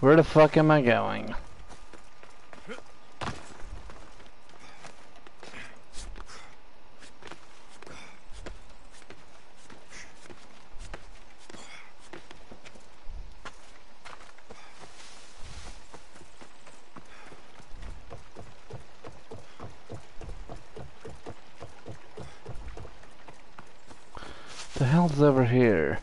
Where the fuck am I going? The hell's over here?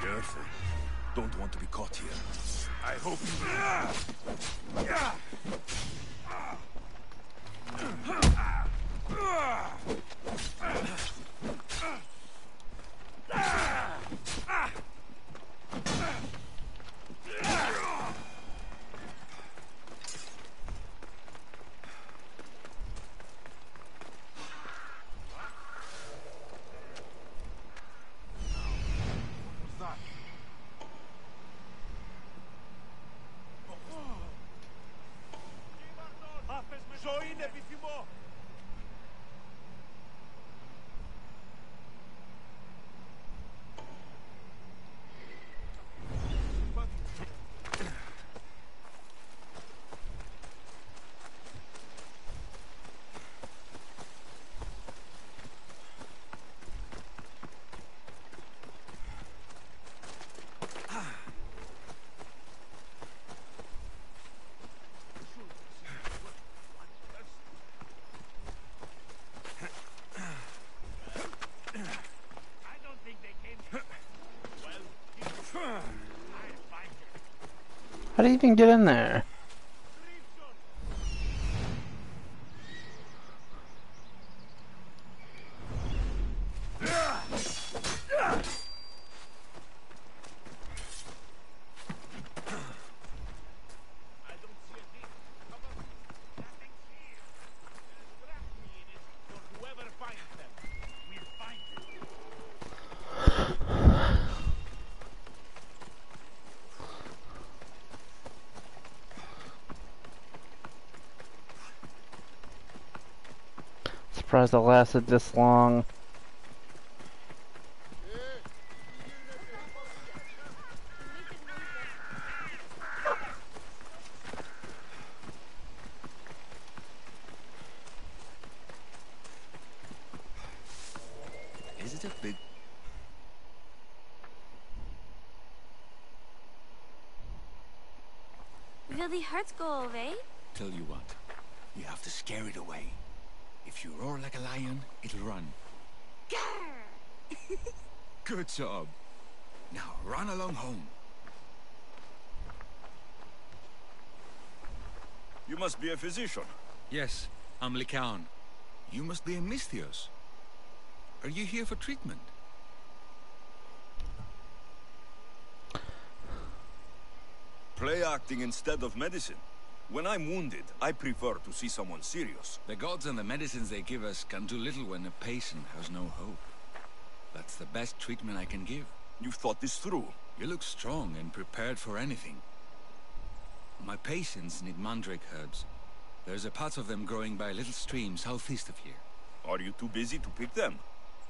Careful. Don't want to be caught here. I hope How do you even get in there? Surprised it lasted this long. Is it a big... Will the hurts go away? Tell you what, you have to scare it away. If you roar like a lion, it'll run. Grr! Good job. Now run along home. You must be a physician. Yes, I'm Lycaon. You must be a Misthios. Are you here for treatment? Play acting instead of medicine. When I'm wounded, I prefer to see someone serious. The gods and the medicines they give us can do little when a patient has no hope. That's the best treatment I can give. You've thought this through. You look strong and prepared for anything. My patients need mandrake herbs. There's a patch of them growing by a little stream southeast of here. Are you too busy to pick them?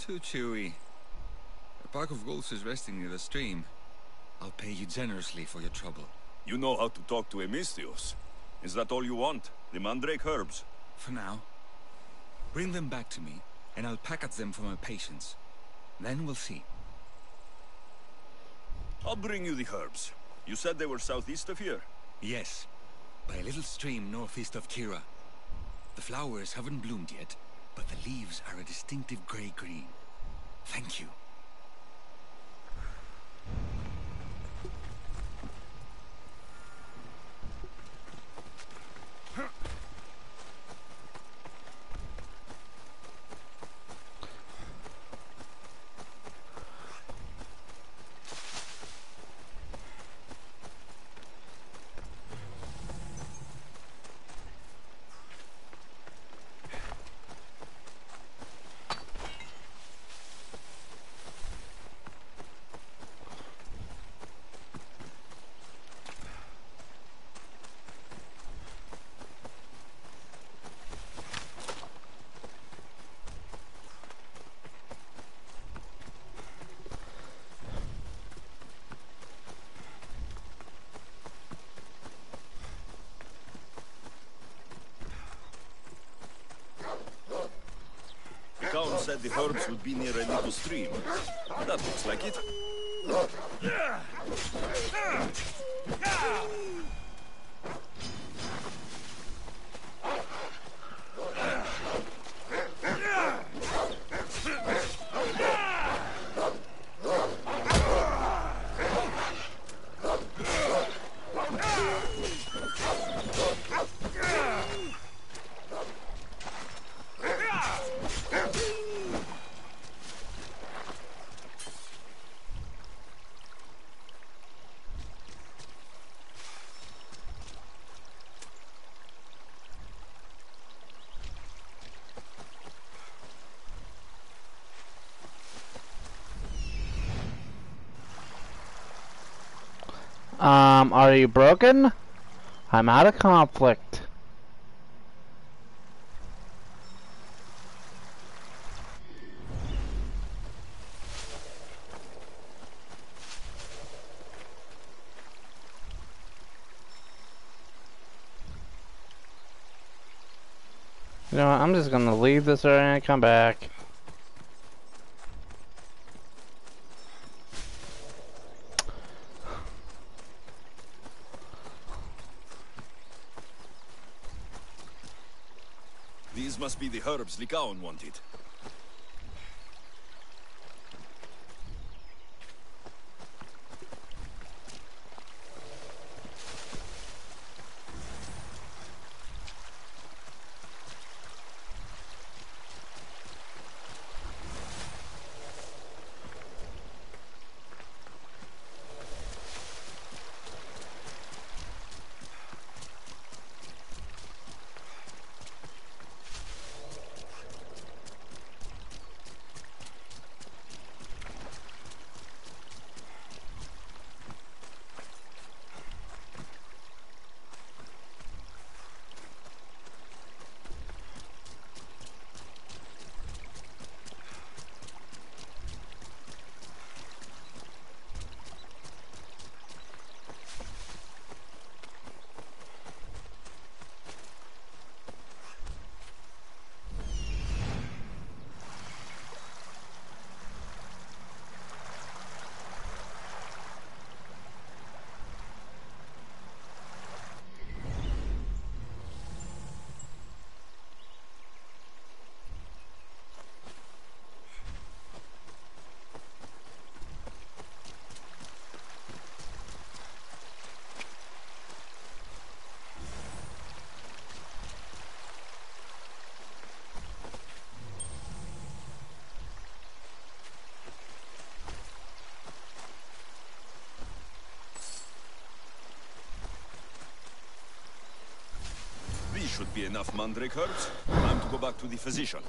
Too chewy. A pack of wolves is resting near the stream. I'll pay you generously for your trouble. You know how to talk to a Misthios. Is that all you want? The mandrake herbs? For now. Bring them back to me, and I'll package them for my patients. Then we'll see. I'll bring you the herbs. You said they were southeast of here? Yes, by a little stream northeast of Kira. The flowers haven't bloomed yet, but the leaves are a distinctive grey-green. Thank you. said the herbs would be near a little stream. That looks like it. Are you broken? I'm out of conflict. You know what, I'm just gonna leave this area and come back. These must be the herbs Lycaon wanted. These should be enough mandrake herbs. Time to go back to the physician.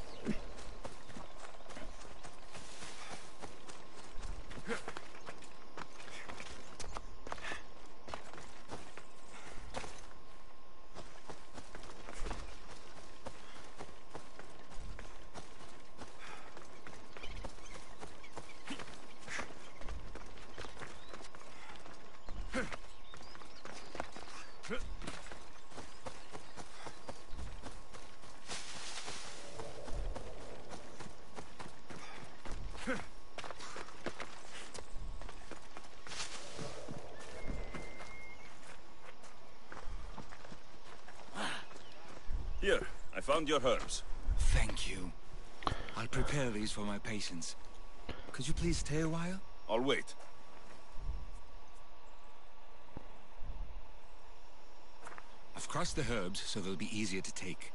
Here, I found your herbs. Thank you. I'll prepare these for my patients. Could you please stay a while? I'll wait. I've crushed the herbs so they'll be easier to take.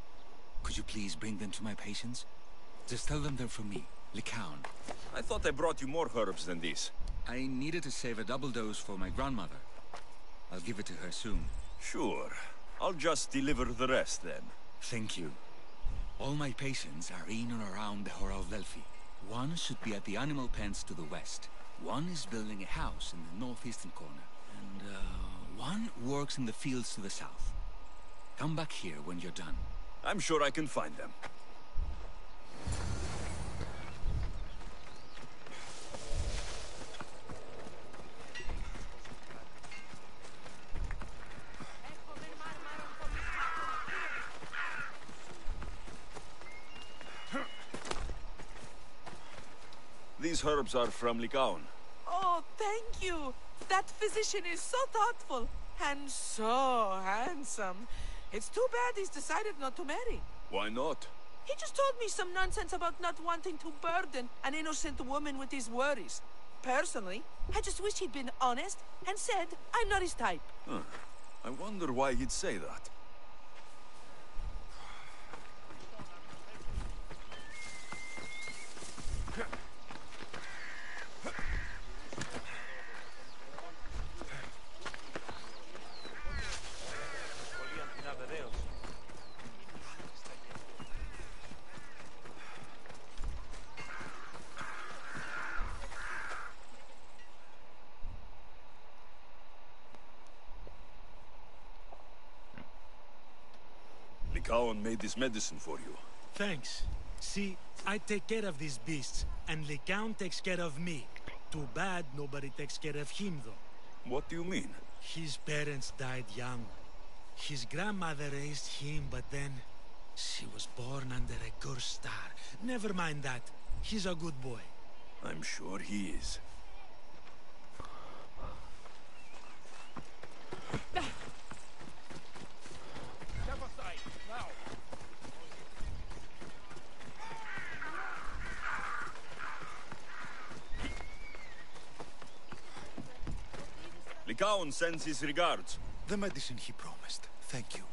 Could you please bring them to my patients? Just tell them they're from me, Lycaon. I thought I brought you more herbs than this. I needed to save a double dose for my grandmother. I'll give it to her soon. Sure. I'll just deliver the rest then. Thank you. All my patients are in and around the Horal Delphi. One should be at the animal pens to the west. One is building a house in the northeastern corner. And one works in the fields to the south. Come back here when you're done. I'm sure I can find them. These herbs are from Lycaon. Oh, thank you. That physician is so thoughtful and so handsome. It's too bad he's decided not to marry. Why not? He just told me some nonsense about not wanting to burden an innocent woman with his worries. Personally, I just wish he'd been honest and said I'm not his type. Huh. I wonder why he'd say that. Lycaon made this medicine for you. Thanks. See, I take care of these beasts, and Lycaon takes care of me. Too bad nobody takes care of him, though. What do you mean? His parents died young. His grandmother raised him, but then she was born under a cursed star. Never mind that. He's a good boy. I'm sure he is. Lycaon sends his regards. The medicine he promised. Thank you.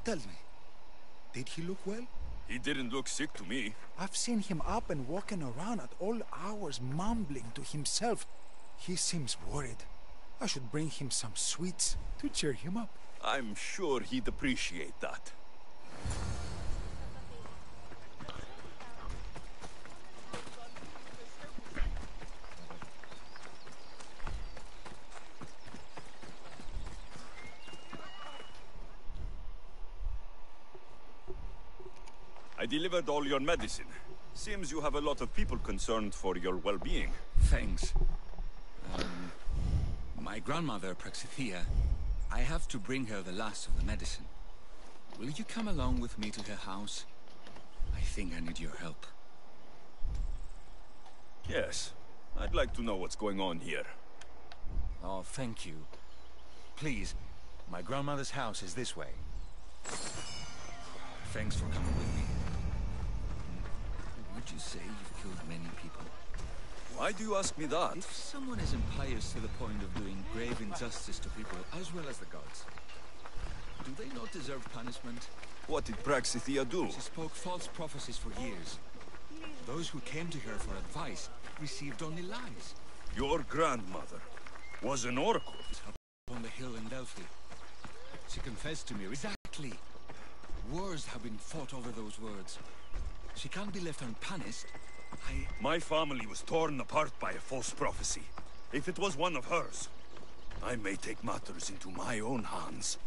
Tell me, did he look well? He didn't look sick to me. I've seen him up and walking around at all hours, mumbling to himself. He seems worried. I should bring him some sweets to cheer him up. I'm sure he'd appreciate that. I delivered all your medicine. Seems you have a lot of people concerned for your well-being. Thanks. My grandmother, Praxithea, I have to bring her the last of the medicine. Will you come along with me to her house? I think I need your help. Yes. I'd like to know what's going on here. Oh, thank you. Please, my grandmother's house is this way. Thanks for coming with me. Would you say you've killed many people? Why do you ask me that? If someone is impious to the point of doing grave injustice to people as well as the gods, do they not deserve punishment? What did Praxithea do? She spoke false prophecies for years. Those who came to her for advice received only lies. Your grandmother was an oracle. Up on the hill in Delphi. She confessed to me exactly. Wars have been fought over those words. She can't be left unpunished. My family was torn apart by a false prophecy. If it was one of hers, I may take matters into my own hands.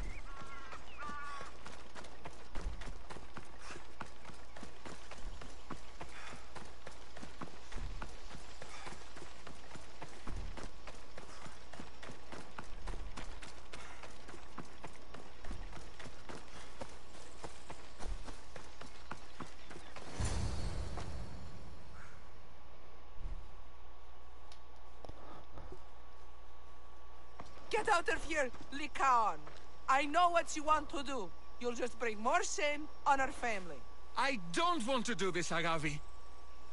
Get out of here, Lycaon. I know what you want to do. You'll just bring more shame on our family. I don't want to do this, Agavi.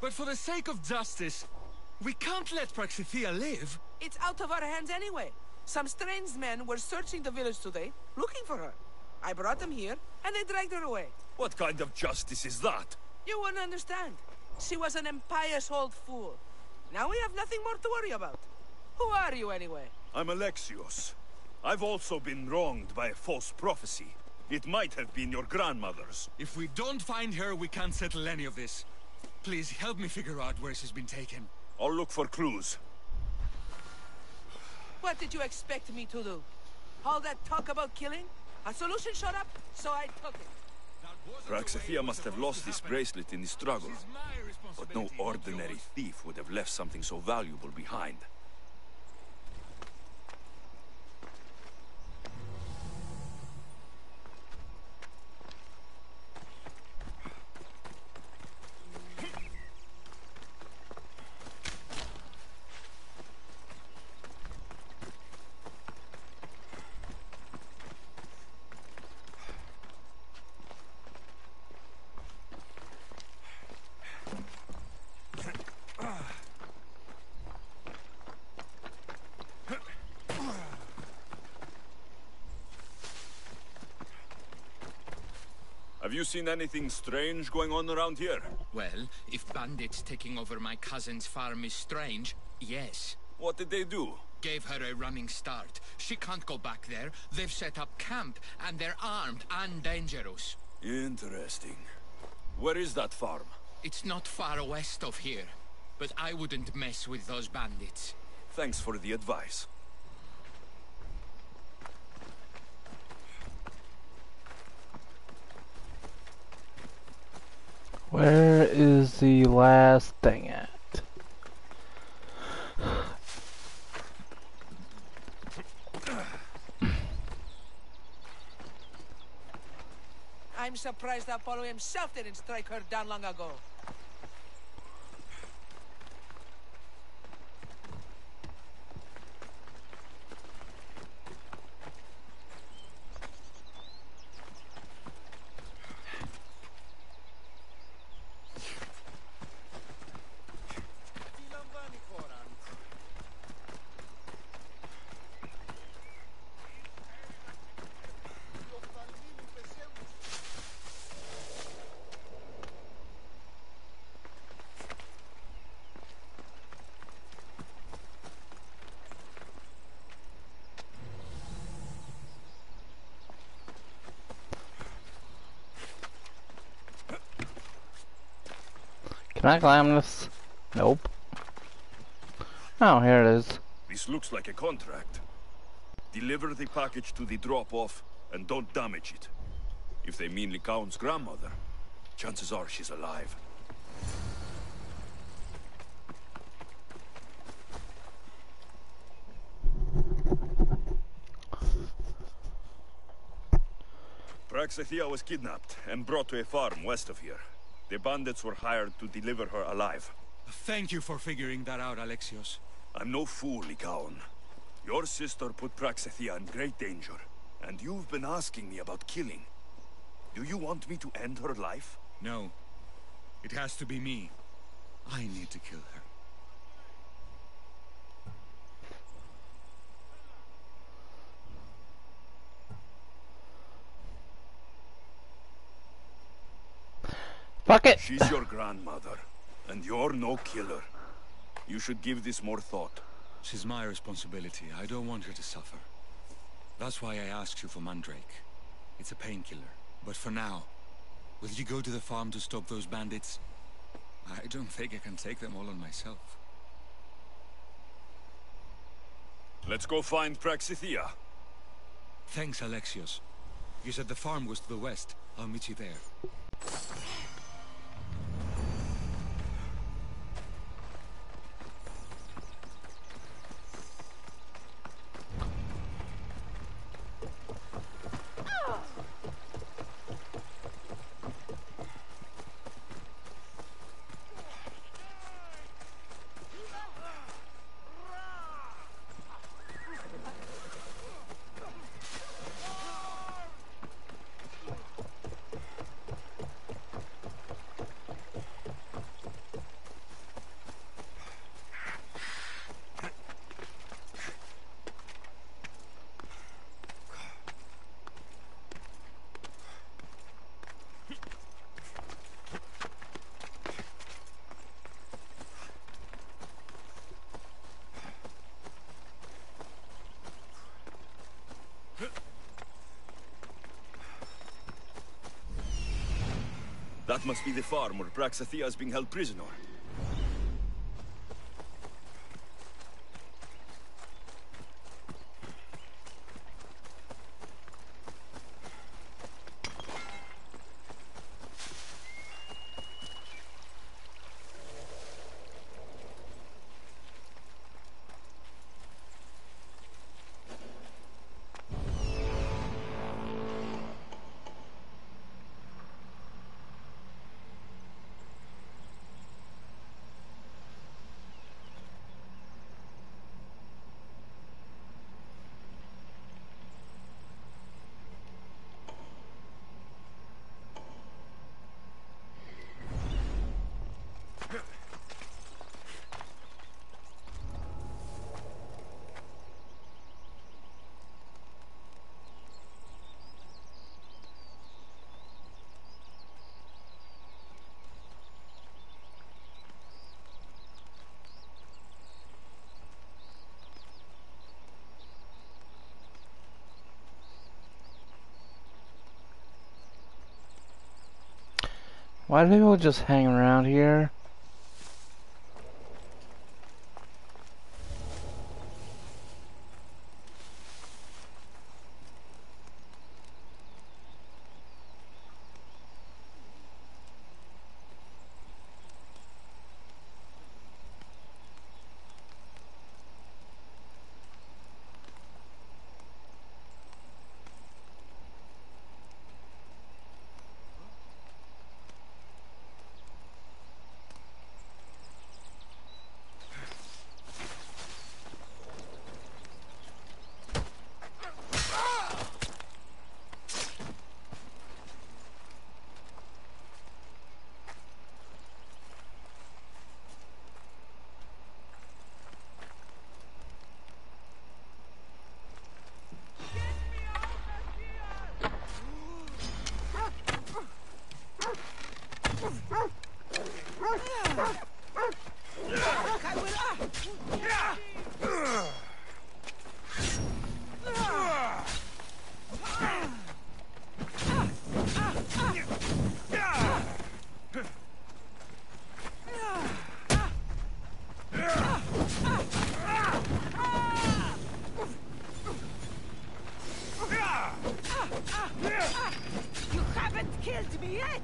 But for the sake of justice, we can't let Praxithea live. It's out of our hands anyway. Some strange men were searching the village today, looking for her. I brought them here, and they dragged her away. What kind of justice is that? You wouldn't understand. She was an impious old fool. Now we have nothing more to worry about. Who are you, anyway? I'm Alexios. I've also been wronged by a false prophecy. It might have been your grandmother's. If we don't find her, we can't settle any of this. Please, help me figure out where she's been taken. I'll look for clues. What did you expect me to do? All that talk about killing? A solution showed up, so I took it. Praxithea must have lost this bracelet in the struggle. But no ordinary thief would have left something so valuable behind. Have you seen anything strange going on around here? Well, if bandits taking over my cousin's farm is strange, yes. What did they do? Gave her a running start. She can't go back there. They've set up camp, and they're armed and dangerous. Interesting. Where is that farm? It's not far west of here, but I wouldn't mess with those bandits. Thanks for the advice. Where is the last thing at? I'm surprised Apollo himself didn't strike her down long ago. Can I climb this? Nope. Oh, here it is. This looks like a contract. Deliver the package to the drop-off and don't damage it. If they mean Count's grandmother, chances are she's alive. Praxithea was kidnapped and brought to a farm west of here. The bandits were hired to deliver her alive. Thank you for figuring that out, Alexios. I'm no fool, Lycaon. Your sister put Praxithea in great danger, and you've been asking me about killing. Do you want me to end her life? No. It has to be me. I need to kill her. Fuck it! She's your grandmother, and you're no killer. You should give this more thought. She's my responsibility. I don't want her to suffer. That's why I asked you for Mandrake. It's a painkiller. But for now, will you go to the farm to stop those bandits? I don't think I can take them all on myself. Let's go find Praxithea. Thanks, Alexios. You said the farm was to the west. I'll meet you there. That must be the farm where Praxithea is being held prisoner. Why do people just hang around here? You haven't killed me yet!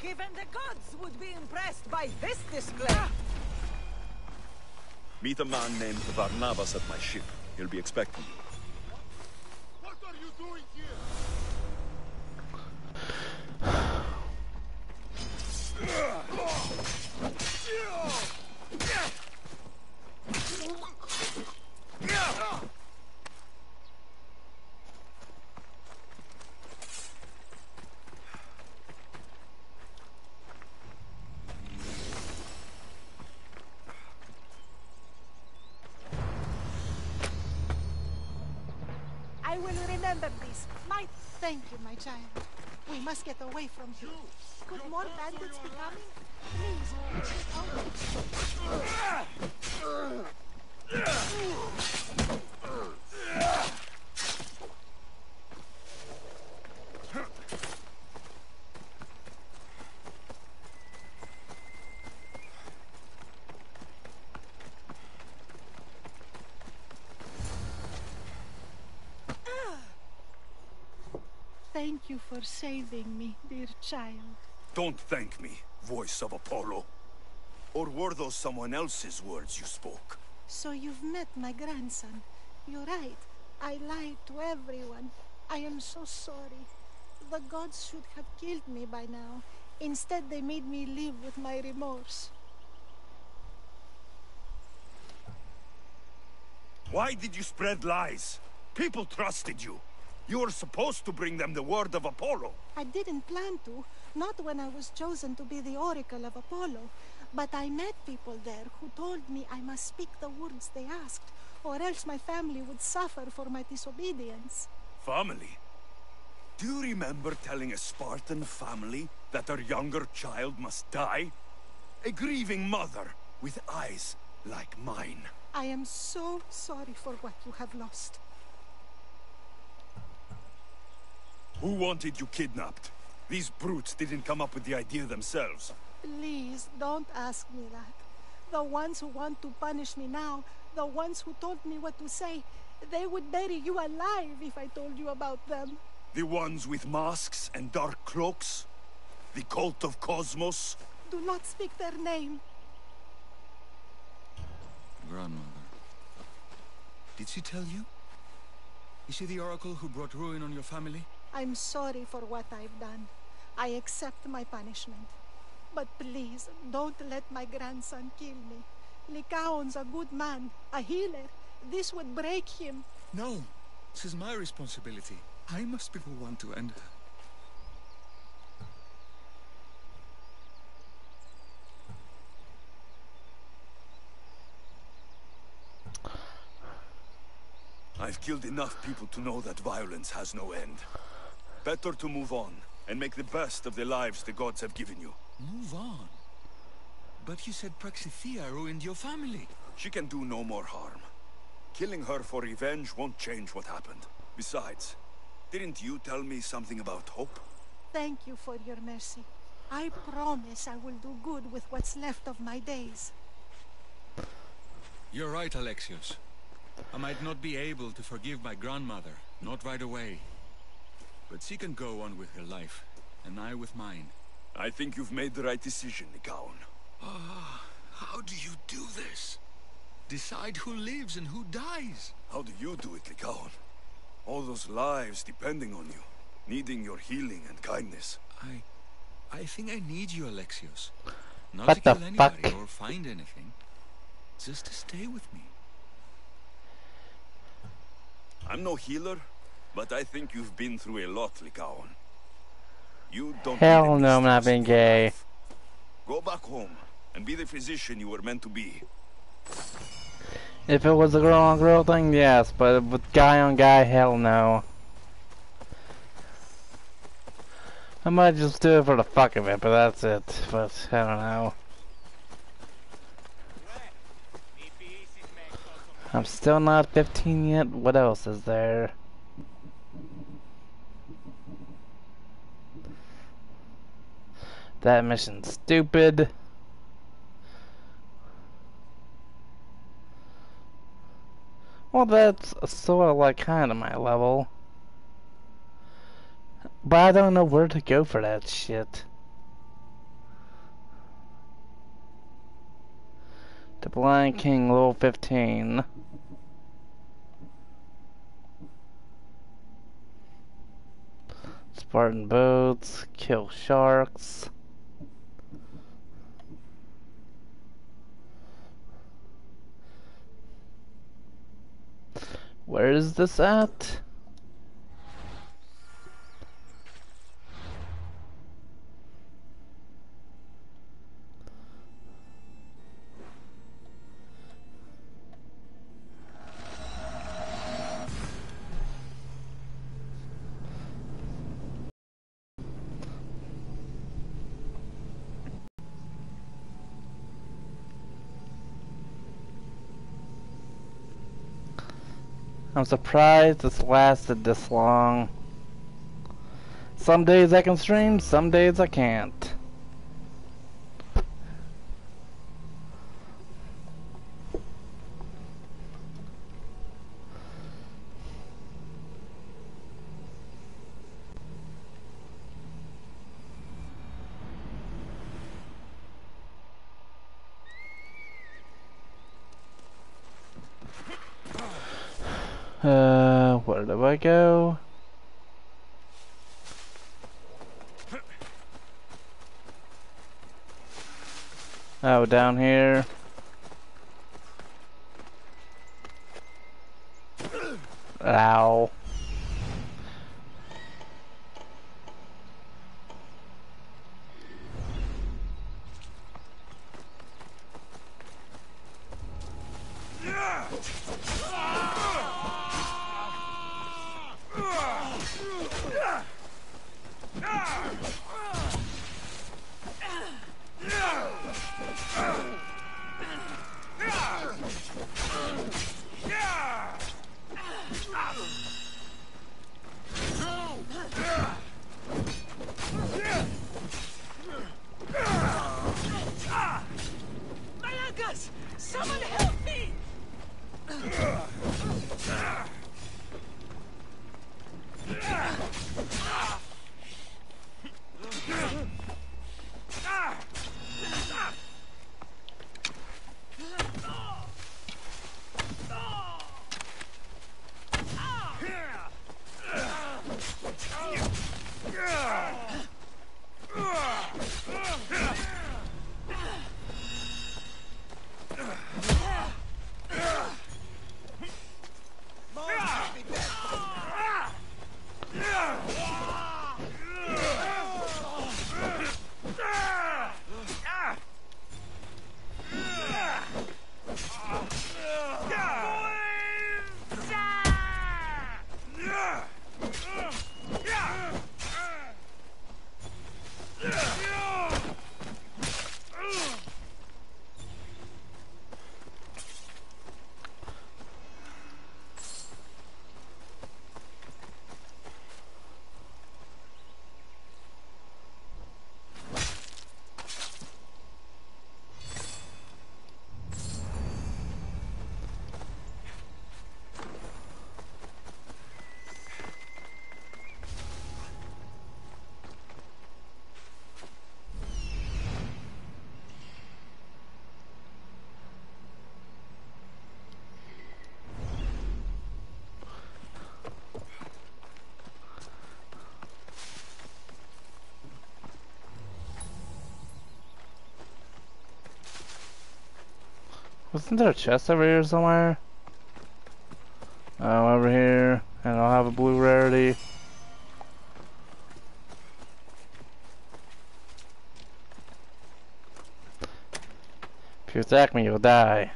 Even the gods would be impressed by this display. Meet a man named Barnabas at my ship. He'll be expecting you. What are you doing here? I will remember this. Thank you, my child. We must get away from here. Could more bandits be coming? Please, thank you for saving me, dear child. Don't thank me, voice of Apollo. Or were those someone else's words you spoke? So you've met my grandson. You're right. I lied to everyone. I am so sorry. The gods should have killed me by now. Instead, they made me live with my remorse. Why did you spread lies? People trusted you. You were supposed to bring them the word of Apollo. I didn't plan to, not when I was chosen to be the oracle of Apollo. But I met people there who told me I must speak the words they asked, or else my family would suffer for my disobedience. Family? Do you remember telling a Spartan family that their younger child must die? A grieving mother with eyes like mine. I am so sorry for what you have lost. Who wanted you kidnapped? These brutes didn't come up with the idea themselves. Please, don't ask me that. The ones who want to punish me now, the ones who told me what to say, they would bury you alive if I told you about them. The ones with masks and dark cloaks? The cult of Cosmos? Do not speak their name. Grandmother. Did she tell you? Is she the oracle who brought ruin on your family? I'm sorry for what I've done. I accept my punishment. But please, don't let my grandson kill me. Lycaon's a good man, a healer. This would break him. No. This is my responsibility. I must be the one to end her. I've killed enough people to know that violence has no end. Better to move on, and make the best of the lives the gods have given you. Move on? But you said Praxithea ruined your family. She can do no more harm. Killing her for revenge won't change what happened. Besides, didn't you tell me something about hope? Thank you for your mercy. I promise I will do good with what's left of my days. You're right, Alexios. I might not be able to forgive my grandmother, not right away. But she can go on with her life, and I with mine. I think you've made the right decision, Lycaon. How do you do this? Decide who lives and who dies? How do you do it, Lycaon? All those lives depending on you, needing your healing and kindness. I think I need you, Alexios. Not What to the kill anybody fuck? or find anything. Just to stay with me. I'm no healer, but I think you've been through a lot, Lycaon. You don't Hell need no, any I'm not stress being in your gay. life. Go back home and be the physician you were meant to be. If it was a girl on girl thing, yes, but with guy on guy, hell no. I might just do it for the fuck of it, but that's it. But I don't know. I'm still not 15 yet. What else is there? That mission's stupid. Well, that's sort of like kind of my level. But I don't know where to go for that shit. The Blind King, level 15. Spartan boats, kill sharks. Where is this at? I'm surprised this lasted this long. Some days I can stream, some days I can't. Where do I go? Oh, down here. Ow. Malakas! Someone help me! Wasn't there a chest over here somewhere? Oh, over here. And I'll have a blue rarity. If you attack me, you'll die.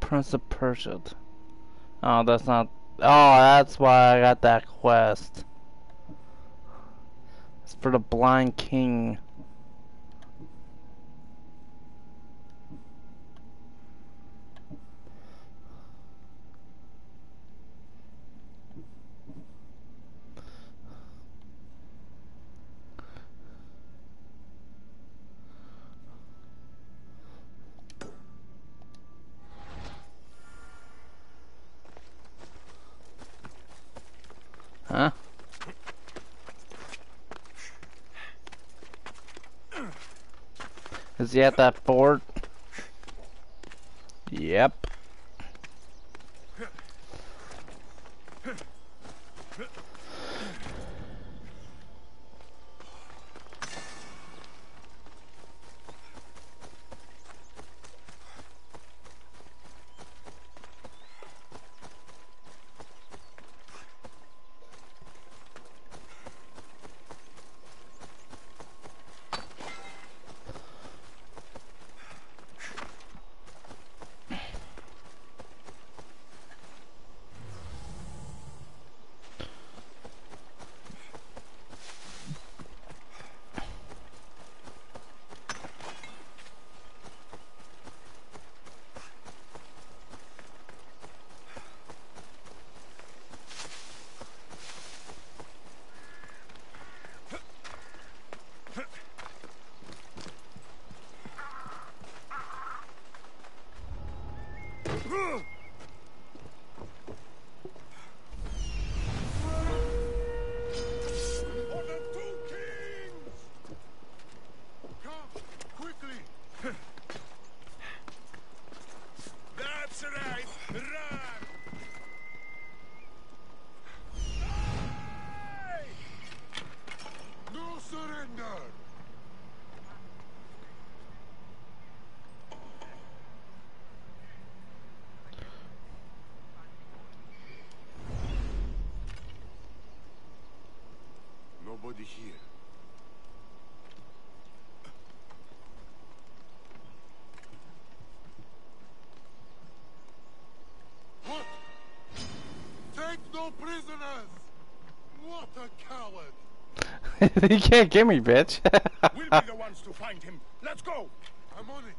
Prince of Persia. Oh, that's not. Oh, that's why I got that quest. It's for the blind king. Huh? Is he at that fort? Yep. Nobody here. What? Take no prisoners! What a coward! You can't get me, bitch. We'll be the ones to find him. Let's go! I'm on it.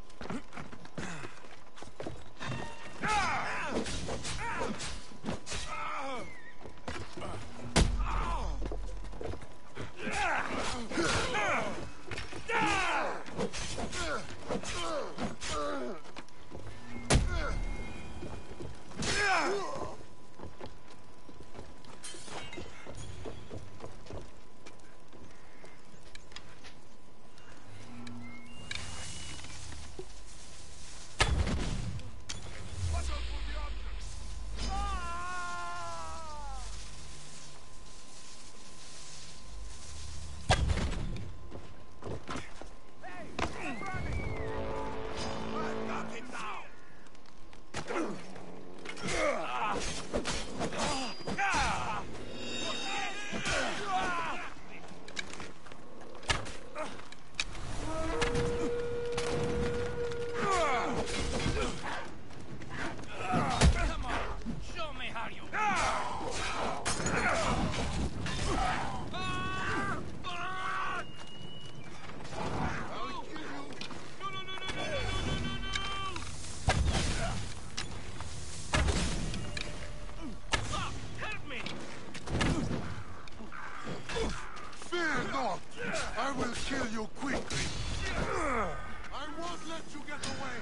kill you quickly. I won't let you get away.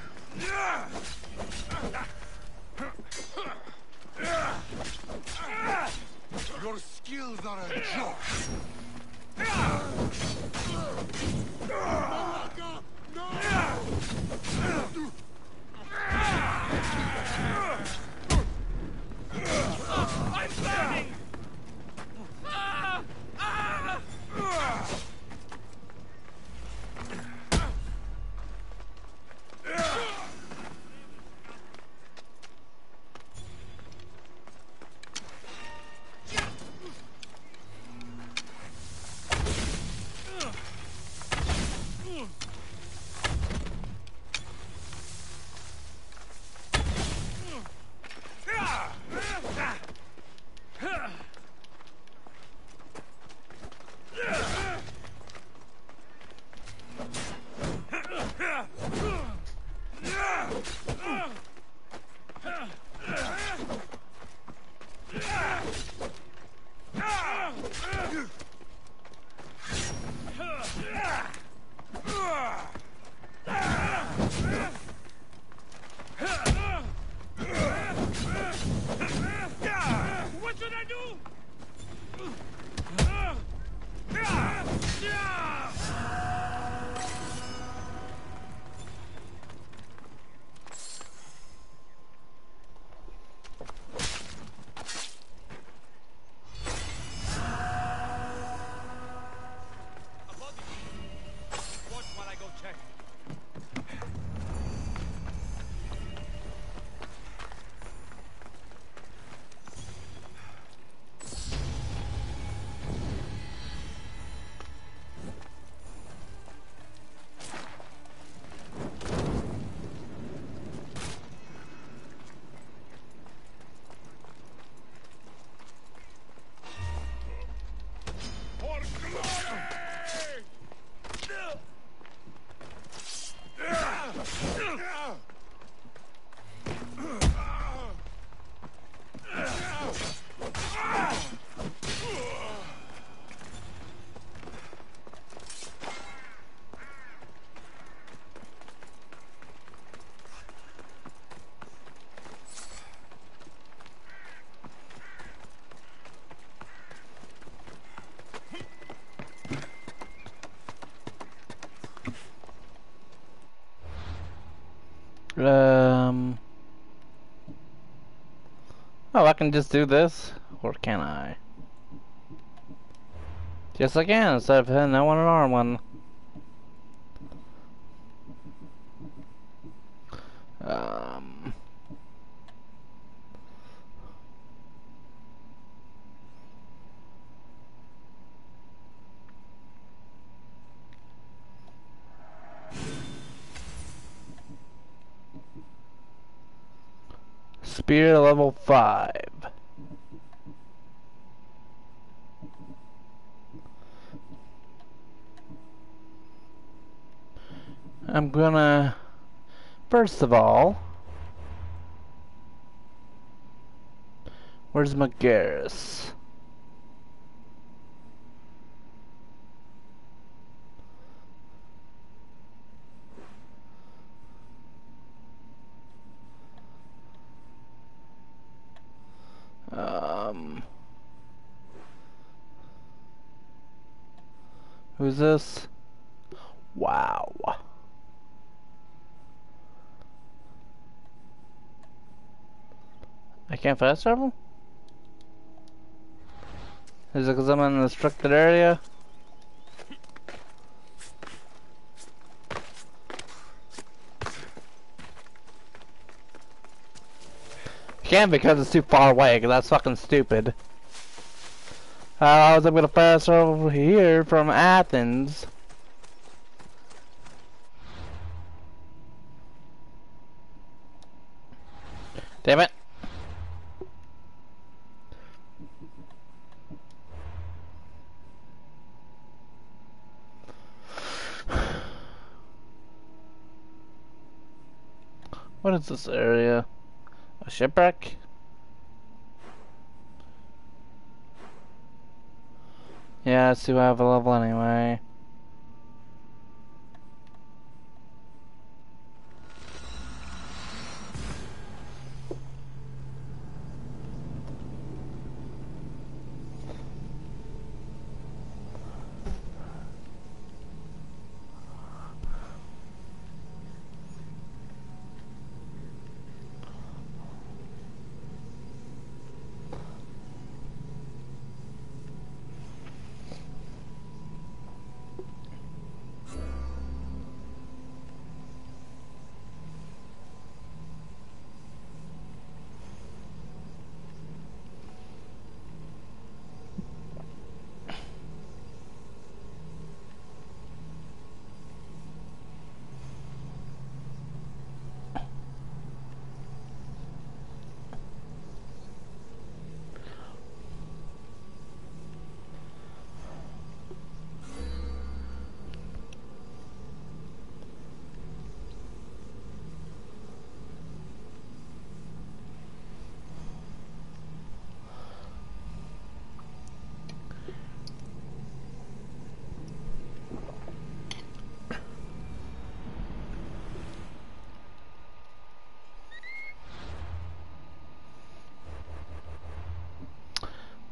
Your skills are a joke. I'm burning! What should I do? Watch while I go check. Oh, I can just do this? Or can I? Yes, I can, instead of hitting that one and arm one. Spear level 5. I'm gonna, first of all, where's McGarris? Who's this? Wow. I can't fast travel? Is it because I'm in a restricted area? Can't because it's too far away, because that's fucking stupid. How was I gonna fast travel over here from Athens? Damn it. What is this area? A shipwreck? Yeah, it's too high of a level anyway.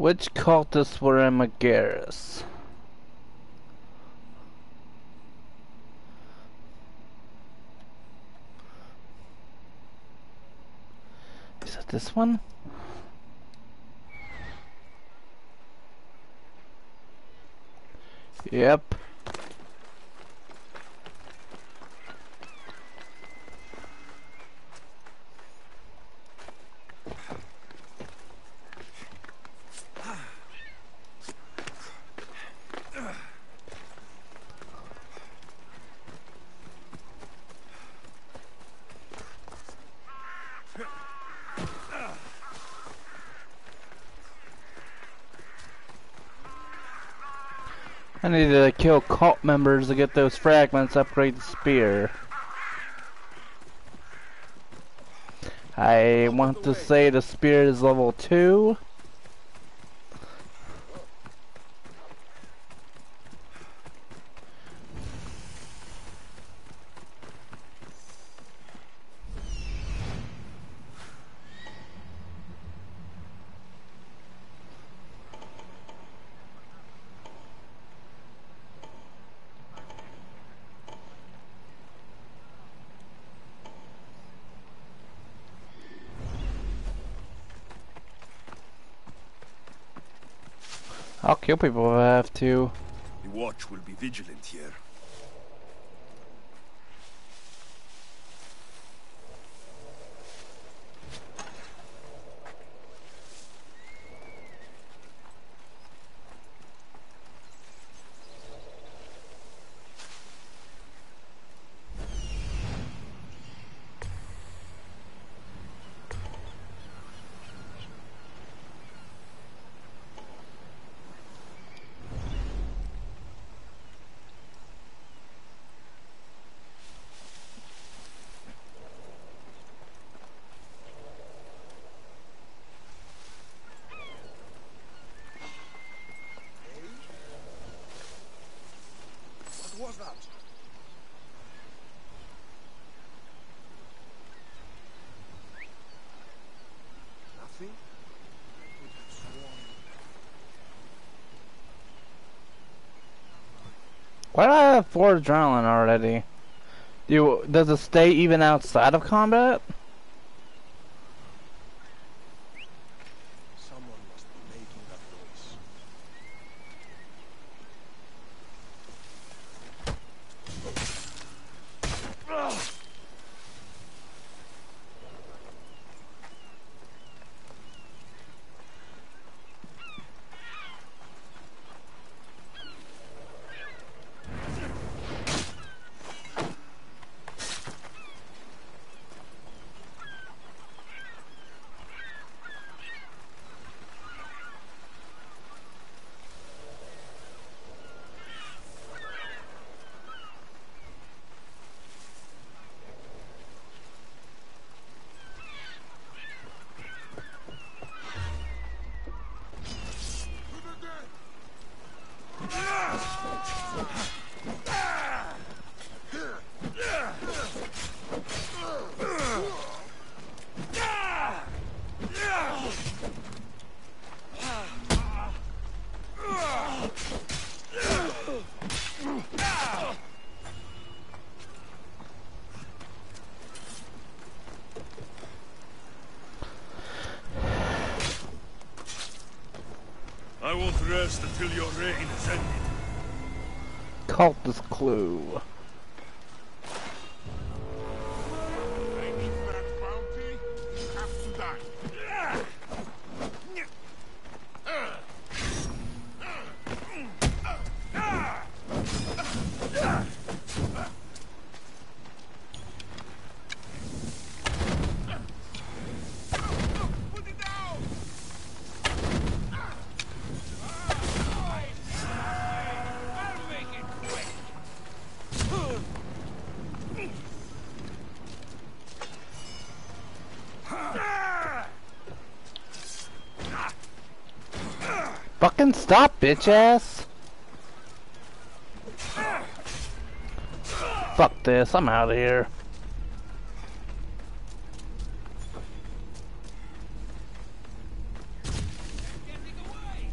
Which cultists were in Magaris? Is it this one? Yep. I needed to kill cult members to get those fragments, upgrade the spear. I want to say the spear is level 2. I'll kill people if I have to. The watch will be vigilant here. What was that? Nothing? I could have sworn. Why do I have 4 adrenaline already? Does it stay even outside of combat? Someone must be making that noise. I won't rest until your reign is ended. Cultist clue. Aiming for that bounty, you have to die. Put it down! I'll make it quick! Fucking stop, bitch ass! Fuck this, I'm out of here. Getting away!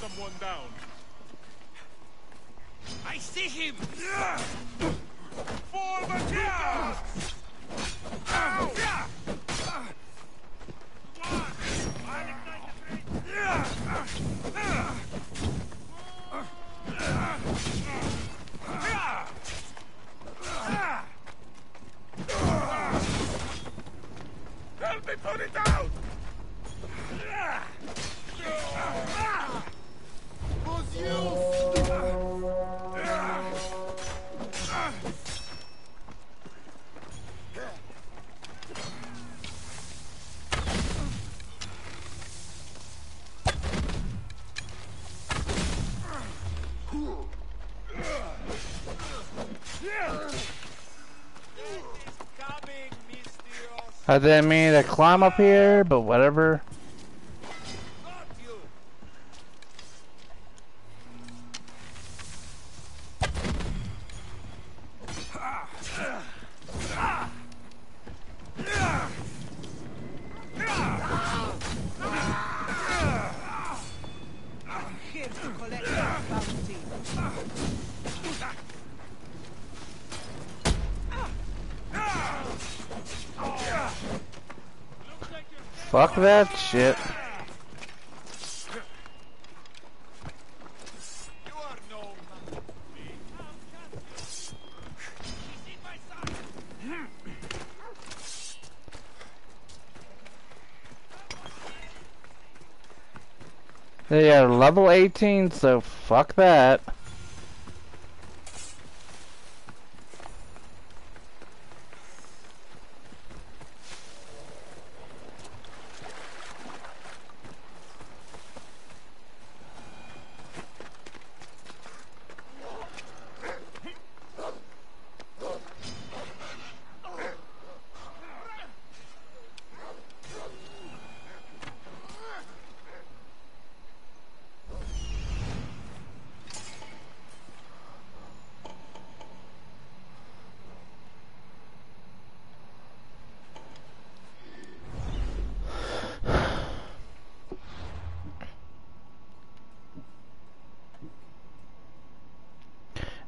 someone down. I see him! For the kill! Help me put it out! Who's you? I didn't mean to climb up here, but whatever. Here to collect our bounty. Fuck that shit. They are level 18, so fuck that.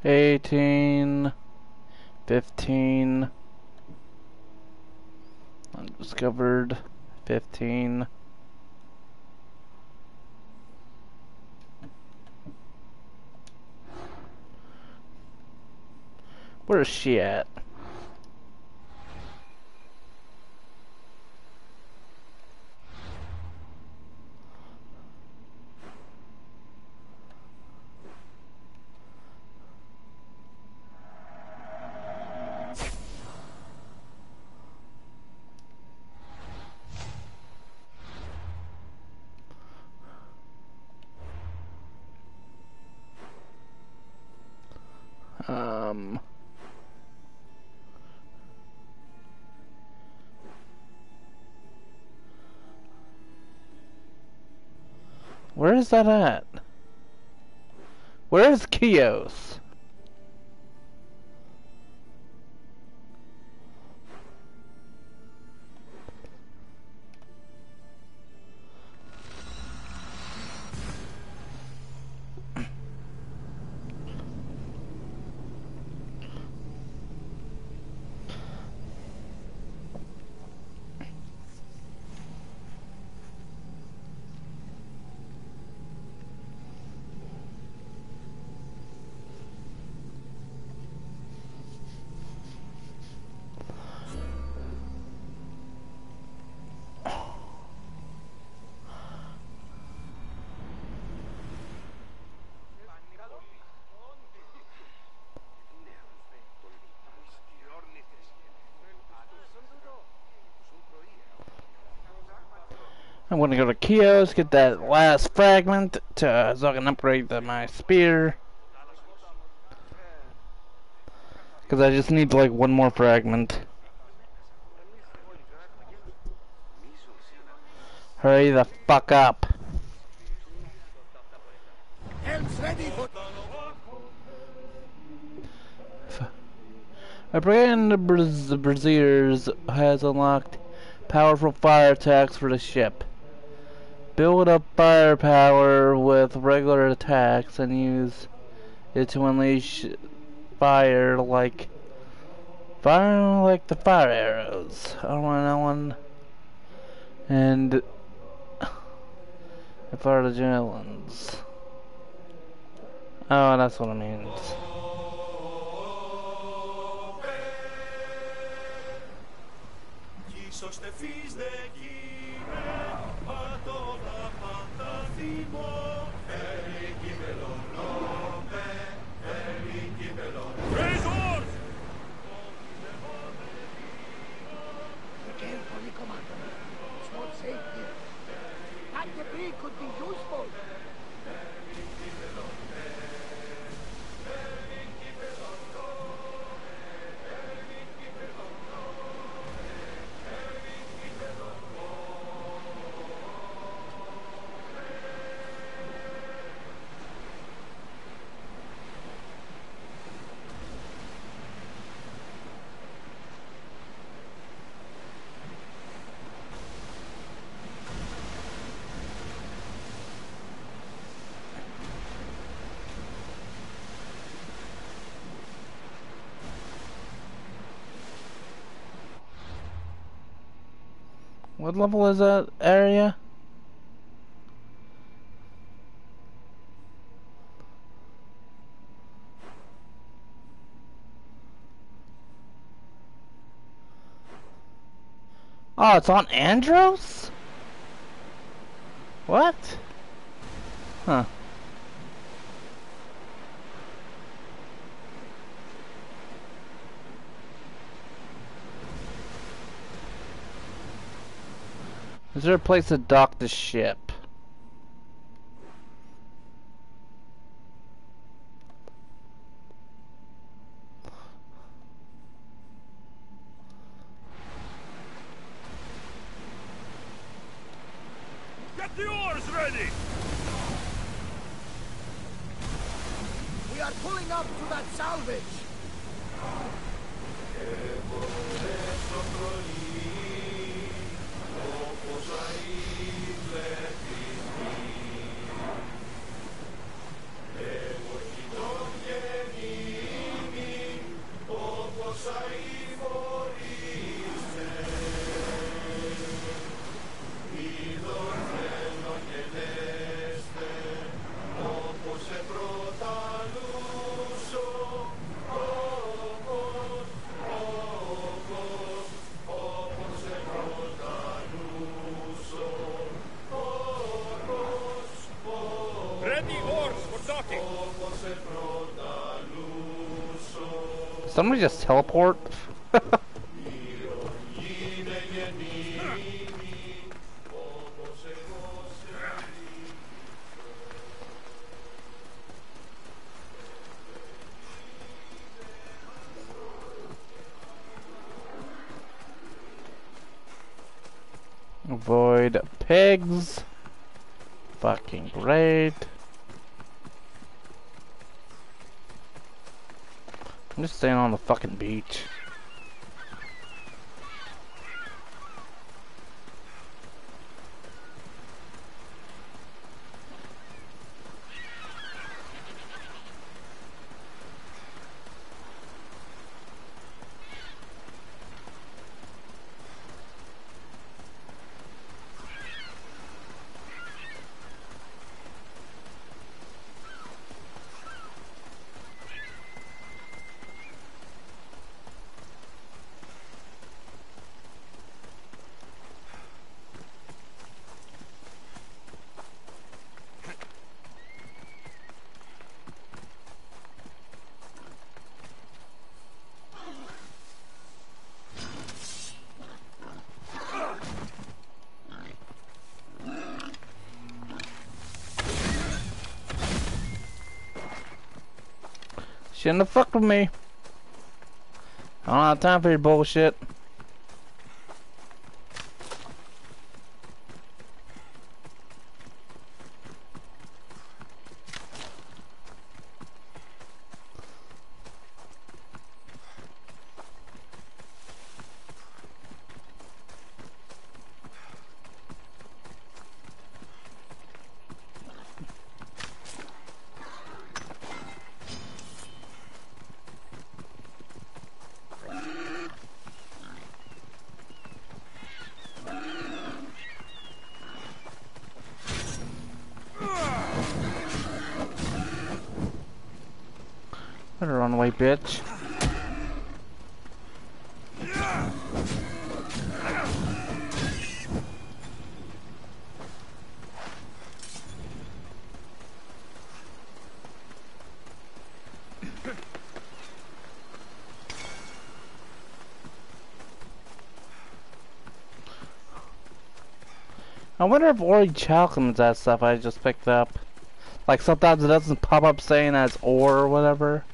$18, $15, undiscovered, $15. Where is she at? Where is that at? Where is Kios? I'm gonna go to Kios, get that last fragment so I can upgrade my spear. Because I just need like one more fragment. Hurry the fuck up. A brand of Braziers has unlocked powerful fire attacks for the ship. Build up firepower with regular attacks and use it to unleash fire like the fire arrows. I don't want that one. And the fire the javelins. Oh, that's what it means. Could be useful. What level is that area? Oh, it's on Andros? What? Huh. Is there a place to dock the ship? Get the oars ready! We are pulling up to that salvage. Somebody just teleport? Avoid pigs. Fucking great. I'm just staying on the fucking beach. Shouldn't have fucked with me. I don't have time for your bullshit. Better run away, bitch. I wonder if Ori challenges that stuff I just picked up. Like sometimes it doesn't pop up saying as ore or whatever.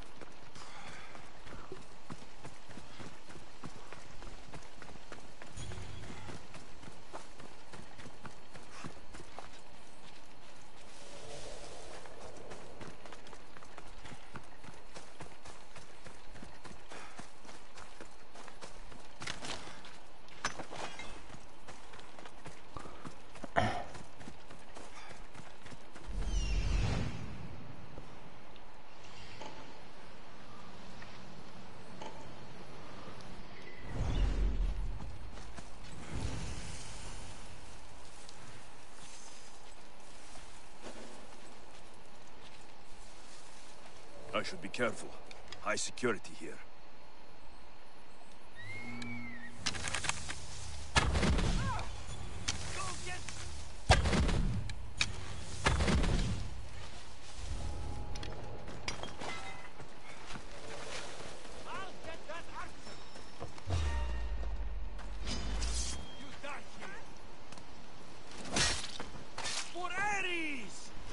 I should be careful. High security here.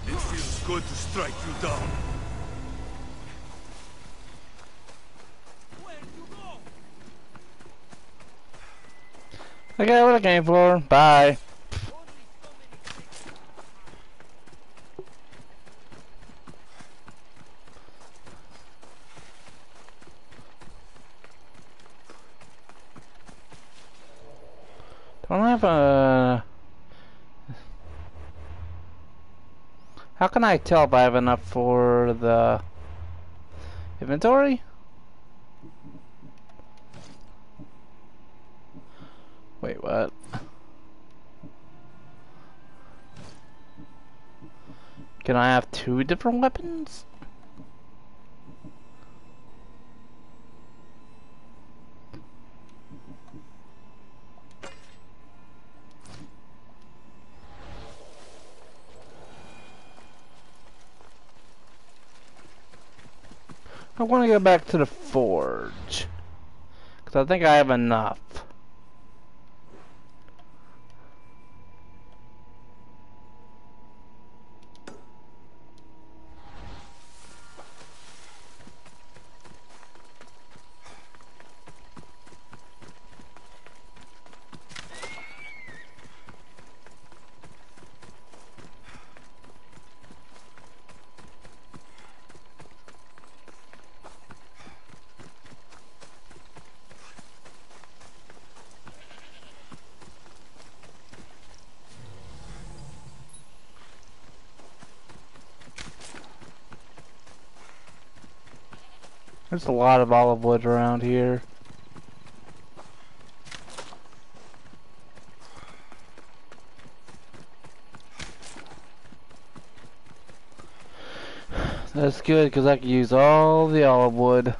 It feels good to strike you down. Okay, what I came for. Bye. Don't I have a... How can I tell if I have enough for the inventory? Wait, what? Can I have 2 different weapons? I want to go back to the forge, because I think I have enough. There's a lot of olive wood around here. That's good, because I can use all the olive wood.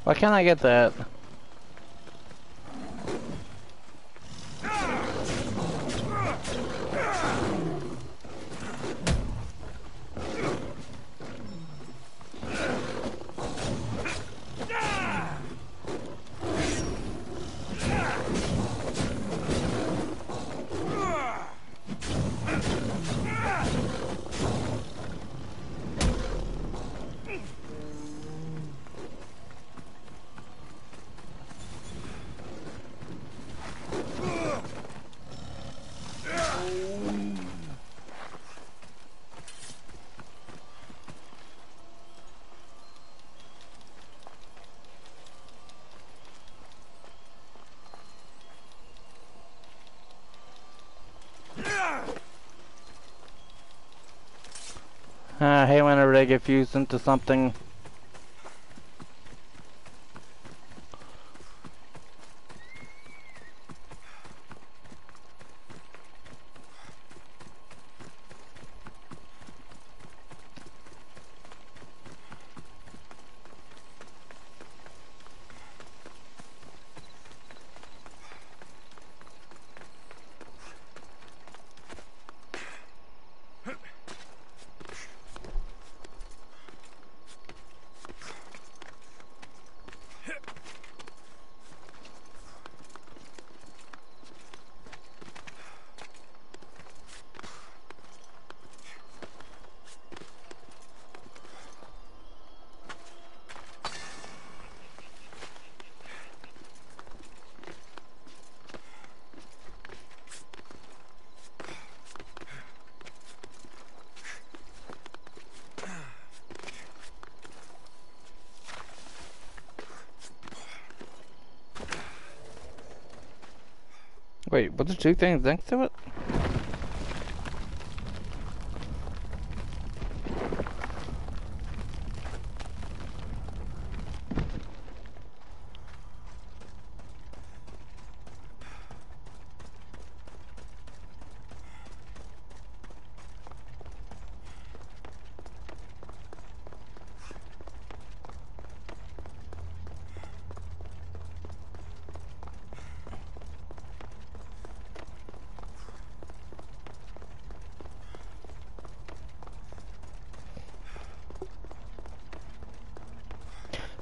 Why can't I get that? hate whenever they get fused into something. Wait, what the two things next to it?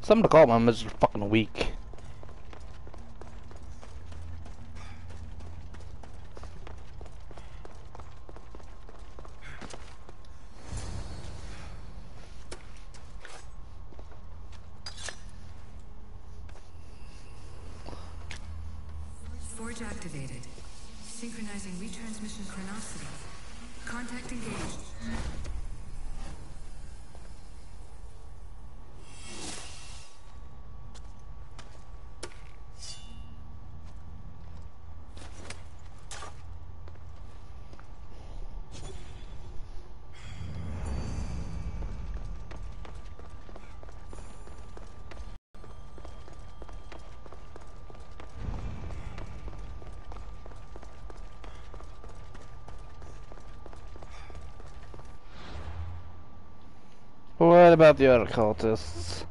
Something to call my Mr. fucking weak. Forge activated. Synchronizing retransmission chronicity. Contact engaged. What about the other cultists?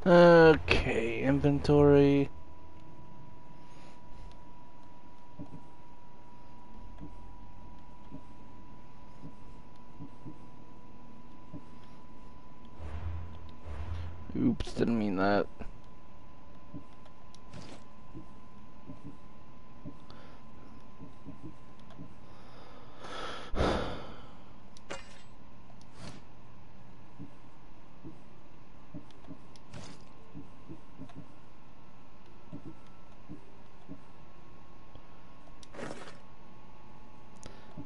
Okay, inventory. Oops, didn't mean that.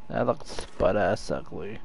That looks butt-ass ugly.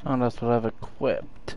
Oh, that's what I've equipped.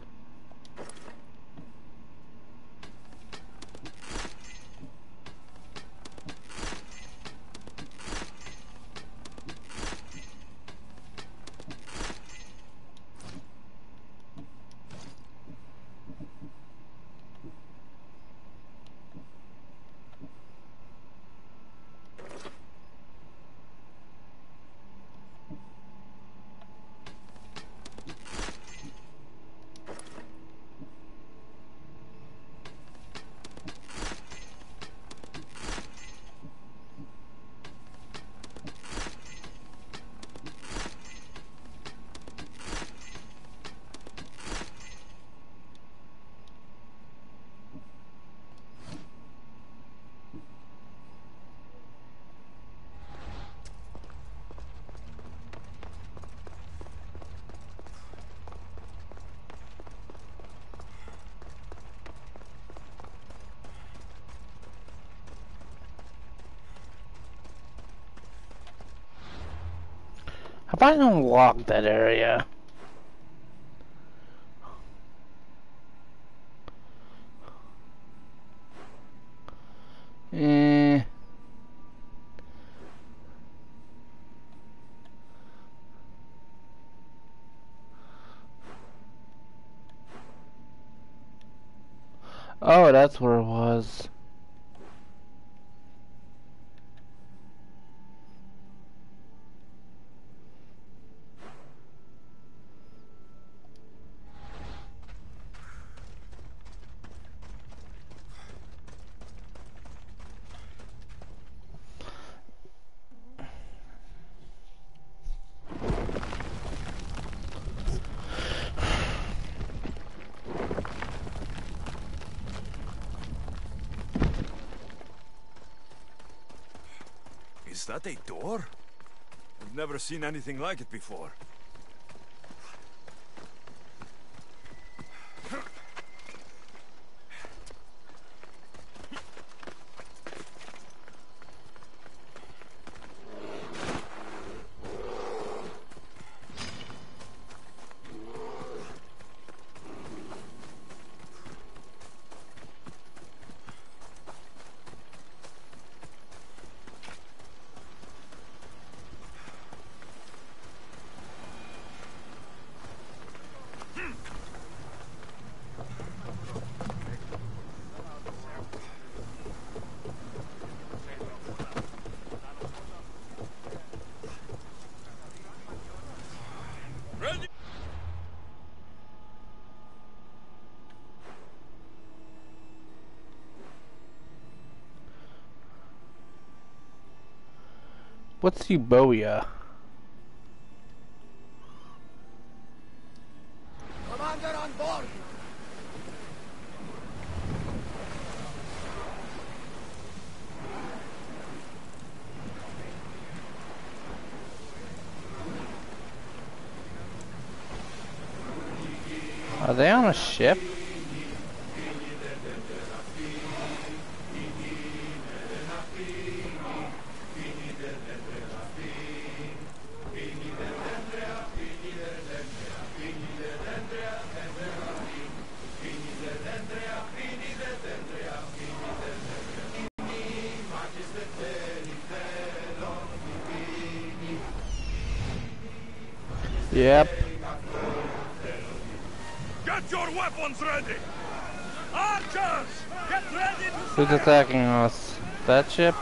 Have I unlocked that area? Eh. Oh, that's where it was. Is that a door? I've never seen anything like it before. What's Euboea? Commander on board! Are they on a ship? Yep. Get your weapons ready! Archers! Get ready to Who's fire! attacking us? That ship?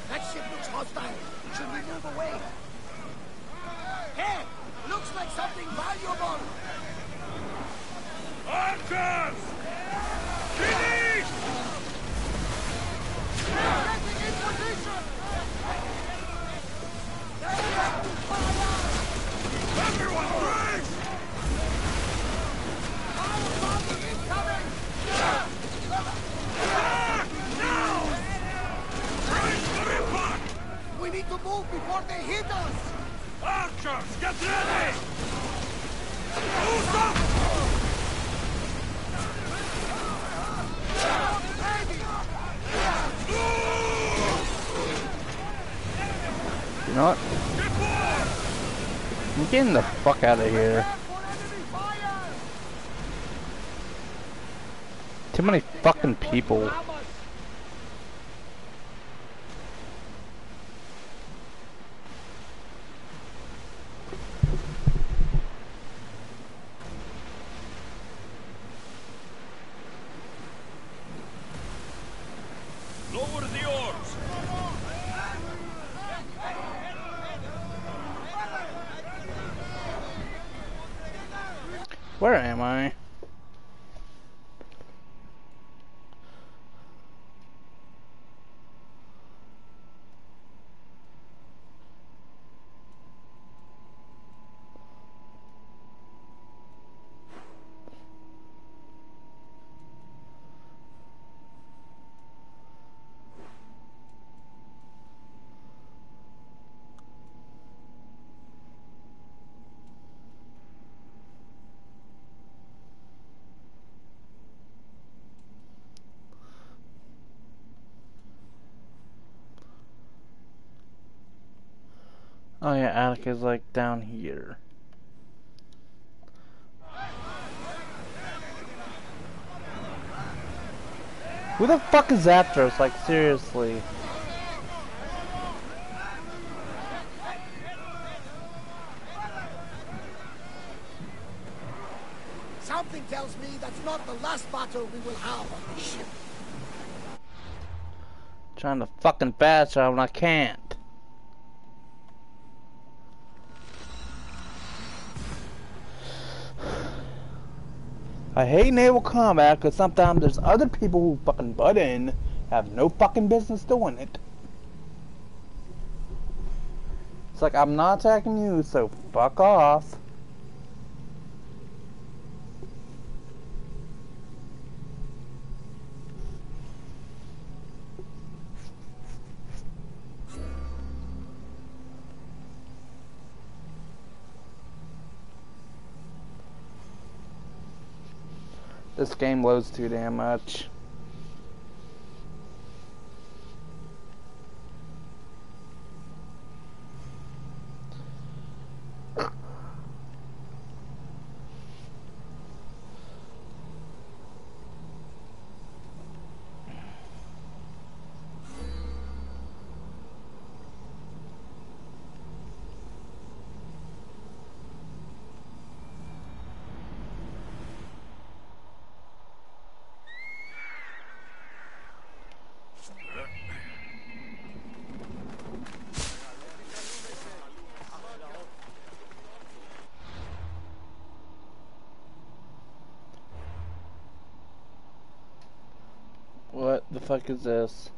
That ship looks hostile. Should we move away? Hey! Looks like something valuable! Archers! Finish! Getting in position! Everyone brace! Firebomb incoming! Attack! Now! Brace for impact! We need to move before they hit us! Archers, get ready! Who's up? You know what? I'm getting the fuck out of here. Too many fucking people. Lower the oars! Where am I? Oh yeah, Attic is like down here. Who the fuck is after us? Like, seriously. Something tells me that's not the last battle we will have on this ship. Trying to fucking fast travel when I can't. I hate naval combat because sometimes there's other people who fucking butt in, have no fucking business doing it. It's like, I'm not attacking you, so fuck off. This game loads too damn much. What the fuck is this?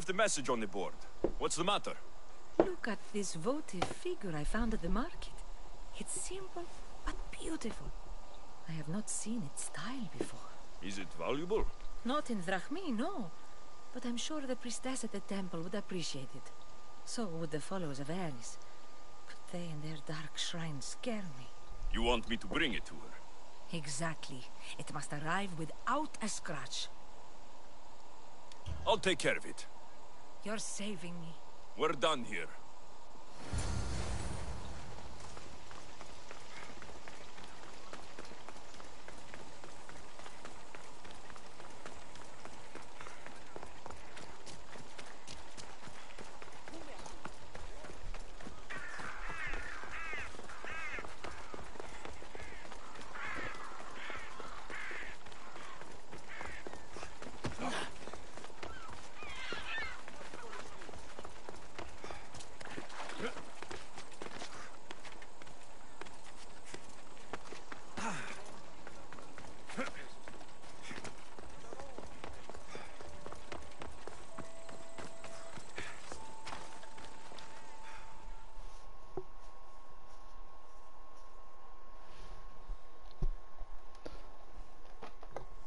left a message on the board. What's the matter? Look at this votive figure I found at the market. It's simple, but beautiful. I have not seen its style before. Is it valuable? Not in Drachmi, no. But I'm sure the priestess at the temple would appreciate it. So would the followers of Ares. But they and their dark shrines scare me. You want me to bring it to her? Exactly. It must arrive without a scratch. I'll take care of it. You're saving me. We're done here.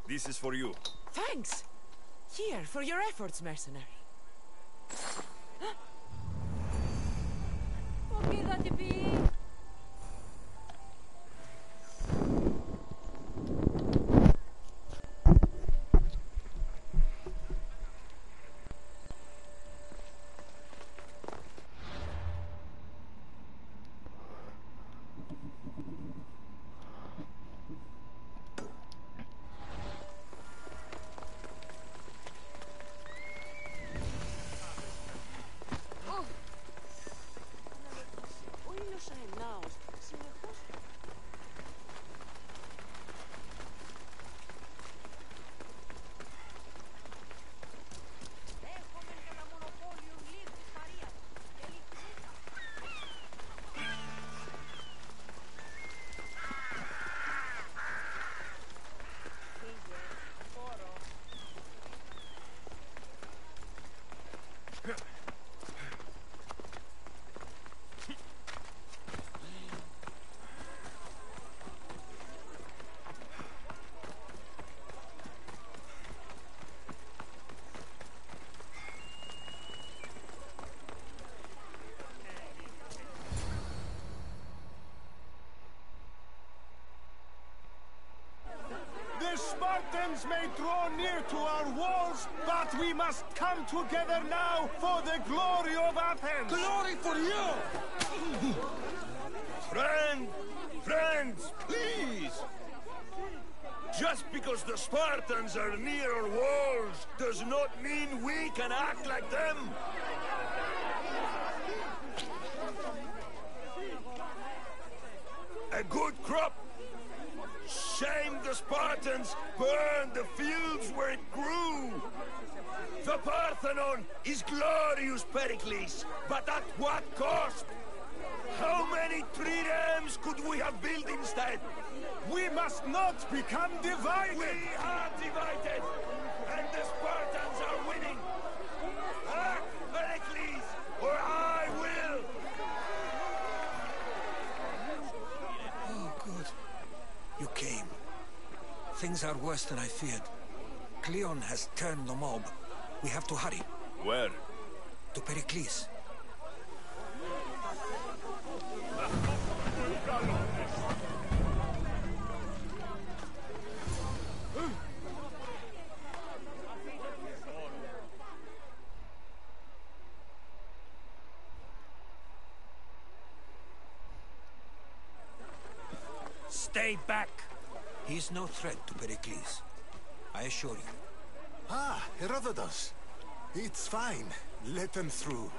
This is for you. Thanks. Here, for your efforts, mercenary. Spartans may draw near to our walls, but we must come together now for the glory of Athens! Glory for you! Friends, please! Just because the Spartans are near our walls does not mean we can act like them! A good crop! Shame the Spartans burned the fields where it grew! The Parthenon is glorious, Pericles, but at what cost? How many triremes could we have built instead? We must not become divided! We are divided, and the Spartans are winning! Act, Pericles, or I will! Oh, good. You came. Things are worse than I feared. Cleon has turned the mob. We have to hurry. Where? To Pericles. Stay back! He's no threat to Pericles. I assure you. Ah, Herodotus. It's fine. Let them through.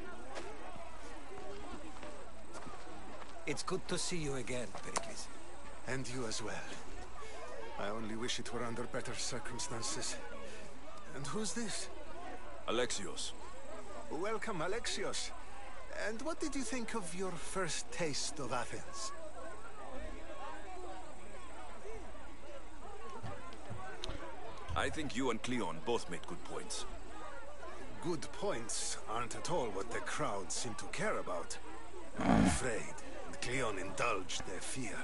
It's good to see you again, Pericles. And you as well. I only wish it were under better circumstances. And who's this? Alexios. Welcome, Alexios. And what did you think of your first taste of Athens? I think you and Cleon both made good points. good points aren't at all what the crowd seem to care about. I'm afraid, and Cleon indulged their fear.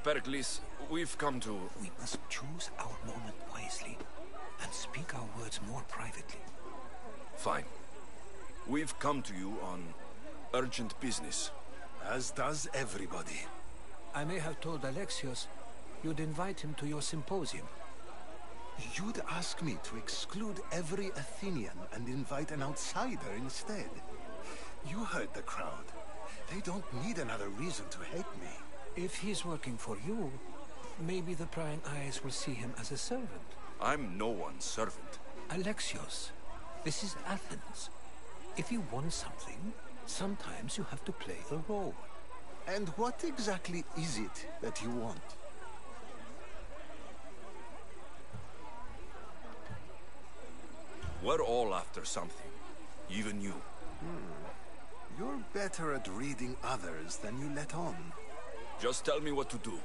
Pericles, we've come to... We must choose our moment wisely, and speak our words more privately. Fine. We've come to you on urgent business. As does everybody. I may have told Alexios you'd invite him to your symposium. You'd ask me to exclude every Athenian and invite an outsider instead. You heard the crowd. They don't need another reason to hate me. If he's working for you, maybe the prying eyes will see him as a servant. I'm no one's servant. Alexios, this is Athens. If you want something, sometimes you have to play a role. And what exactly is it that you want? We're all after something. Even you. You're better at reading others than you let on. Just tell me what to do.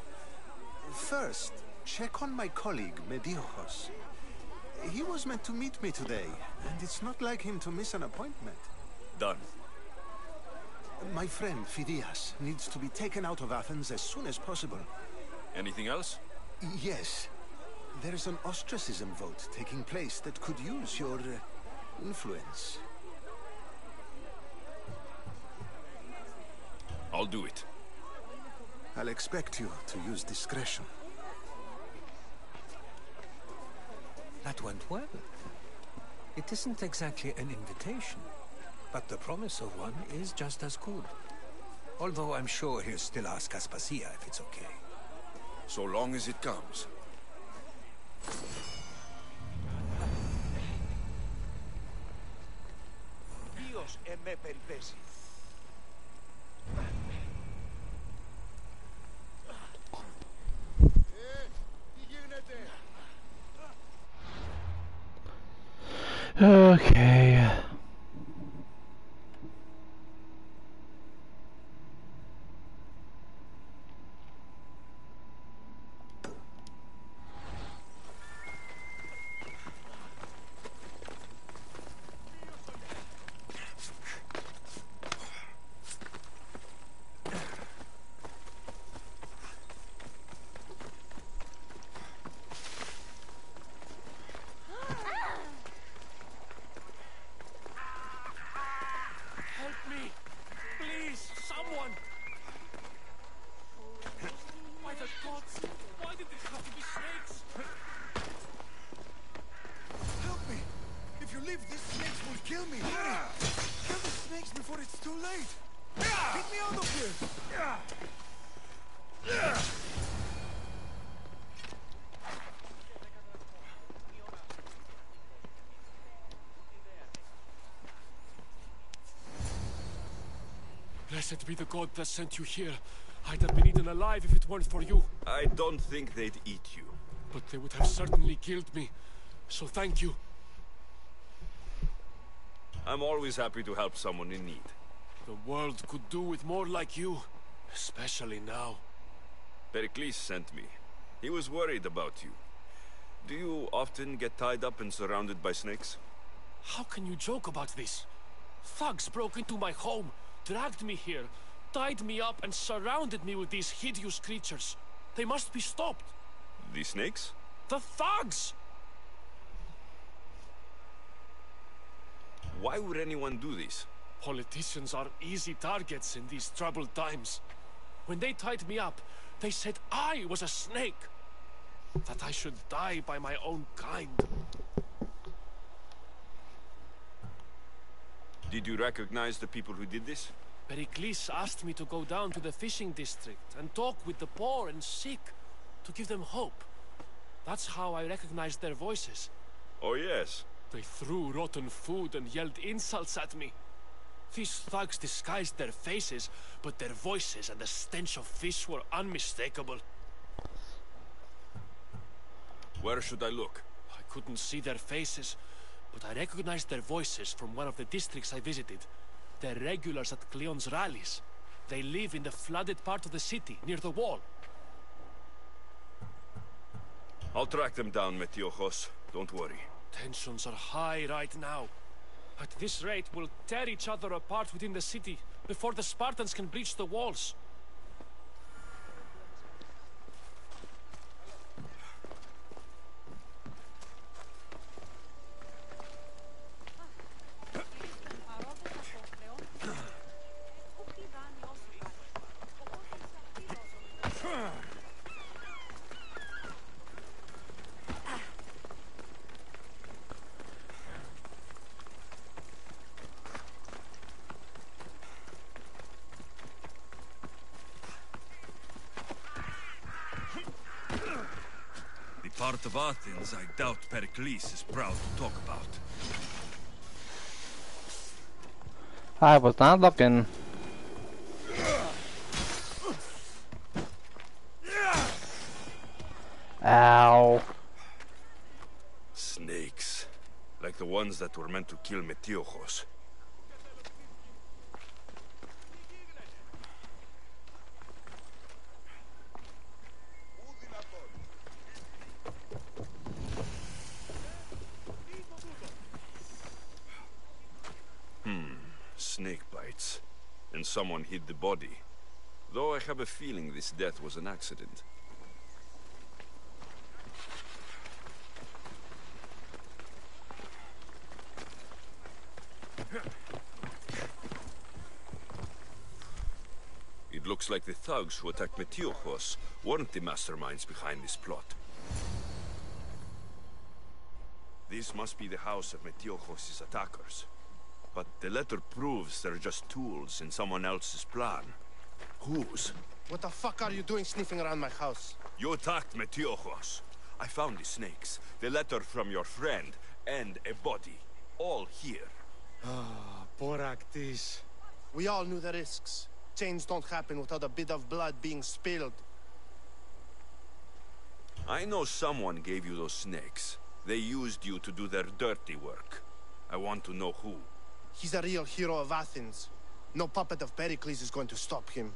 First, check on my colleague, Mediochos. He was meant to meet me today, and it's not like him to miss an appointment. Done. My friend, Phidias, needs to be taken out of Athens as soon as possible. Anything else? Yes. There's an ostracism vote taking place that could use your influence. I'll do it. I'll expect you to use discretion. That went well. It isn't exactly an invitation, but the promise of one is just as good. Although I'm sure he'll still ask Aspasia if it's okay. So long as it comes. Dios me περιπέσει. Okay. Blessed be the god that sent you here. I'd have been eaten alive if it weren't for you. I don't think they'd eat you. But they would have certainly killed me. So thank you. I'm always happy to help someone in need. The world could do with more like you. Especially now. Pericles sent me. He was worried about you. Do you often get tied up and surrounded by snakes? How can you joke about this? Thugs broke into my home, dragged me here, tied me up and surrounded me with these hideous creatures. They must be stopped. The snakes? The thugs! Why would anyone do this? Politicians are easy targets in these troubled times. When they tied me up, they said I was a snake. That I should die by my own kind. Did you recognize the people who did this? Pericles asked me to go down to the fishing district and talk with the poor and sick, to give them hope. That's how I recognized their voices. Oh yes. They threw rotten food and yelled insults at me. These thugs disguised their faces, but their voices and the stench of fish were unmistakable. Where should I look? I couldn't see their faces, but I recognized their voices from one of the districts I visited. They're regulars at Cleon's rallies. They live in the flooded part of the city, near the wall. I'll track them down, Metiochos. Don't worry. Tensions are high right now. At this rate, we'll tear each other apart within the city before the Spartans can breach the walls. Part of Athens I doubt Pericles is proud to talk about. I was not looking. Ow. Snakes. Like the ones that were meant to kill Metiochos. Snake bites. And someone hid the body. Though I have a feeling this death was an accident. It looks like the thugs who attacked Metiochos weren't the masterminds behind this plot. This must be the house of Metiochos' attackers. But the letter proves they're just tools in someone else's plan. Whose? What the fuck are you doing sniffing around my house? You attacked Metiochos. I found the snakes, the letter from your friend, and a body. All here. Ah, poor Actis. We all knew the risks. Change don't happen without a bit of blood being spilled. I know someone gave you those snakes. They used you to do their dirty work. I want to know who. He's a real hero of Athens. No puppet of Pericles is going to stop him.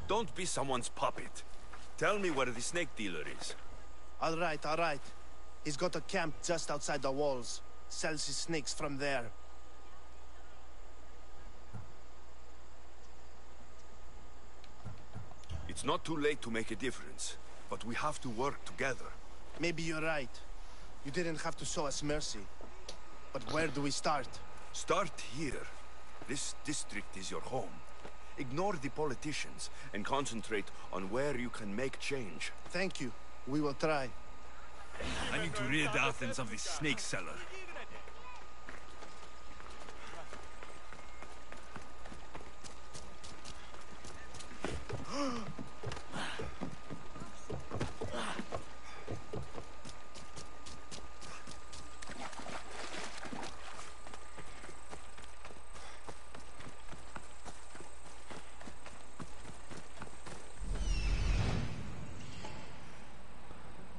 Don't be someone's puppet. Tell me where the snake dealer is. All right. He's got a camp just outside the walls. Sells his snakes from there. It's not too late to make a difference, but we have to work together. Maybe you're right. You didn't have to show us mercy. But where do we start? Start here. This district is your home. Ignore the politicians and concentrate on where you can make change. Thank you. We will try. I need to rid Athens of this snake seller.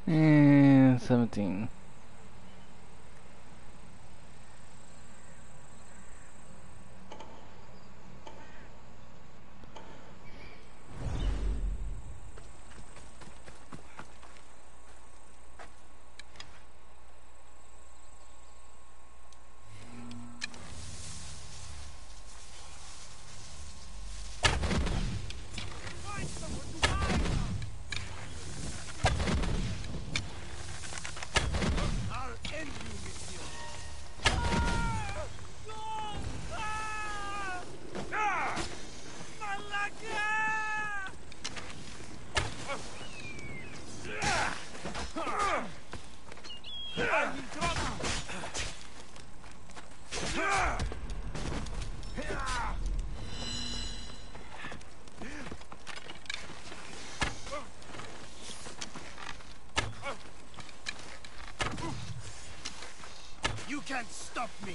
And 17. You can't stop me!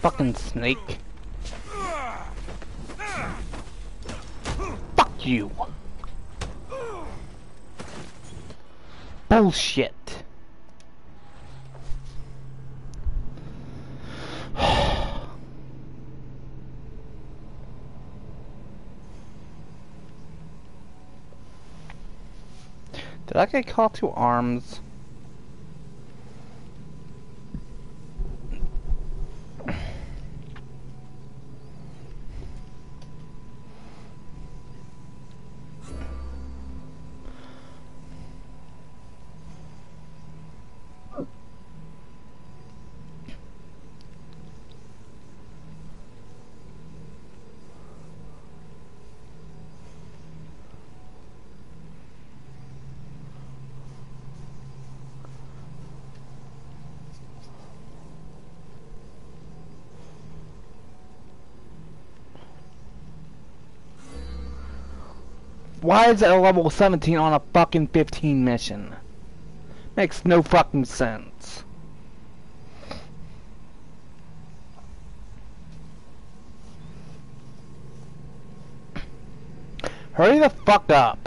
fucking snake. Fuck you. Bullshit. Did I get called to arms? Why is it a level 17 on a fucking 15 mission? Makes no fucking sense. Hurry the fuck up.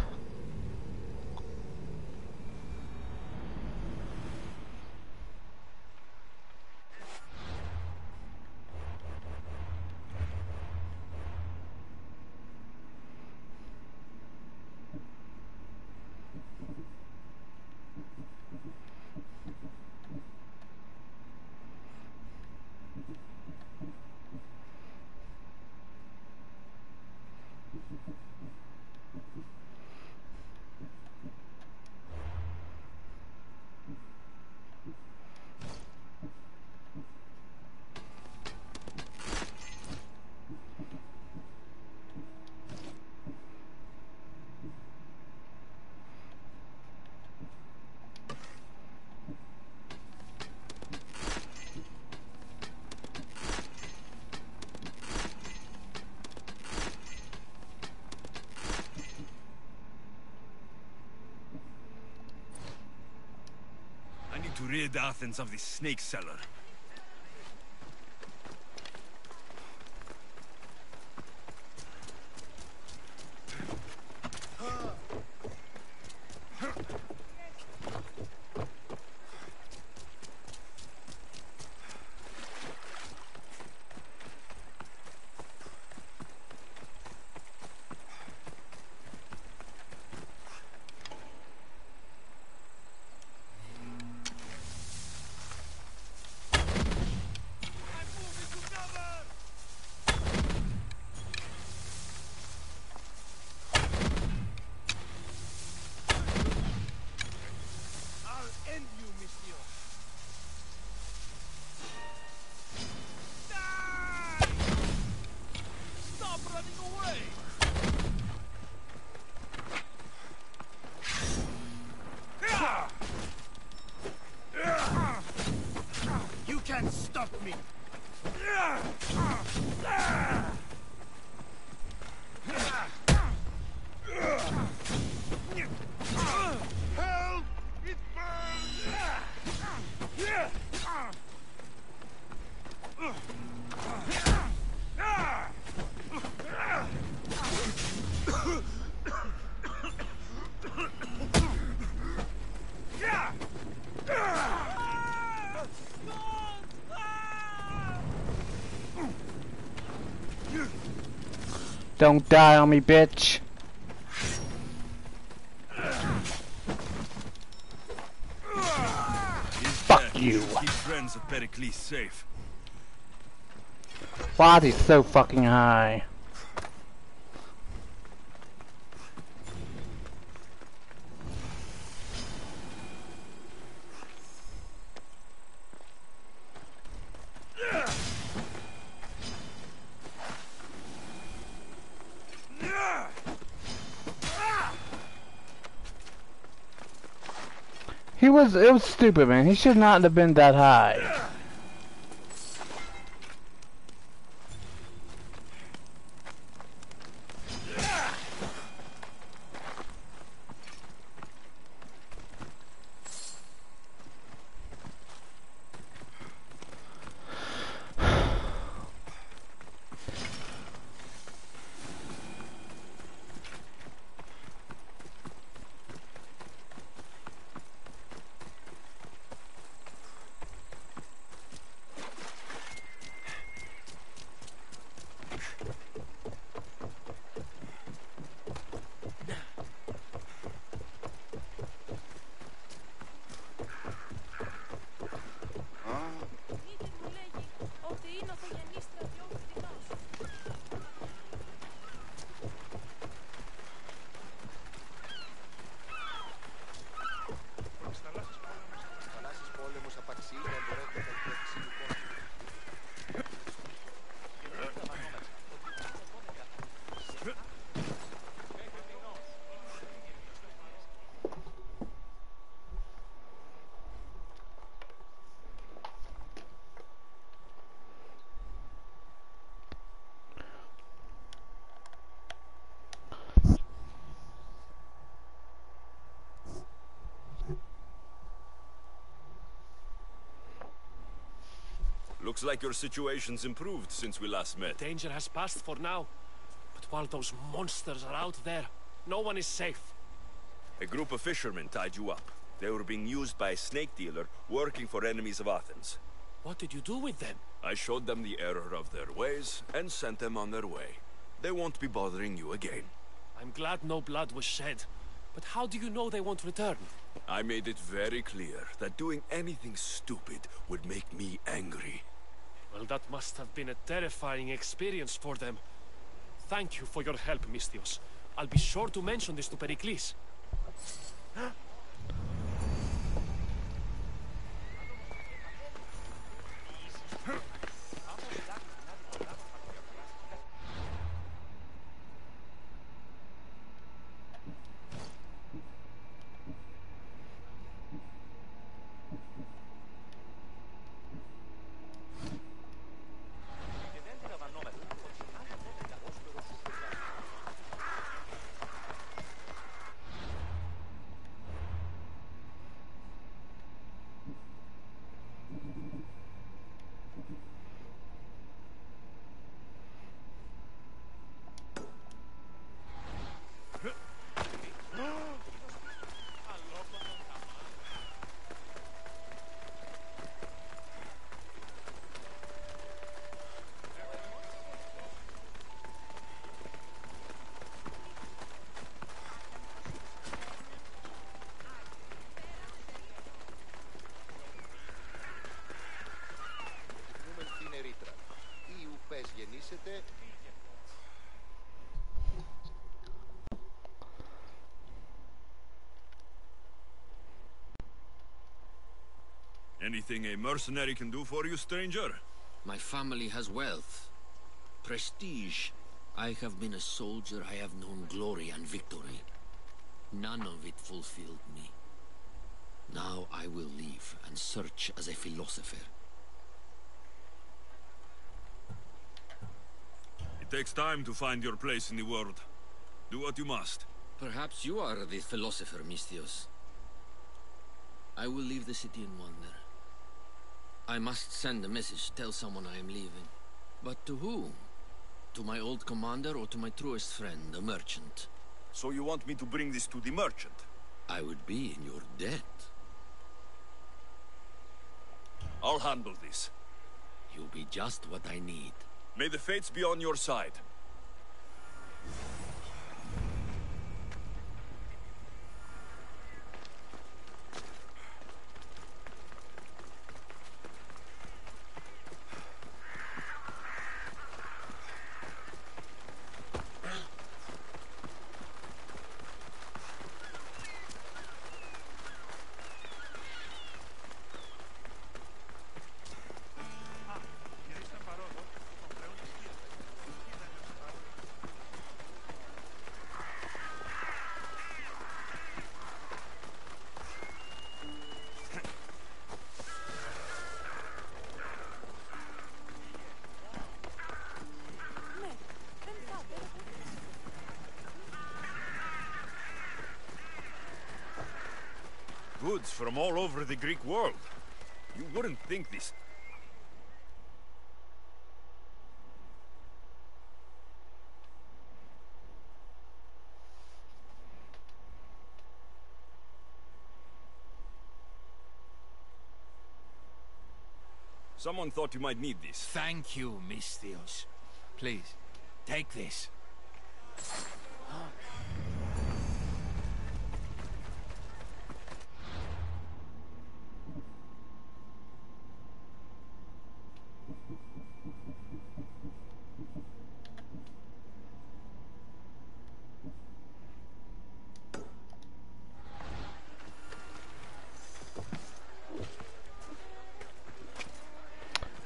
To rid Athens of the snake seller. You can't stop me! Help! It Don't die on me, bitch. Fuck you. Keep friends of Pericles safe. Why is he so fucking high? It was stupid, man. He should not have been that high. Looks like your situation's improved since we last met. Danger has passed for now. But while those monsters are out there, no one is safe. A group of fishermen tied you up. They were being used by a snake dealer working for enemies of Athens. What did you do with them? I showed them the error of their ways and sent them on their way. They won't be bothering you again. I'm glad no blood was shed. But how do you know they won't return? I made it very clear that doing anything stupid would make me angry. Well, that must have been a terrifying experience for them. Thank you for your help, Misthios. I'll be sure to mention this to Pericles. Anything a mercenary can do for you, stranger? My family has wealth, prestige. I have been a soldier, I have known glory and victory. None of it fulfilled me. Now I will leave and search as a philosopher. It takes time to find your place in the world. Do what you must. Perhaps you are the philosopher, Misthios. I will leave the city and wander. I must send a message, tell someone I am leaving. But to who? To my old commander or to my truest friend, the merchant? So you want me to bring this to the merchant? I would be in your debt. I'll handle this. You'll be just what I need. May the fates be on your side. Goods from all over the Greek world. You wouldn't think this. Someone thought you might need this. Thank you, Misthios. Please, take this.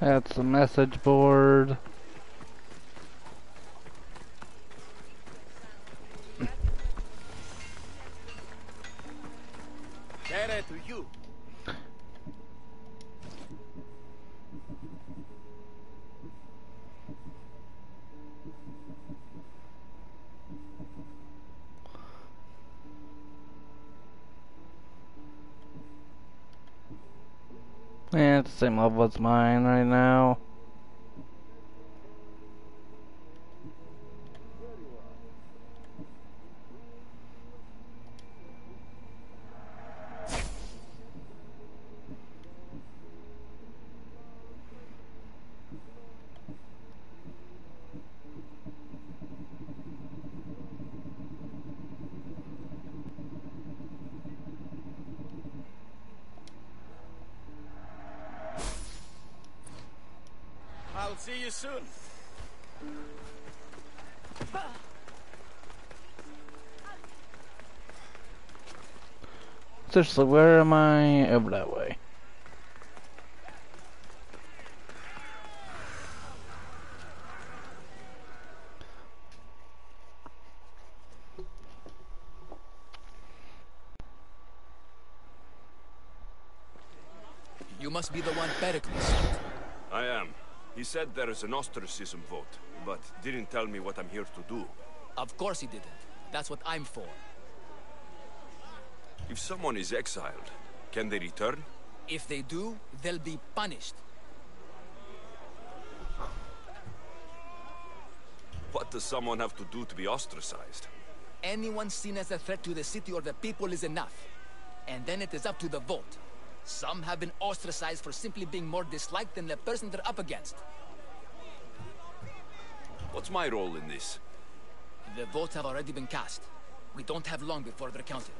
That's the message board. Better to you. Yeah, it's the same level as mine right now. I'll see you soon. Seriously, where am I? Over that way. You must be the one Pericles sent. I am. He said there is an ostracism vote, but didn't tell me what I'm here to do. Of course he didn't. That's what I'm for. If someone is exiled, can they return? If they do, they'll be punished. What does someone have to do to be ostracized? Anyone seen as a threat to the city or the people is enough. And then it is up to the vote. Some have been ostracized for simply being more disliked than the person they're up against. What's my role in this? The votes have already been cast. We don't have long before they're counted.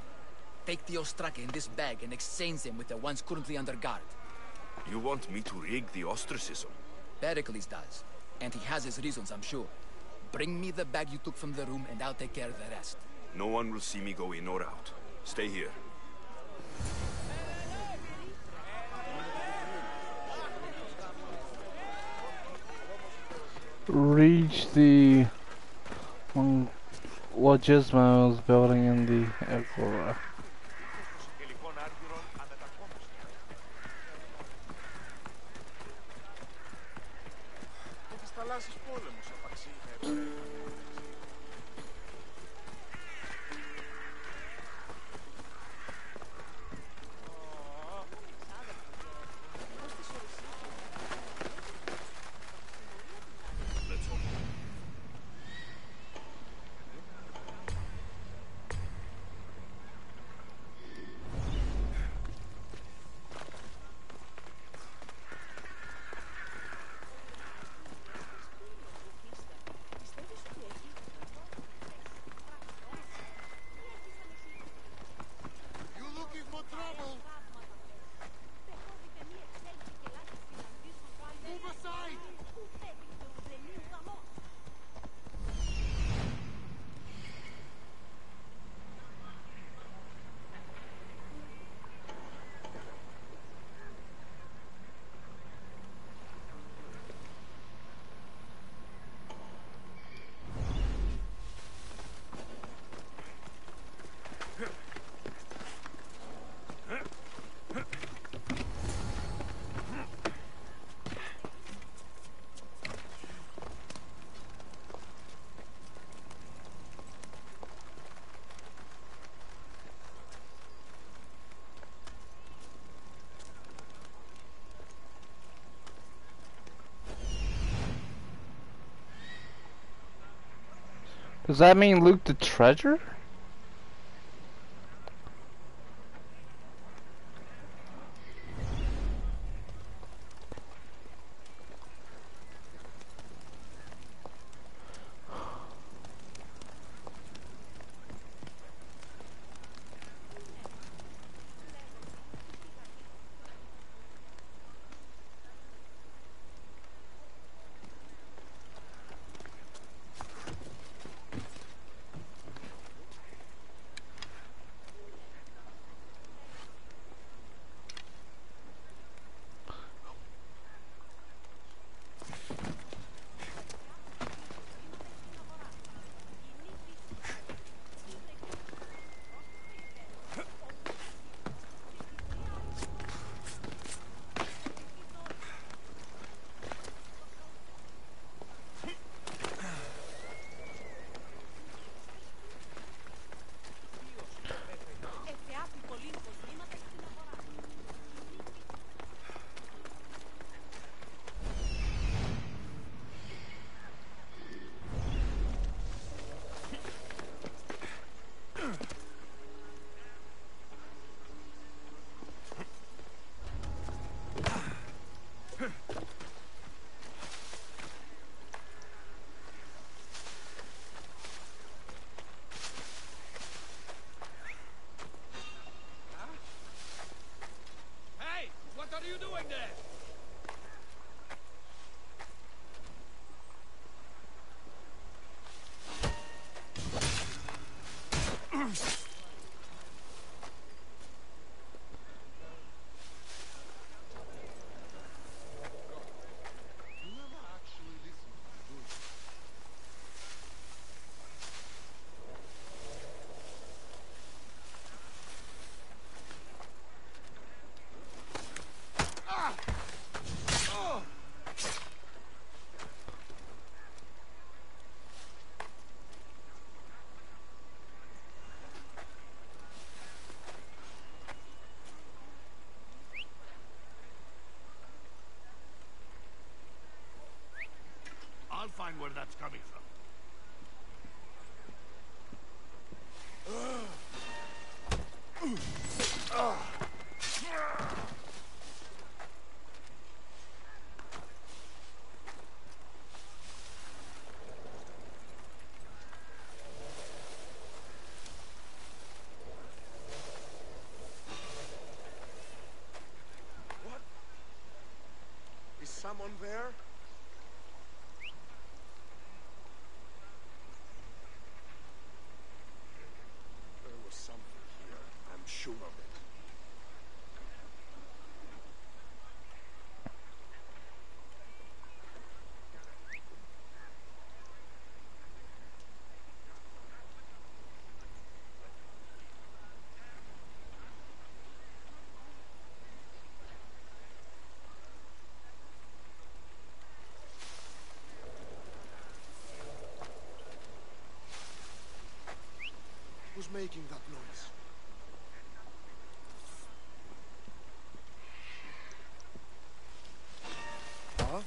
Take the Ostraka in this bag and exchange them with the ones currently under guard. You want me to rig the ostracism? Pericles does. And he has his reasons, I'm sure. Bring me the bag you took from the room and I'll take care of the rest. No one will see me go in or out. Stay here. Reach the Logismo's building in the Agora. Does that mean loot the treasure? find where that's coming from. What? Is someone there? There was something here. I'm sure of it. Who's making that noise? Huh?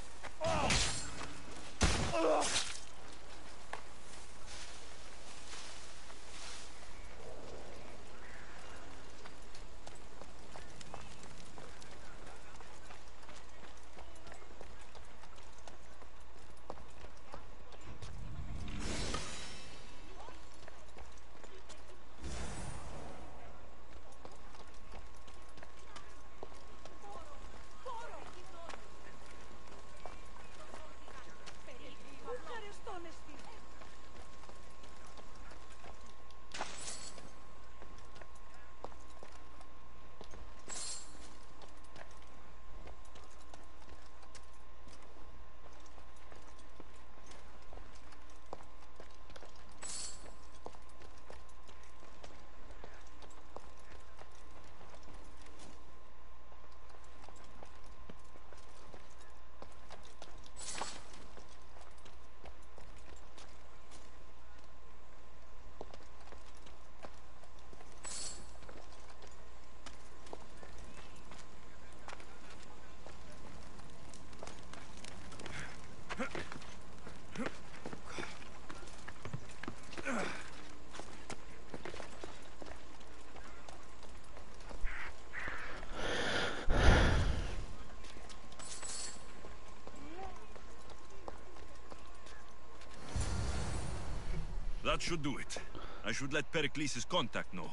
That should do it. I should let Pericles' contact know.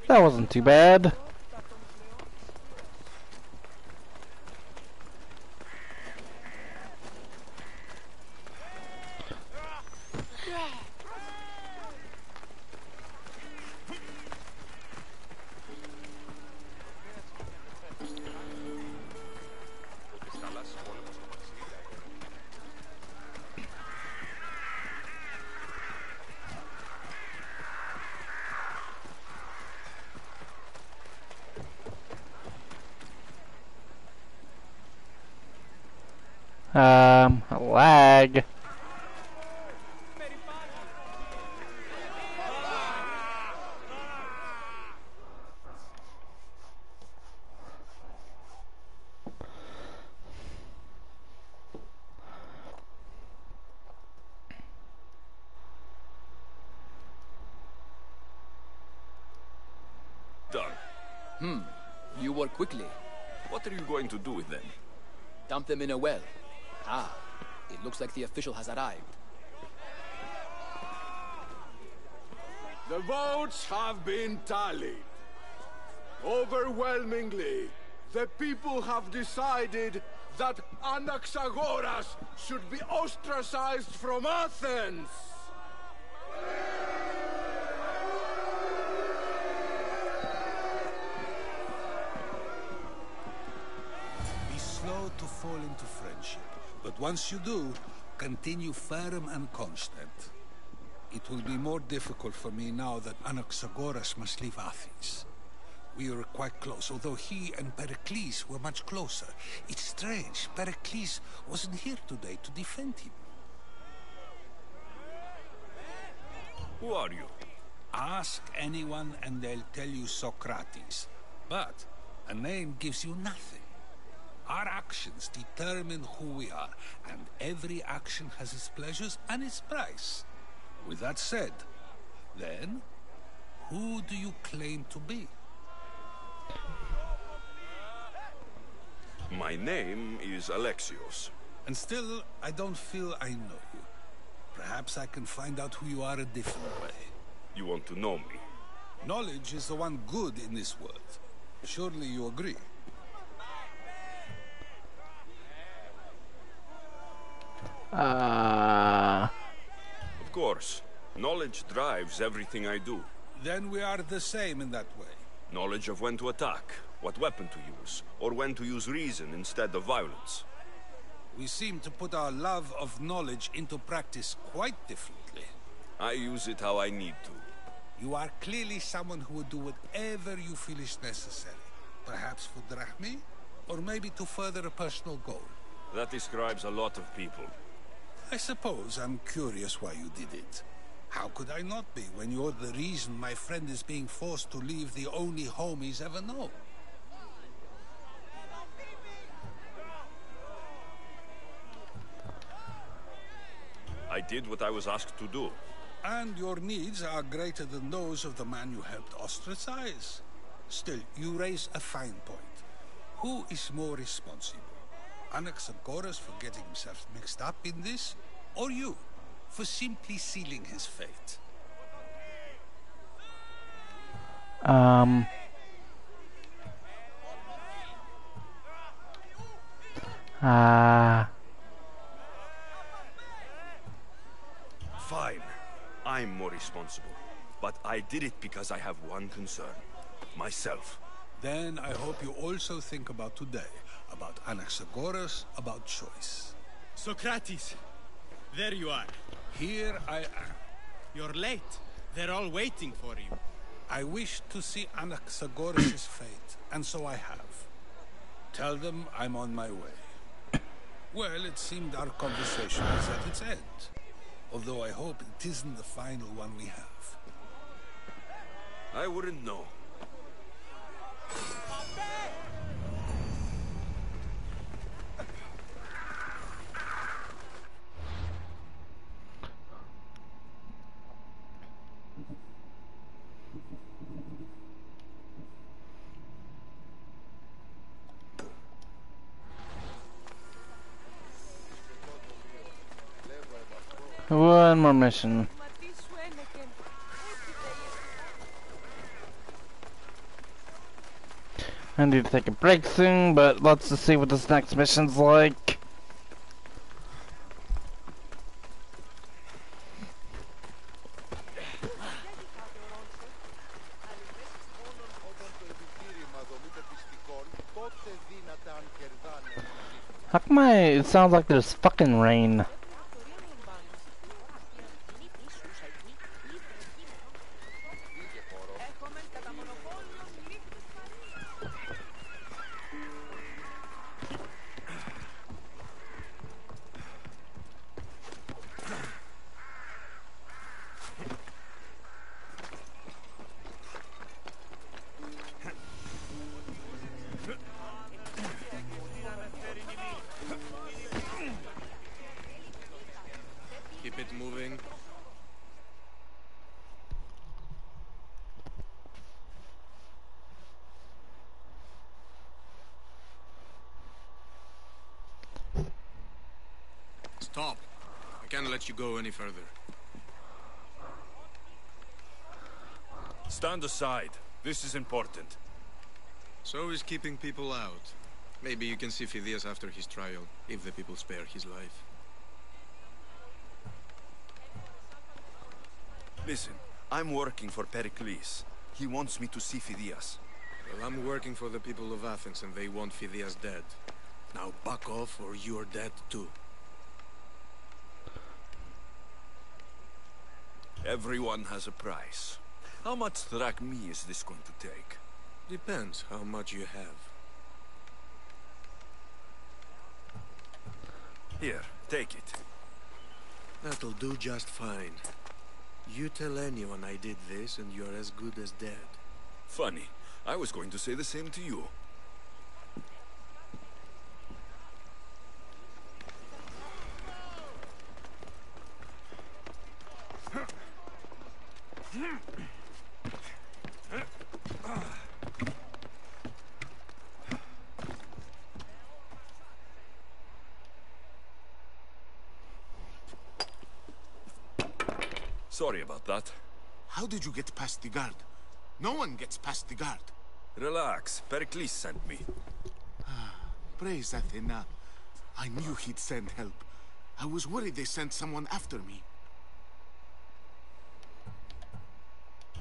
That wasn't too bad. Lag. Done. You work quickly. What are you going to do with them? Dump them in a well. Ah, it looks like the official has arrived. The votes have been tallied. Overwhelmingly, the people have decided that Anaxagoras should be ostracized from Athens. slow to fall into friendship. But once you do, continue firm and constant. It will be more difficult for me now that Anaxagoras must leave Athens. We were quite close, although he and Pericles were much closer. It's strange, Pericles wasn't here today to defend him. Who are you? Ask anyone and they'll tell you Socrates. But a name gives you nothing. Our actions determine who we are, and every action has its pleasures and its price. With that said, then, who do you claim to be? My name is Alexios. And still, I don't feel I know you. Perhaps I can find out who you are a different way. You want to know me? Knowledge is the one good in this world. Surely you agree? Of course. Knowledge drives everything I do. Then we are the same in that way. Knowledge of when to attack, what weapon to use, or when to use reason instead of violence. We seem to put our love of knowledge into practice quite differently. I use it how I need to. You are clearly someone who would do whatever you feel is necessary. Perhaps for drachmae, or maybe to further a personal goal. That describes a lot of people. I suppose I'm curious why you did it. How could I not be when you're the reason my friend is being forced to leave the only home he's ever known? I did what I was asked to do. And your needs are greater than those of the man you helped ostracize. Still, you raise a fine point. Who is more responsible? Anaxagoras for getting himself mixed up in this? Or you, for simply sealing his fate? Fine. I'm more responsible. But I did it because I have one concern. Myself. Then I hope you also think about today. About Anaxagoras, about choice. Socrates! There you are. Here I am. You're late. They're all waiting for you. I wish to see Anaxagoras' fate, and so I have. Tell them I'm on my way. Well, it seemed our conversation is at its end. Although I hope it isn't the final one we have. I wouldn't know. One more mission. I need to take a break soon, but let's just see what this next mission's like. How come it sounds like there's fucking rain? Keep it moving. Stop. I can't let you go any further. Stand aside. This is important. So is keeping people out. Maybe you can see Phidias after his trial, if the people spare his life. Listen, I'm working for Pericles. He wants me to see Phidias. Well, I'm working for the people of Athens, and they want Phidias dead. Now back off or you're dead too. Everyone has a price. How much drachmi is this going to take? Depends how much you have. Here, take it. That'll do just fine. You tell anyone I did this and you're as good as dead. Funny. I was going to say the same to you. Sorry about that. How did you get past the guard? No one gets past the guard. Relax. Pericles sent me. Praise Athena. I knew he'd send help. I was worried they sent someone after me.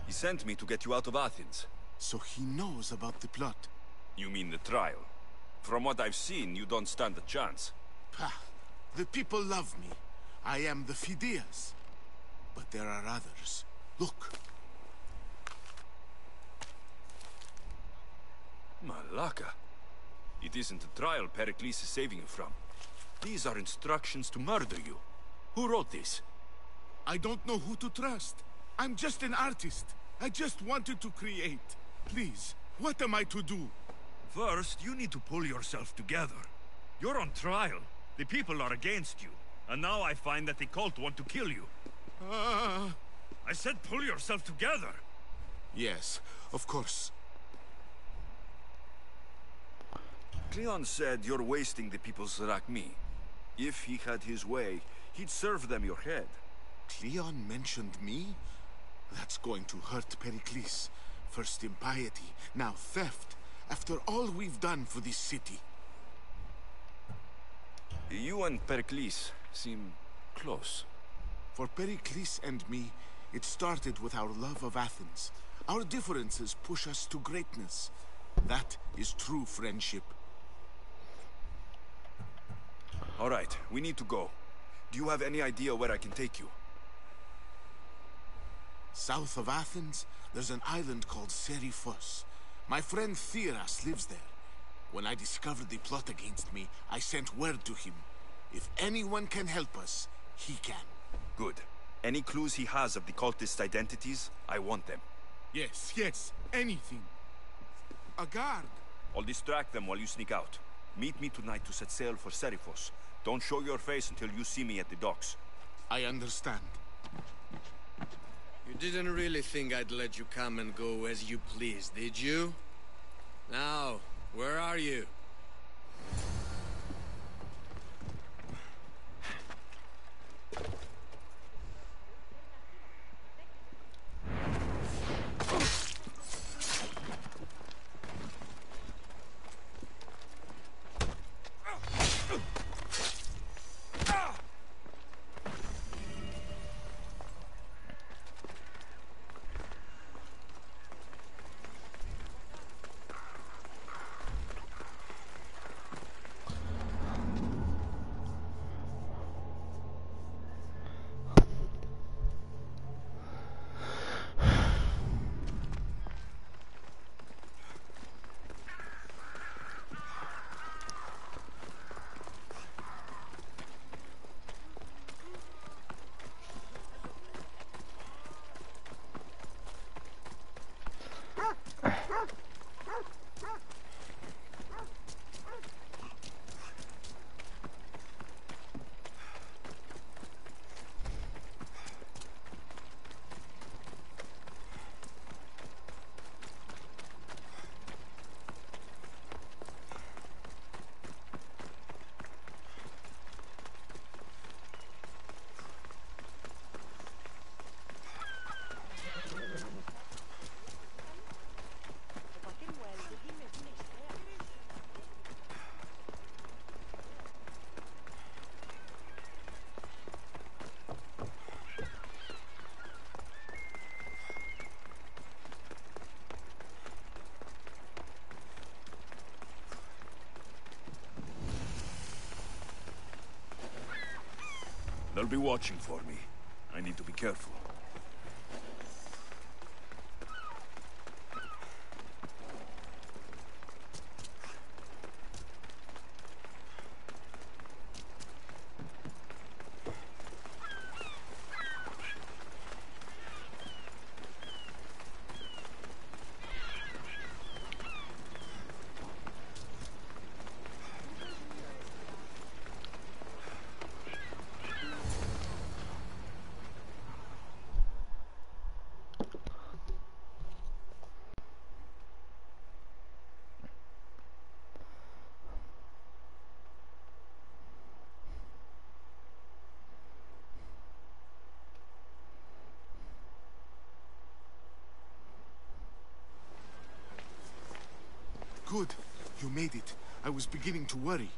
He sent me to get you out of Athens. So he knows about the plot. You mean the trial? From what I've seen, you don't stand a chance. Pah! The people love me. I am the Phidias. But there are others. Look. Malaka. It isn't the trial Pericles is saving you from. These are instructions to murder you. Who wrote this? I don't know who to trust. I'm just an artist. I just wanted to create. Please, what am I to do? First, you need to pull yourself together. You're on trial. The people are against you. And now I find that the cult want to kill you. I said pull yourself together. Yes, of course. Cleon said you're wasting the people's drachmi. If he had his way, he'd serve them your head. Cleon mentioned me? That's going to hurt Pericles. First impiety, now theft. After all we've done for this city. You and Pericles seem close. For Pericles and me, it started with our love of Athens. Our differences push us to greatness. That is true friendship. All right, we need to go. Do you have any idea where I can take you? South of Athens, there's an island called Seriphos. My friend Theras lives there. When I discovered the plot against me, I sent word to him. If anyone can help us, he can. Good. Any clues he has of the cultists' identities, I want them. Yes, yes, anything. A guard. I'll distract them while you sneak out. Meet me tonight to set sail for Seriphos. Don't show your face until you see me at the docks. I understand. You didn't really think I'd let you come and go as you please, did you? Now, where are you? They'll be watching for me. I need to be careful. Good. You made it. I was beginning to worry.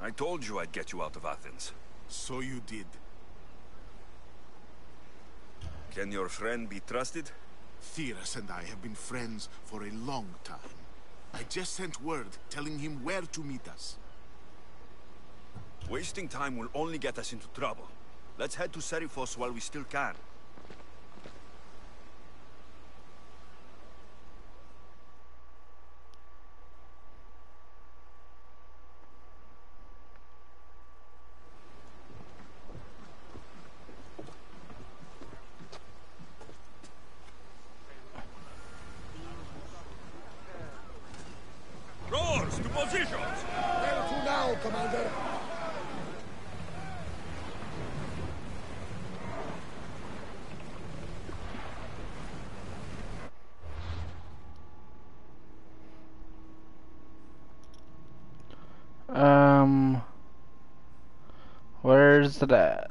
I told you I'd get you out of Athens. So you did. Can your friend be trusted? Theras and I have been friends for a long time. I just sent word telling him where to meet us. Wasting time will only get us into trouble. Let's head to Serifos while we still can. Roars to positions! Where to now, Commander? Where's that?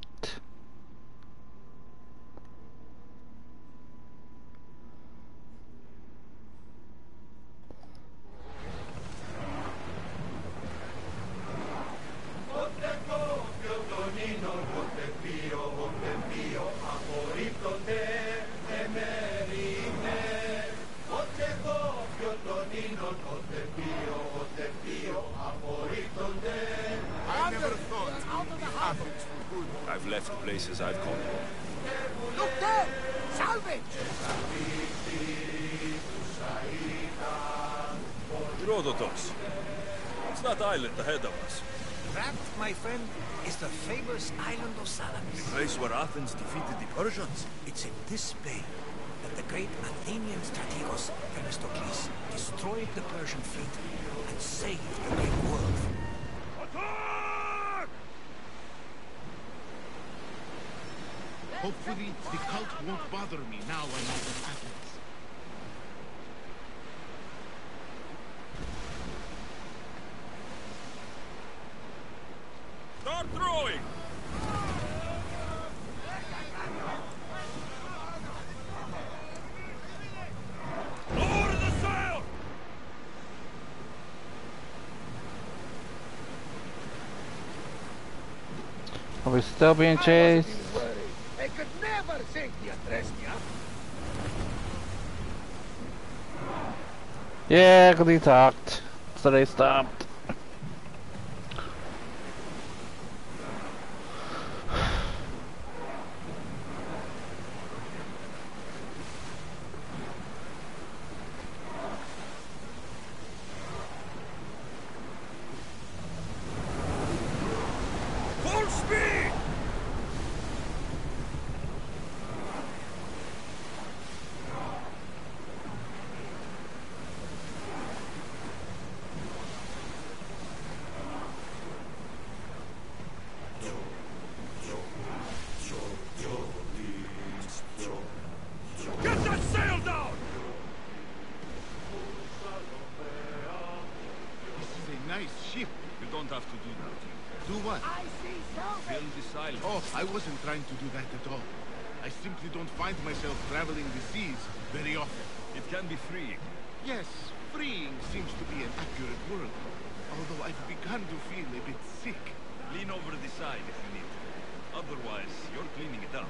I never thought Athens were good. I've left places I've called home. Look there! Salvage! Herodotus, what's that island ahead of us? That, my friend, is the famous island of Salamis. The place where Athens defeated the Persians? It's in this bay that the great Athenian strategos Themistocles destroyed the Persian fleet and saved the great world. Hopefully, the cult won't bother me now I'm out of Athens. Start throwing! Lower the sail! Are we still being chased? I could never think the Adrestia. Yeah, 'cause he talked. So they stopped. Full speed! Get that sail down! This is a nice ship. You don't have to do that. Do what? I see salvage! Build this island. Oh, I wasn't trying to do that at all. I simply don't find myself traveling the seas very often. It can be freeing. Yes, freeing seems to be an accurate word. Although I've begun to feel a bit sick. Lean over the side if you need to. Otherwise, you're cleaning it up.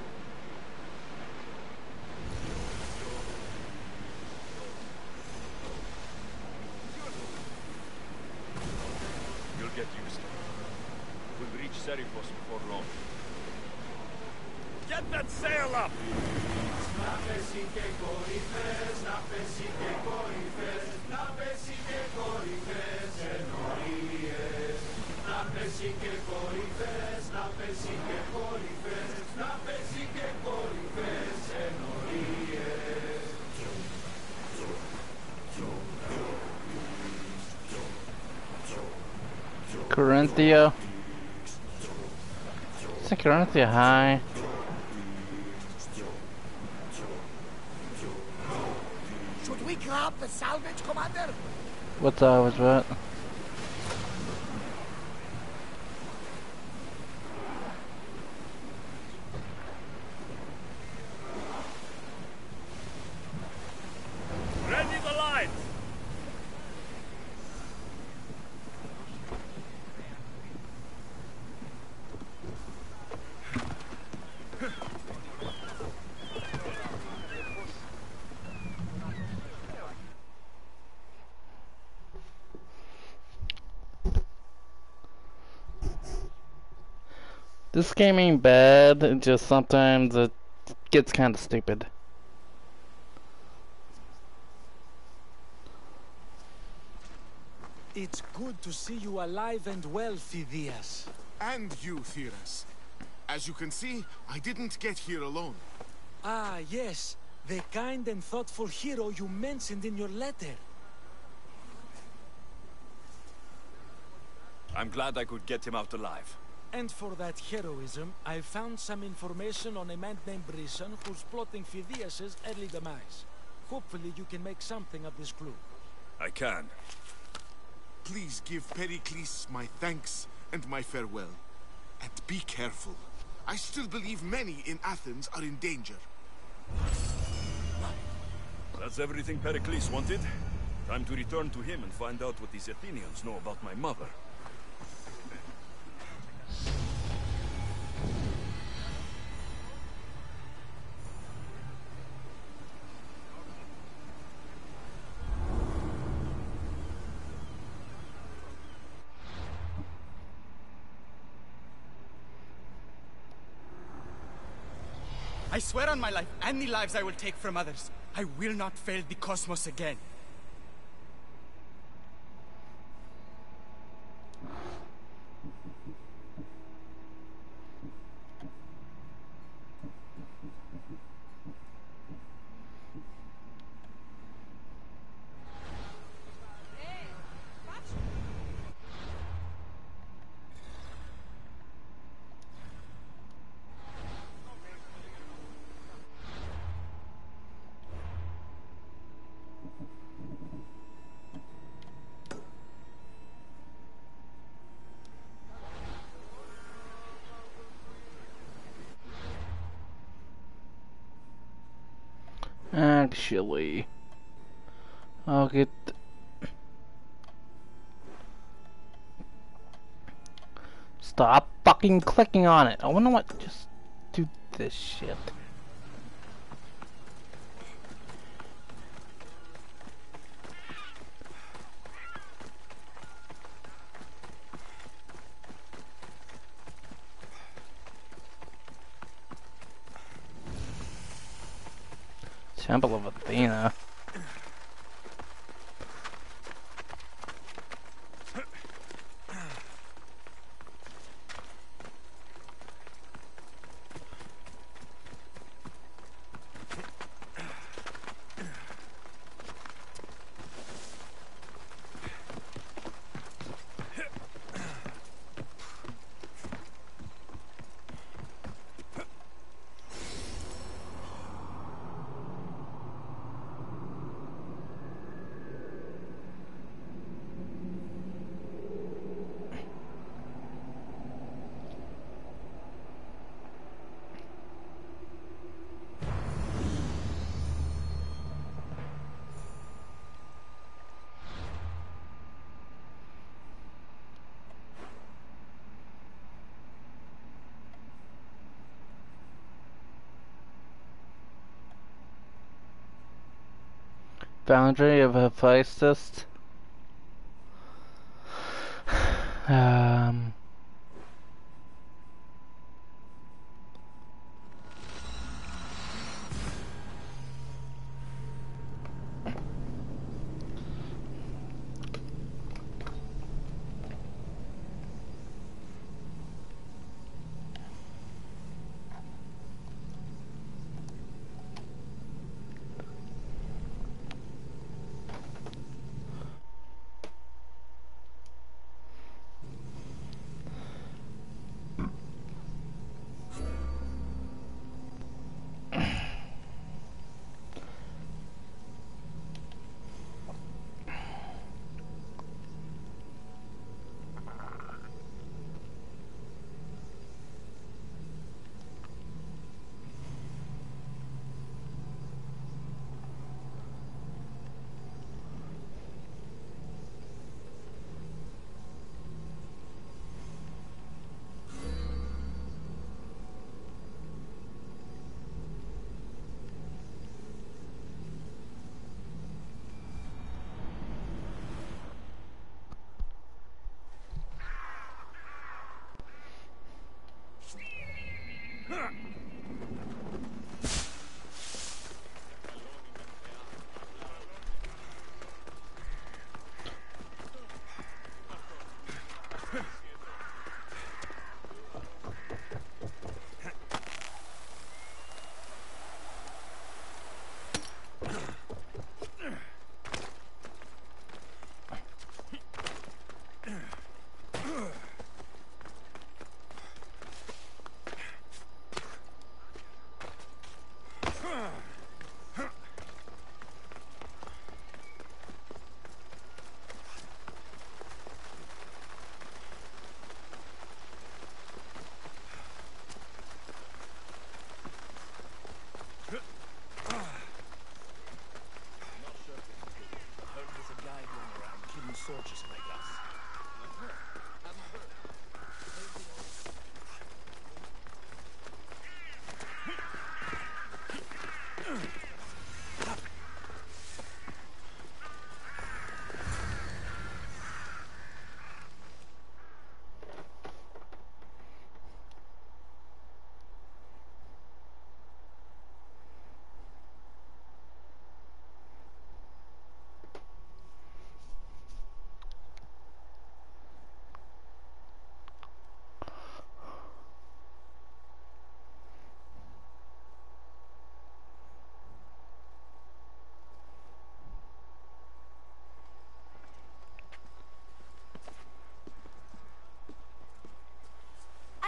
You'll get used to it. We'll reach Serifos before long. Get that sail up! Corinthia. Is it Corinthia High? Should we grab the salvage, Commander? What's was what? Ready the lights! This game ain't bad, it just sometimes it gets kind of stupid. It's good to see you alive and well, Phidias. And you, Theras. As you can see, I didn't get here alone. Ah, yes. The kind and thoughtful hero you mentioned in your letter. I'm glad I could get him out alive. And for that heroism, I found some information on a man named Brisson who's plotting Phidias' early demise. Hopefully you can make something of this clue. I can. Please give Pericles my thanks and my farewell. And be careful. I still believe many in Athens are in danger. That's everything Pericles wanted. Time to return to him and find out what these Athenians know about my mother. I swear on my life and the lives I will take from others, I will not fail the cosmos again. Actually, I'll get... Stop fucking clicking on it. I wanna what? Just do this shit. Temple of Athena. Foundry of Hephaestus.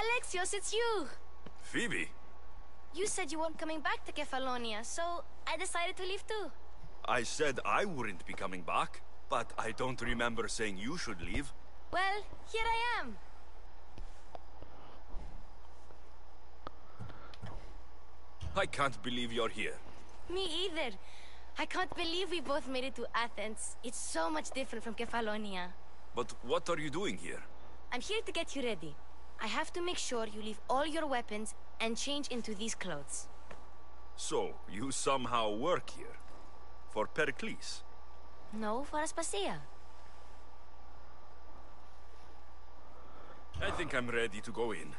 Alexios, it's you! Phoebe? You said you weren't coming back to Kefalonia, so I decided to leave too. I said I wouldn't be coming back, but I don't remember saying you should leave. Well, here I am. I can't believe you're here. Me either. I can't believe we both made it to Athens. It's so much different from Kefalonia. But what are you doing here? I'm here to get you ready. I have to make sure you leave all your weapons and change into these clothes. So, you somehow work here? For Pericles? No, for Aspasia. I think I'm ready to go in.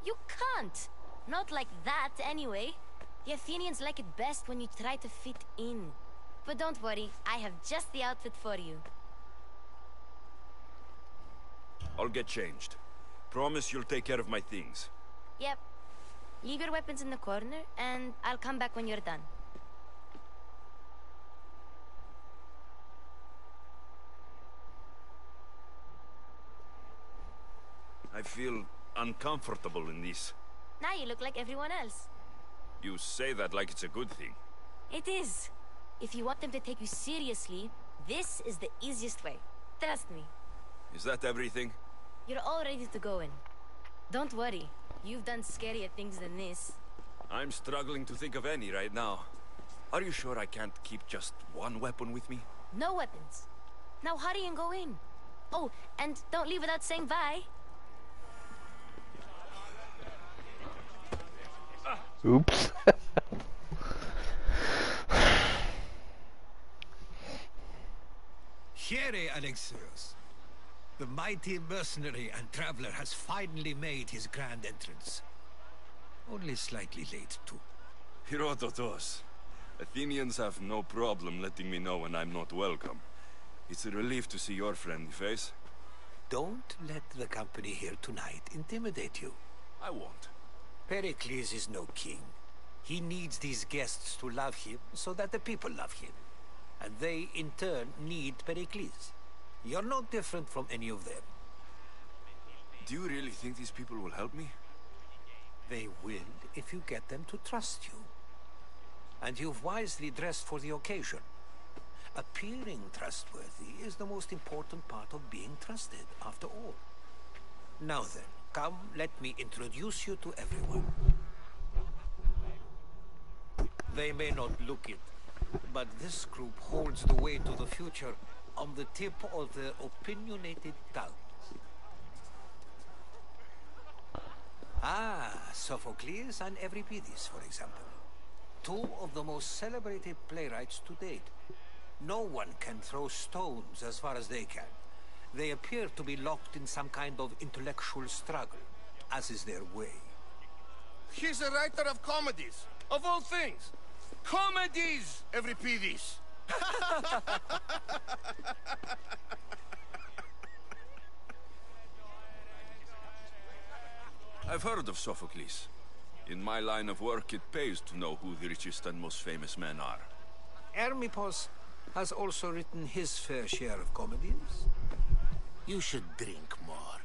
You can't. Not like that, anyway. The Athenians like it best when you try to fit in. But don't worry, I have just the outfit for you. I'll get changed. Promise you'll take care of my things. Yep. Leave your weapons in the corner, and I'll come back when you're done. I feel uncomfortable in this. Now you look like everyone else. You say that like it's a good thing. It is. If you want them to take you seriously, this is the easiest way. Trust me. Is that everything? You're all ready to go in. Don't worry. You've done scarier things than this. I'm struggling to think of any right now. Are you sure I can't keep just one weapon with me? No weapons. Now hurry and go in. Oh, and don't leave without saying bye. Oops. Here, Alexios. The mighty mercenary and traveler has finally made his grand entrance. Only slightly late, too. Herodotos. Athenians have no problem letting me know when I'm not welcome. It's a relief to see your friendly face. Don't let the company here tonight intimidate you. I won't. Pericles is no king. He needs these guests to love him so that the people love him. And they, in turn, need Pericles. You're no different from any of them. Do you really think these people will help me? They will if you get them to trust you. And you've wisely dressed for the occasion. Appearing trustworthy is the most important part of being trusted, after all. Now then, come, let me introduce you to everyone. They may not look it, but this group holds the way to the future on the tip of their opinionated tongues. Ah, Sophocles and Euripides, for example. Two of the most celebrated playwrights to date. No one can throw stones as far as they can. They appear to be locked in some kind of intellectual struggle, as is their way. He's a writer of comedies, of all things. Comedies, Euripides. I've heard of Sophocles. In my line of work, it pays to know who the richest and most famous men are. Hermippos has also written his fair share of comedies. You should drink more.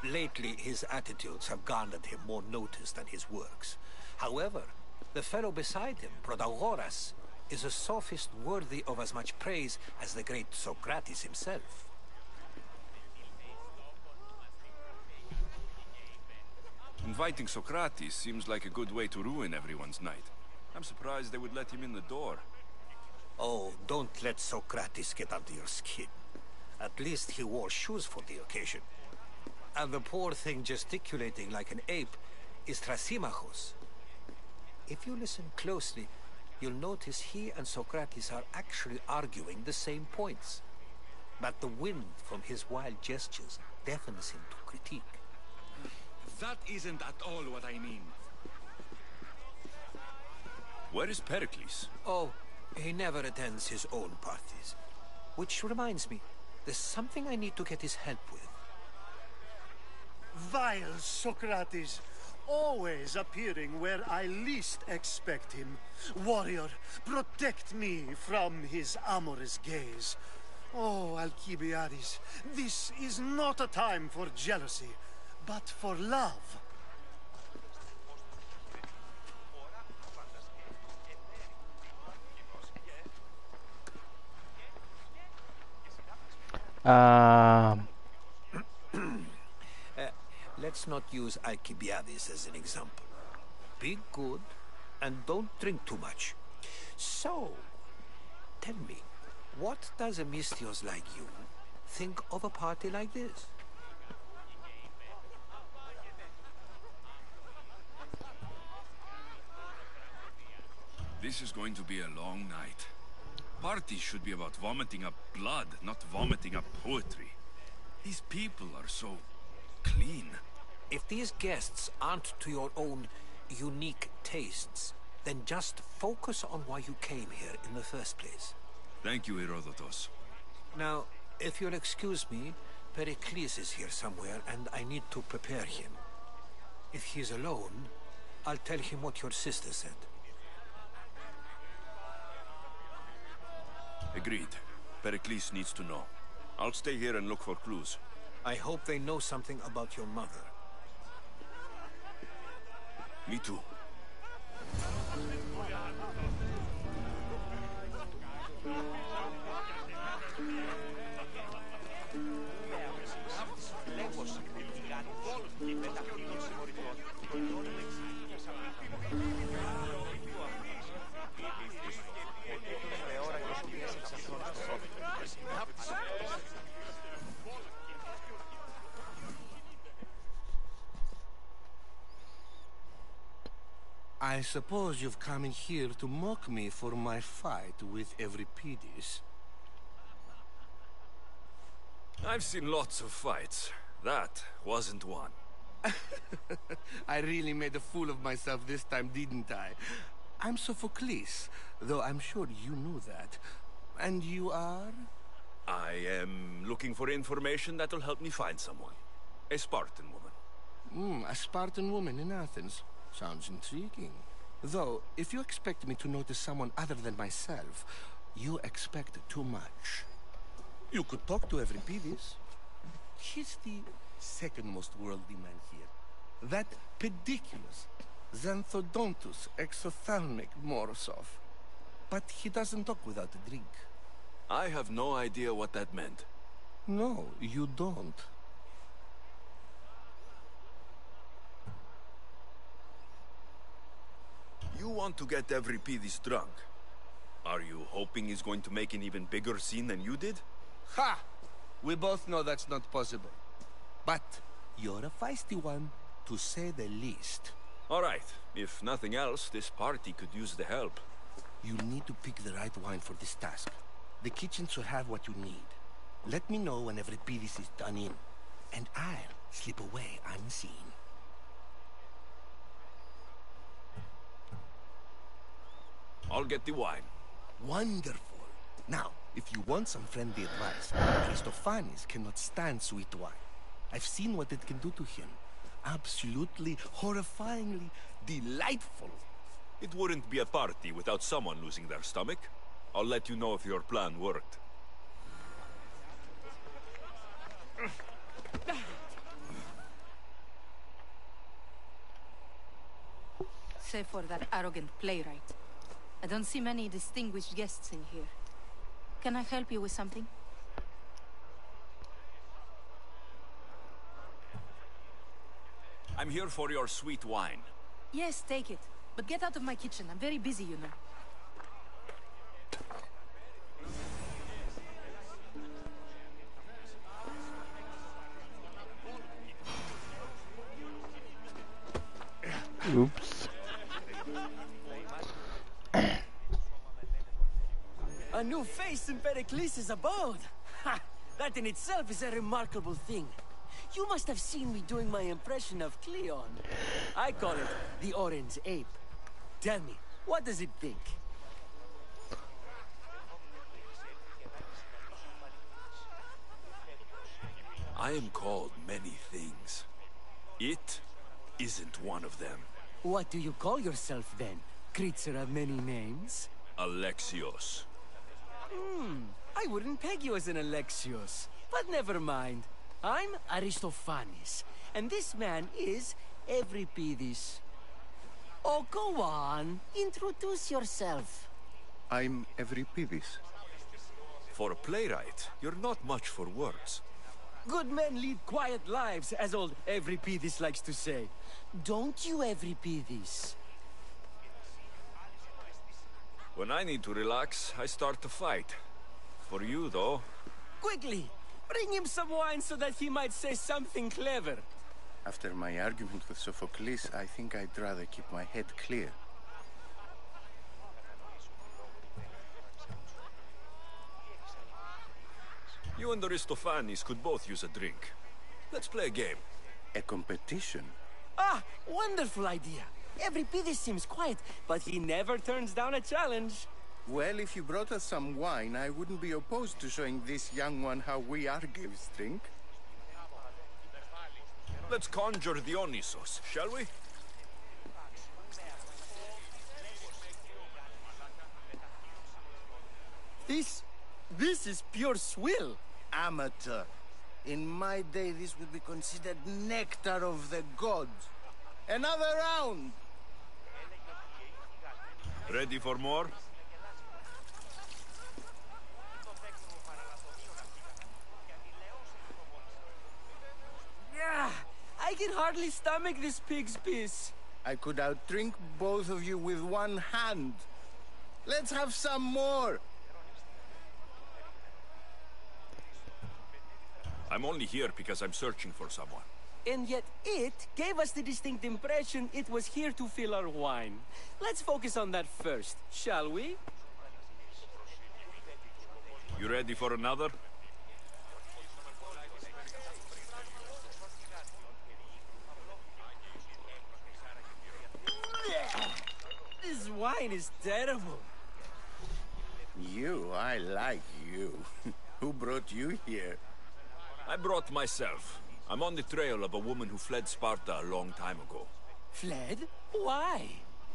Lately, his attitudes have garnered him more notice than his works. However, the fellow beside him, Protagoras, is a sophist worthy of as much praise as the great Socrates himself. Inviting Socrates seems like a good way to ruin everyone's night. I'm surprised they would let him in the door. Oh, don't let Socrates get under your skin. At least he wore shoes for the occasion. And the poor thing gesticulating like an ape is Thrasymachos. If you listen closely, you'll notice he and Socrates are actually arguing the same points. But the wind from his wild gestures deafens him to critique. That isn't at all what I mean. Where is Pericles? Oh, he never attends his own parties. Which reminds me, there's something I need to get his help with. Vile Socrates, always appearing where I least expect him. Warrior, protect me from his amorous gaze. Oh, Alcibiades, this is not a time for jealousy, but for love. Let's not use Alcibiades as an example. Be good and don't drink too much. So, tell me, what does a Misthios like you think of a party like this? This is going to be a long night. Parties should be about vomiting up blood, not vomiting up poetry. These people are so clean. If these guests aren't to your own unique tastes, then just focus on why you came here in the first place. Thank you, Herodotus. Now, if you'll excuse me, Pericles is here somewhere, and I need to prepare him. If he's alone, I'll tell him what your sister said. Agreed. Pericles needs to know. I'll stay here and look for clues. I hope they know something about your mother. Me too. I suppose you've come in here to mock me for my fight with Euripides. I've seen lots of fights. That wasn't one. I really made a fool of myself this time, didn't I? I'm Sophocles, though I'm sure you knew that. And you are? I am looking for information that'll help me find someone. A Spartan woman. A Spartan woman in Athens. Sounds intriguing. Though, if you expect me to notice someone other than myself, you expect too much. You could talk to Euripides. He's the second most worldly man here. That pediculous, xanthodontus exothalmic Morosov. But he doesn't talk without a drink. I have no idea what that meant. No, you don't. You want to get Euripides drunk. Are you hoping he's going to make an even bigger scene than you did? Ha! We both know that's not possible. But you're a feisty one, to say the least. All right. If nothing else, this party could use the help. You need to pick the right wine for this task. The kitchen should have what you need. Let me know when Euripides is done in, and I'll slip away unseen. I'll get the wine. Wonderful. Now, if you want some friendly advice, Aristophanes cannot stand sweet wine. I've seen what it can do to him. Absolutely, horrifyingly delightful. It wouldn't be a party without someone losing their stomach. I'll let you know if your plan worked. Save for that arrogant playwright. I don't see many distinguished guests in here. Can I help you with something? I'm here for your sweet wine. Yes, take it. But get out of my kitchen. I'm very busy, you know. Oops. A new face in Pericles' abode. Ha! That in itself is a remarkable thing. You must have seen me doing my impression of Cleon. I call it the Orange Ape. Tell me, what does it think? I am called many things. It isn't one of them. What do you call yourself then? Creature of many names? Alexios. I wouldn't peg you as an Alexios. But never mind. I'm Aristophanes, and this man is Euripides. Oh, go on. Introduce yourself. I'm Euripides. For a playwright, you're not much for words. Good men lead quiet lives, as old Euripides likes to say. Don't you, Euripides? When I need to relax, I start to fight. For you, though... Quickly! Bring him some wine so that he might say something clever. After my argument with Sophocles, I think I'd rather keep my head clear. You and Aristophanes could both use a drink. Let's play a game. A competition? Ah, wonderful idea. Euripides seems quiet, but he never turns down a challenge. Well, if you brought us some wine, I wouldn't be opposed to showing this young one how we Argives drink. Let's conjure Dionysos, shall we? This is pure swill. Amateur. In my day, this would be considered nectar of the gods. Another round! Ready for more? Yeah, I can hardly stomach this pig's piss. I could outdrink both of you with one hand. Let's have some more! I'm only here because I'm searching for someone. And yet it gave us the distinct impression it was here to fill our wine. Let's focus on that first, shall we? You ready for another? This wine is terrible. You, I like you. Who brought you here? I brought myself. I'm on the trail of a woman who fled Sparta a long time ago. Fled? Why?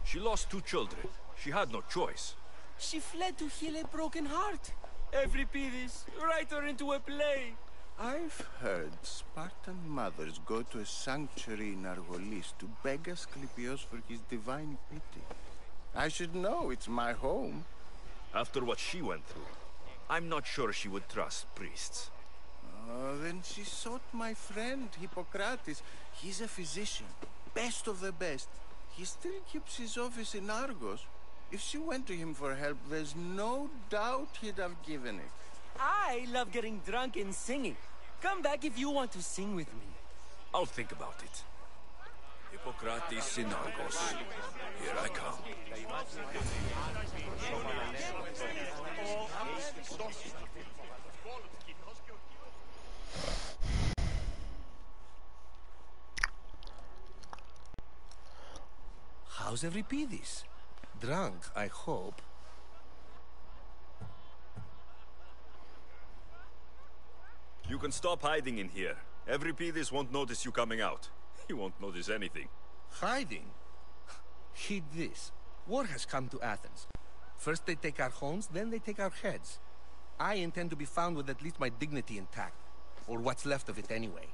She lost 2 children. She had no choice. She fled to heal a broken heart. Euripides, write her into a play. I've heard Spartan mothers go to a sanctuary in Argolis to beg Asclepios for his divine pity. I should know, it's my home. After what she went through, I'm not sure she would trust priests. Then she sought my friend, Hippocrates. He's a physician, best of the best. He still keeps his office in Argos. If she went to him for help, there's no doubt he'd have given it. I love getting drunk and singing. Come back if you want to sing with me. I'll think about it. Hippocrates in Argos. Here I come. How's Euripides? Drunk, I hope. You can stop hiding in here. Euripides won't notice you coming out. He won't notice anything. Hiding? Heed this. War has come to Athens. First they take our homes, then they take our heads. I intend to be found with at least my dignity intact. Or what's left of it anyway.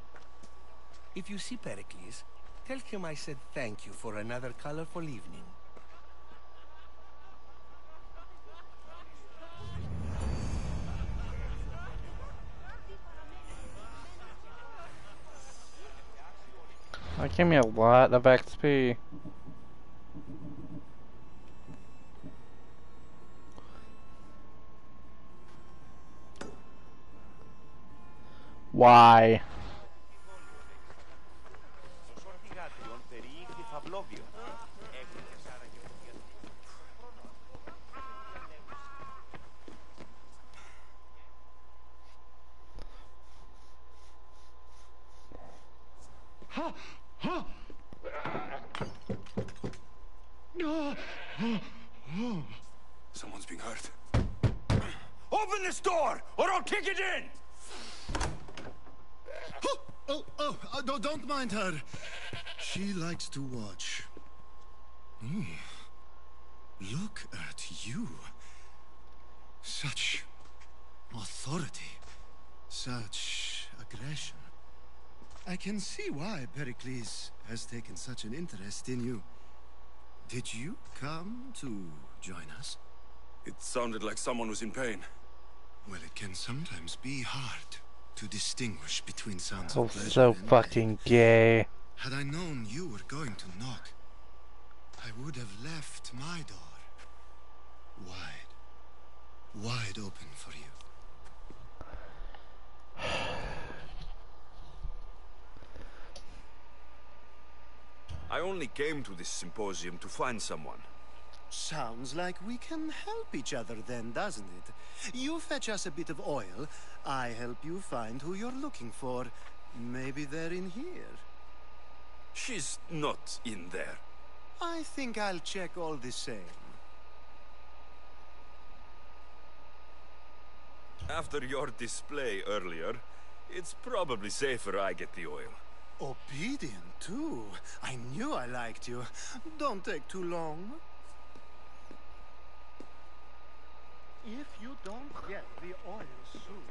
If you see Pericles, tell him I said thank you for another colorful evening. That gave me a lot of XP. Why? Someone's being hurt. Open this door, or I'll kick it in! Don't mind her. She likes to watch. Ooh. Look at you. Such authority. Such aggression. I can see why Pericles has taken such an interest in you. Did you come to join us? It sounded like someone was in pain. Well, it can sometimes be hard to distinguish between sounds Oh, of pleasure so and fucking gay. Had I known you were going to knock, I would have left my door wide open for you. I only came to this symposium to find someone. Sounds like we can help each other then, doesn't it? You fetch us a bit of oil, I help you find who you're looking for. Maybe they're in here. She's not in there. I think I'll check all the same. After your display earlier, it's probably safer I get the oil. Obedient, too. I knew I liked you. Don't take too long. If you don't get the oil soon,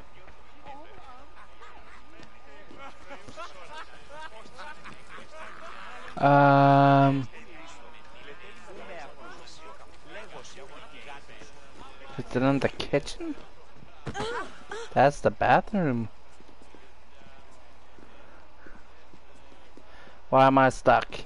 Is it in the kitchen? That's the bathroom. Why am I stuck?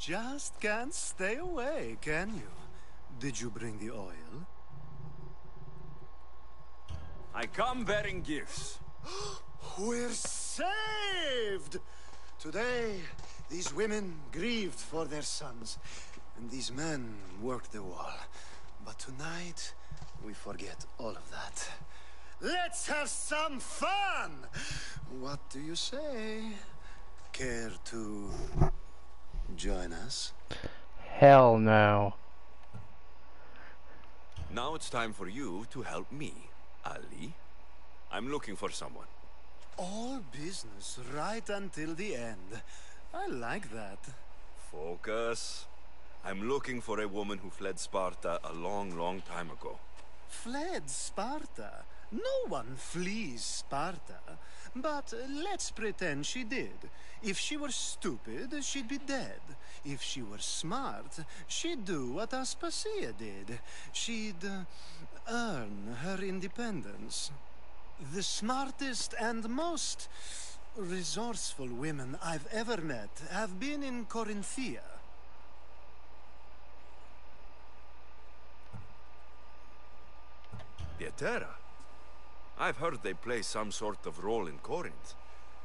just can't stay away, can you? Did you bring the oil? I come bearing gifts. We're saved! Today, these women grieved for their sons, and these men worked the wall. But tonight, we forget all of that. Let's have some fun! What do you say? Care to join us? Hell no. Now it's time for you to help me, Ali. I'm looking for someone. All business right until the end. I like that. Focus. I'm looking for a woman who fled Sparta a long, long time ago. Fled Sparta? No one flees Sparta. But let's pretend she did. If she were stupid, she'd be dead. If she were smart, she'd do what Aspasia did. She'd earn her independence. The smartest and most resourceful women I've ever met have been in Corinthia. Pietera? I've heard they play some sort of role in Corinth,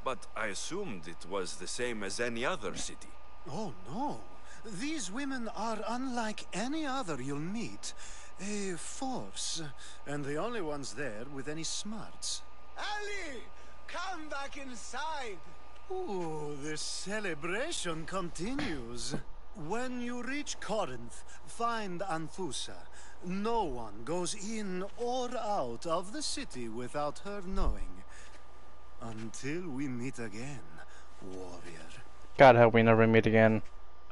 but I assumed it was the same as any other city. Oh, no. These women are unlike any other you'll meet. A force, and the only ones there with any smarts. Ali! Come back inside! Ooh, the celebration continues. When you reach Corinth, find Anthusa. No one goes in or out of the city without her knowing. Until we meet again, warrior. God hope we never meet again.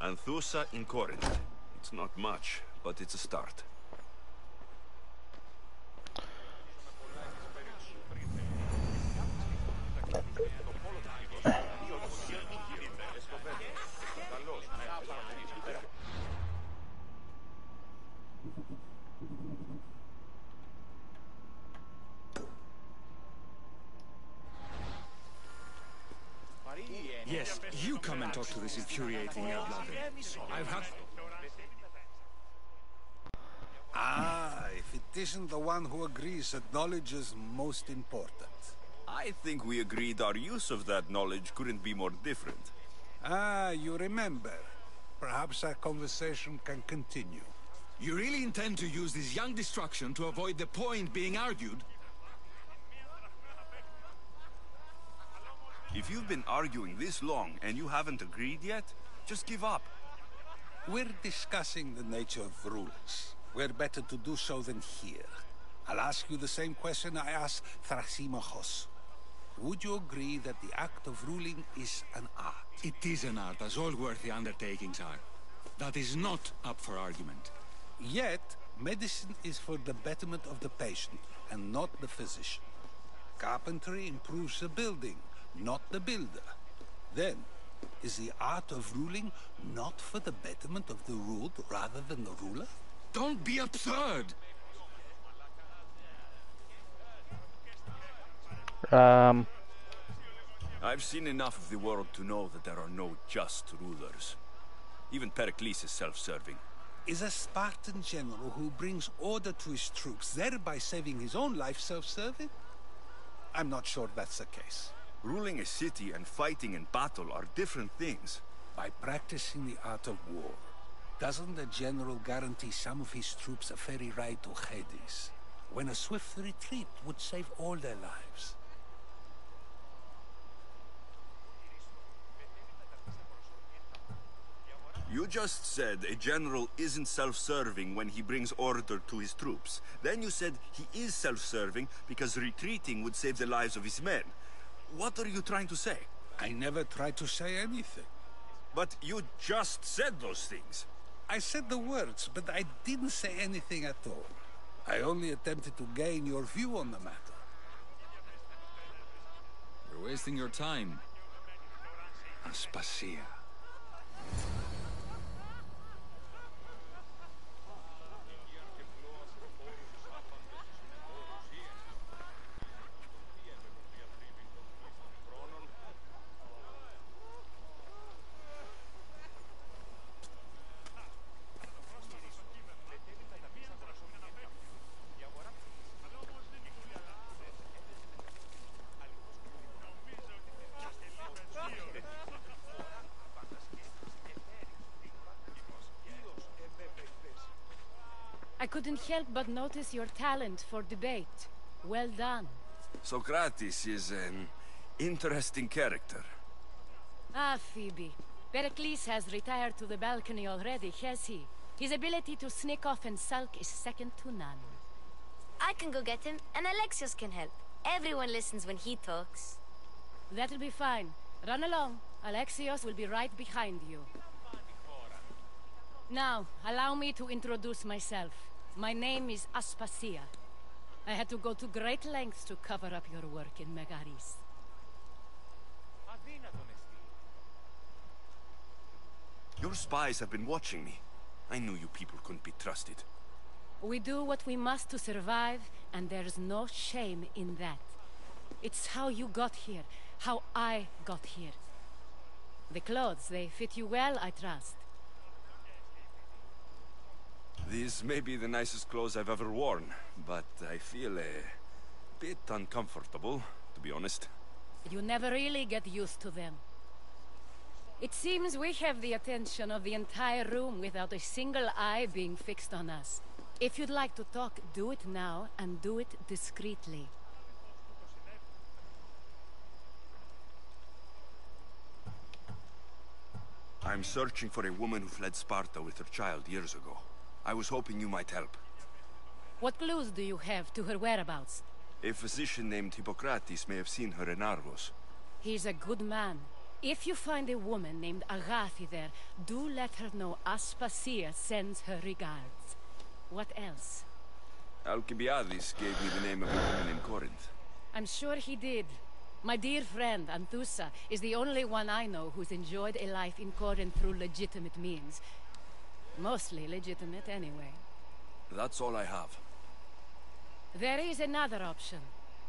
Anthusa in Corinth. It's not much, but it's a start. Yes, you come and talk to this infuriating blooded. I've had... Ah, if it isn't the one who agrees that knowledge is most important. I think we agreed our use of that knowledge couldn't be more different. Ah, you remember. Perhaps our conversation can continue. You really intend to use this young destruction to avoid the point being argued? If you've been arguing this long and you haven't agreed yet, just give up. We're discussing the nature of rules. Where better to do so than here? I'll ask you the same question I asked Thrasimachos. Would you agree that the act of ruling is an art? It is an art, as all worthy undertakings are. That is not up for argument. Yet, medicine is for the betterment of the patient, and not the physician. Carpentry improves the building, not the builder. Then, is the art of ruling not for the betterment of the ruled rather than the ruler? Don't be absurd! I've seen enough of the world to know that there are no just rulers. Even Pericles is self-serving. Is a Spartan general who brings order to his troops, thereby saving his own life, self-serving? I'm not sure that's the case. Ruling a city and fighting in battle are different things. By practicing the art of war, doesn't the general guarantee some of his troops a ferry ride to Hades, when a swift retreat would save all their lives? You just said a general isn't self-serving when he brings order to his troops. Then you said he is self-serving because retreating would save the lives of his men. What are you trying to say? I never tried to say anything. But you just said those things. I said the words, but I didn't say anything at all. I only attempted to gain your view on the matter. You're wasting your time. Aspasia. I couldn't help but notice your talent for debate. Well done. Socrates is an interesting character. Ah, Phoebe. Pericles has retired to the balcony already, has he? His ability to sneak off and sulk is second to none. I can go get him, and Alexios can help. Everyone listens when he talks. That'll be fine. Run along. Alexios will be right behind you. Now, allow me to introduce myself. My name is Aspasia. I had to go to great lengths to cover up your work in Megaris. Your spies have been watching me. I knew you people couldn't be trusted. We do what we must to survive, and there's no shame in that. It's how you got here, how I got here. The clothes, they fit you well, I trust. These may be the nicest clothes I've ever worn, but I feel a bit uncomfortable, to be honest. You never really get used to them. It seems we have the attention of the entire room without a single eye being fixed on us. If you'd like to talk, do it now, and do it discreetly. I'm searching for a woman who fled Sparta with her child years ago. I was hoping you might help. What clues do you have to her whereabouts? A physician named Hippocrates may have seen her in Argos. He's a good man. If you find a woman named Agathi there, do let her know Aspasia sends her regards. What else? Alcibiades gave me the name of a woman in Corinth. I'm sure he did. My dear friend, Anthusa, is the only one I know who's enjoyed a life in Corinth through legitimate means. Mostly legitimate, anyway. That's all I have. There is another option.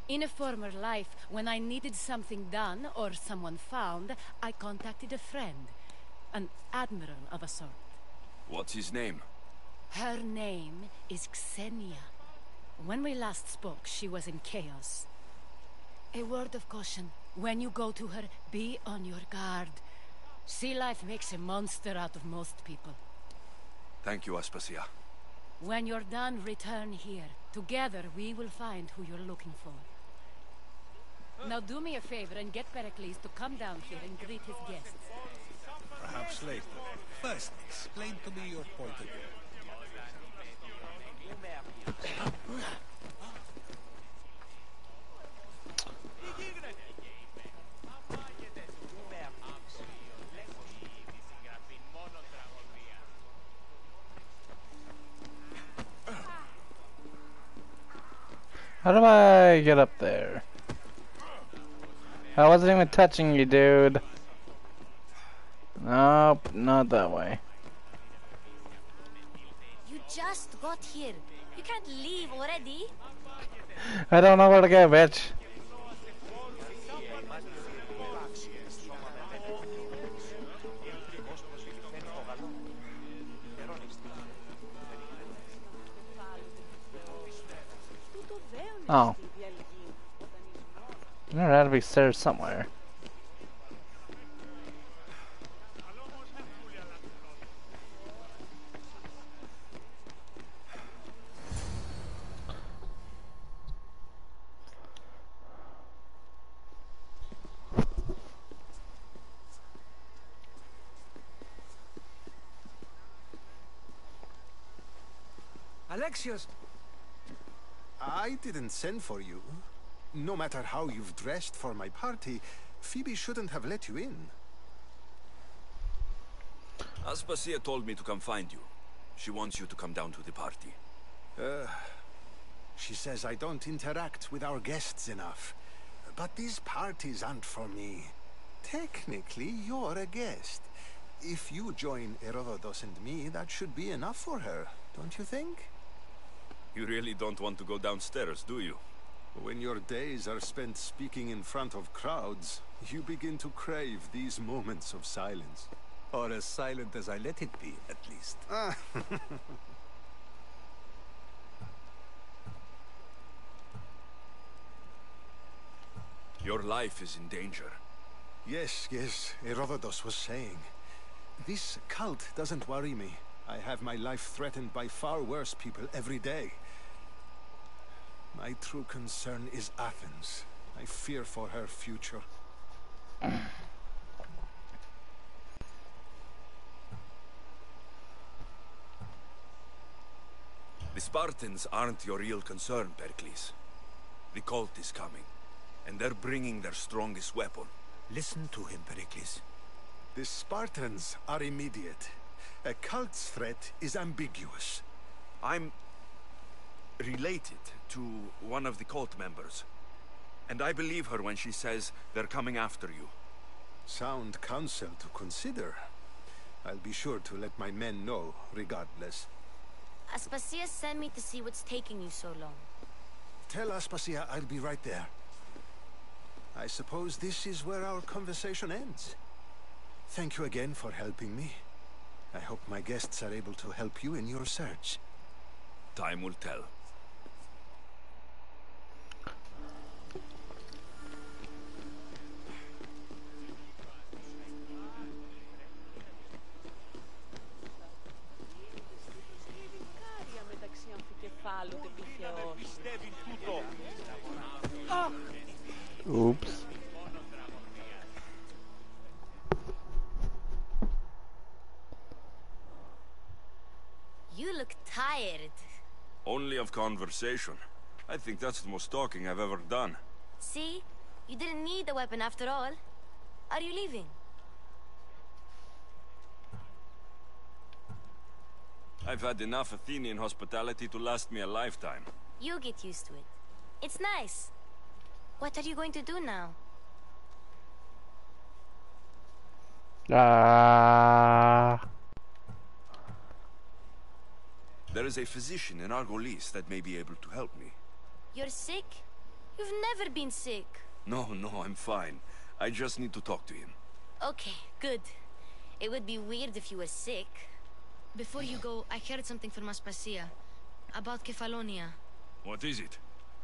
In a former life, when I needed something done or someone found, I contacted a friend. An admiral of a sort. What's his name? Her name is Xenia. When we last spoke, she was in chaos. A word of caution. When you go to her, be on your guard. Sea life makes a monster out of most people. Thank you, Aspasia. When you're done, return here. Together, we will find who you're looking for. Now do me a favor and get Pericles to come down here and greet his guests. Perhaps later. First, explain to me your point of view. How do I get up there? I wasn't even touching you, dude. Nope, not that way. You just got here. You can't leave already. I don't know where to go, bitch. Oh. There had to be stairs somewhere. Alexios! I didn't send for you. No matter how you've dressed for my party, Phoebe shouldn't have let you in. Aspasia told me to come find you. She wants you to come down to the party. She says I don't interact with our guests enough. But these parties aren't for me. Technically, you're a guest. If you join Herodotus and me, that should be enough for her, don't you think? You really don't want to go downstairs, do you? When your days are spent speaking in front of crowds, you begin to crave these moments of silence. Or as silent as I let it be, at least. Your life is in danger. Yes, Herodotus was saying. This cult doesn't worry me. I have my life threatened by far worse people every day. My true concern is Athens. I fear for her future. The Spartans aren't your real concern, Pericles. The cult is coming, and they're bringing their strongest weapon. Listen to him, Pericles. The Spartans are immediate. A cult's threat is ambiguous. I'm related to one of the cult members, and I believe her when she says they're coming after you. Sound counsel to consider. I'll be sure to let my men know, regardless. Aspasia sent me to see what's taking you so long. Tell Aspasia I'll be right there. I suppose this is where our conversation ends. Thank you again for helping me. I hope my guests are able to help you in your search. Time will tell. Oops. You look tired. Only of conversation. I think that's the most talking I've ever done. See? You didn't need the weapon after all. Are you leaving? I've had enough Athenian hospitality to last me a lifetime. You get used to it. It's nice. What are you going to do now? There is a physician in Argolis that may be able to help me. You're sick? You've never been sick. No, I'm fine. I just need to talk to him. Okay, good. It would be weird if you were sick. Before you go, I heard something from Aspasia. About Kefalonia. What is it?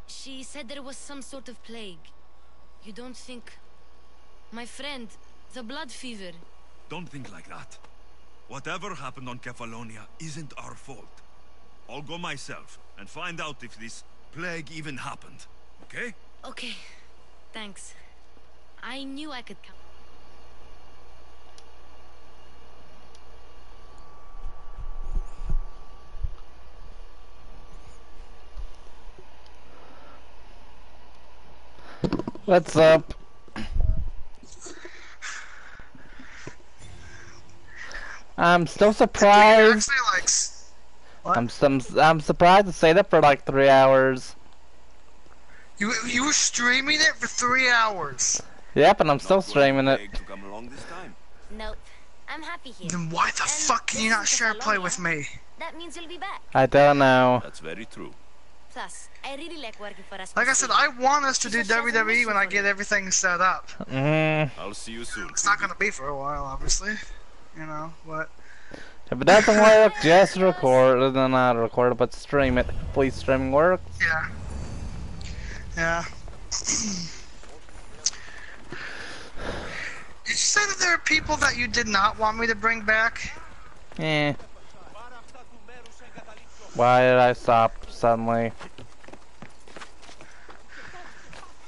She said there was some sort of plague. You don't think... My friend, the blood fever. Don't think like that. Whatever happened on Kefalonia isn't our fault. I'll go myself and find out if this plague even happened. Okay? Okay. Thanks. I knew I could come. What's up? I'm still surprised. I'm surprised to stayed up for like 3 hours. You were streaming it for 3 hours. Yep, and I'm still streaming it. Nope. I'm happy here. Then why the fuck can you not share play with me? That means you'll be back. I don't know. That's very true. Plus, I really like working for us. Like I said, I want us to do WWE when I get everything set up. I'll see you soon. It's not gonna be for a while, obviously. You know, but... If it doesn't work, just record it, and not record it, but stream it. Please, streaming works. Yeah. Yeah. Did you say that there are people that you did not want me to bring back? Eh. Why did I stop suddenly?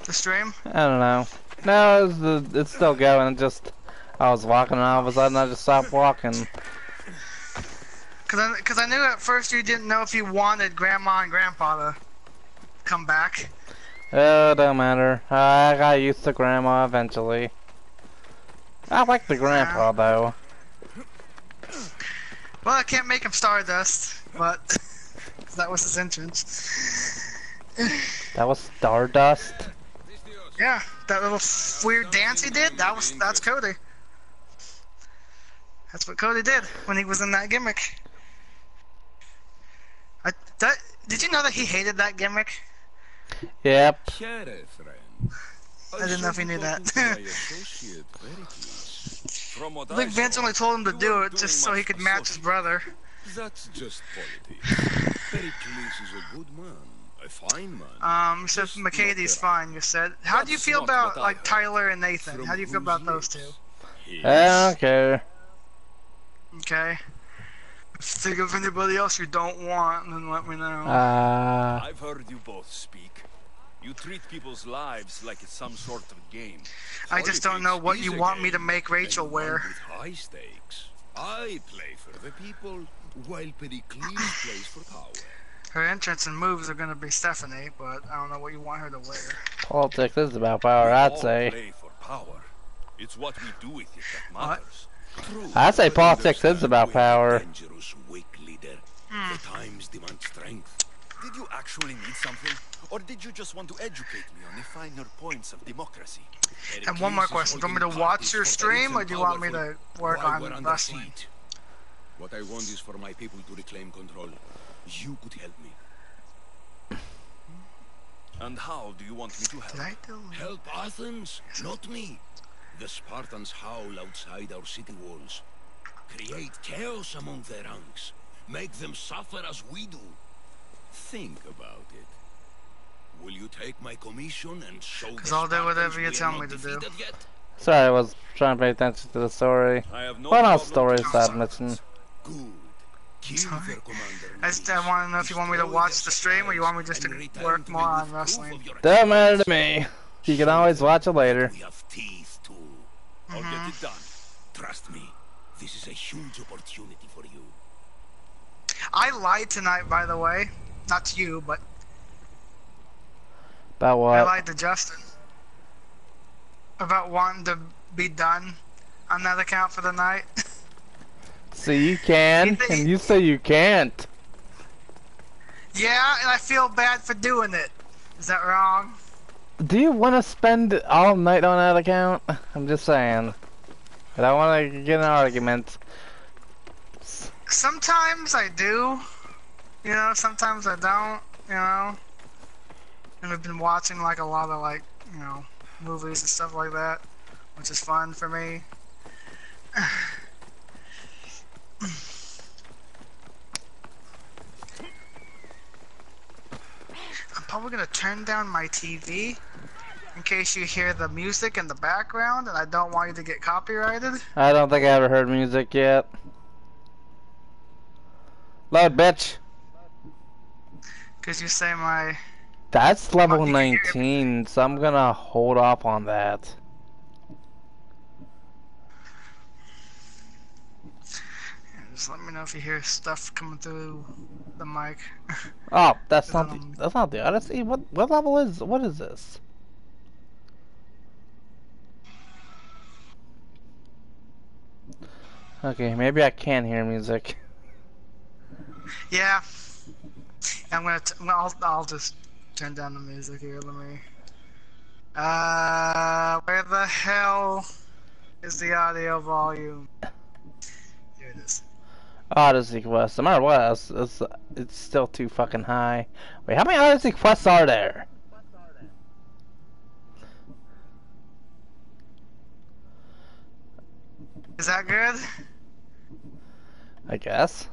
The stream? I don't know. No, it's still going. I was walking, and all of a sudden I just stopped walking. Cause I knew at first you didn't know if you wanted Grandma and Grandpa to come back. Oh, don't matter. I got used to Grandma eventually. I like the Grandpa though. Well, I can't make him Stardust, but cause that was his entrance. That was Stardust? Yeah, that little weird dance he did. That's Cody. That's what Cody did when he was in that gimmick. Did you know that he hated that gimmick? Yep. I didn't know if he knew that. I think Vince only told him to do it just so he could match his brother. That's just politics. Pericles is a good man, a fine man. So McCady's fine, you said. How do you feel about like Tyler and Nathan? How do you feel about those two? I don't care. Okay. If you think of anybody else you don't want, then let me know. I've heard you both speak. You treat people's lives like it's some sort of game. I just don't know what you want me to make Rachel wear. With high stakes. I play for the people, while Pericles plays for power. Her entrance and moves are gonna be Stephanie, but I don't know what you want her to wear. Politics is about power, I'd say. Play for power. It's what we do with it that matters. I'd say politics is about power. Dangerous, weak leader. The times demand strength. Did you actually need something? Or did you just want to educate me on the finer points of democracy? And one more question. Do you want me to watch your stream, or do you want me to work on wrestling? What I want is for my people to reclaim control. You could help me. And how do you want me to help? Help Athens, not me. The Spartans howl outside our city walls. Create chaos among their ranks. Make them suffer as we do. Think about it. Will you take my commission and show the Because I'll do whatever you Spartans tell we are me not to do. defeated yet? Sorry, I was trying to pay attention to the story. I have no What else problem stories that missing? Good. Kill their commander. I just want to know if you want me to watch the stream, or you want me just to work more on wrestling. Don't matter to me. You can always watch it later. We have teeth too. I'll get it done. Trust me. This is a huge opportunity for you. I lied tonight, by the way. Not to you, but About I what? lied to Justin. About wanting to be done on that account for the night. So you can, and you say you can't. Yeah, and I feel bad for doing it. Is that wrong? Do you want to spend all night on that account? I'm just saying. I don't want to get in an argument. Sometimes I do. You know, sometimes I don't. You know. And we've been watching like a lot of like, you know, movies and stuff like that, which is fun for me. I'm probably gonna turn down my TV in case you hear the music in the background, and I don't want you to get copyrighted. I don't think I ever heard music yet. Loud, bitch. Cause you say my... That's level 19, so I'm gonna hold off on that. Yeah, just let me know if you hear stuff coming through the mic. Oh, that's not the Odyssey. What level is? What is this? Okay, maybe I can hear music. Yeah. I'll just turn down the music here. Let me. Where the hell is the audio volume? Here it is. Odyssey quests. No matter what, it's still too fucking high. Wait, how many Odyssey quests are there? Is that good? I guess.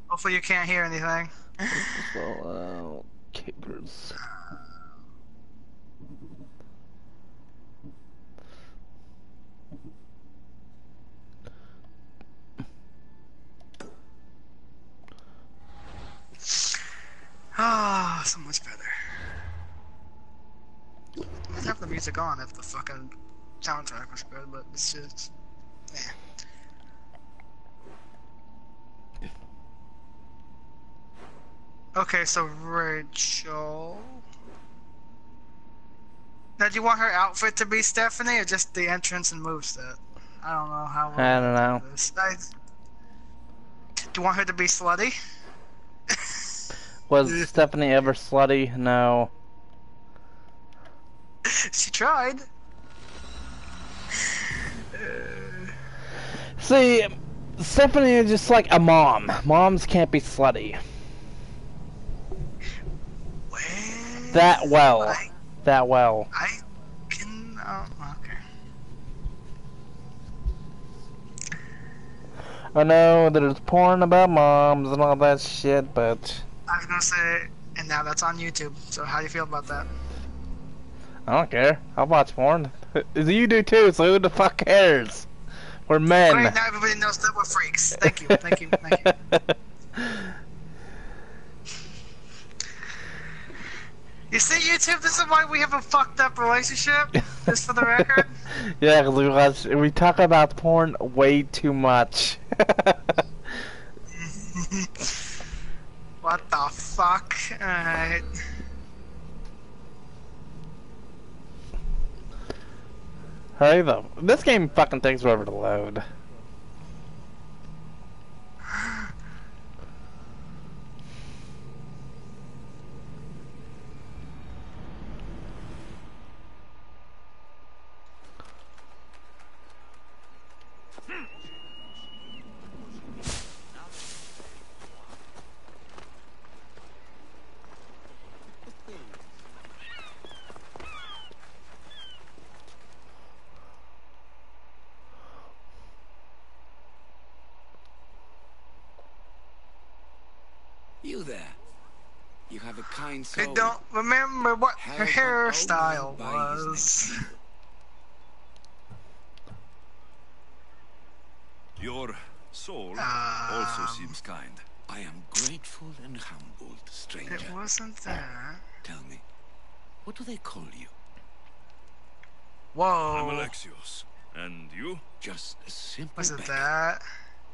Hopefully you can't hear anything. Well, kickers. Ah, so much better. Let's have the music on if the fucking soundtrack was good, but it's just... yeah. Okay, so Rachel... Now, do you want her outfit to be Stephanie, or just the entrance and moveset? I don't know how... I don't know. Do you want her to be slutty? Was Stephanie ever slutty? No. She tried. See, Stephanie is just like a mom. Moms can't be slutty. That well. I can... okay. I know there's porn about moms and all that shit, but... I was gonna say, and now that's on YouTube, so how do you feel about that? I don't care. I'll watch porn. You do too, so who the fuck cares? We're men. Great, now everybody knows that we're freaks. Thank you, thank you, thank you. You see, YouTube, this is why we have a fucked up relationship, just for the record. Yeah, because we talk about porn way too much. What the fuck? Alright. Hurry though. This game fucking takes forever to load. You there. You have a kind soul. I don't remember what her hairstyle was. Your soul also seems kind. I am grateful and humbled, stranger. It wasn't that. Tell me, what do they call you? Whoa. I'm Alexios. And you? Just a simple Was it beggar. that?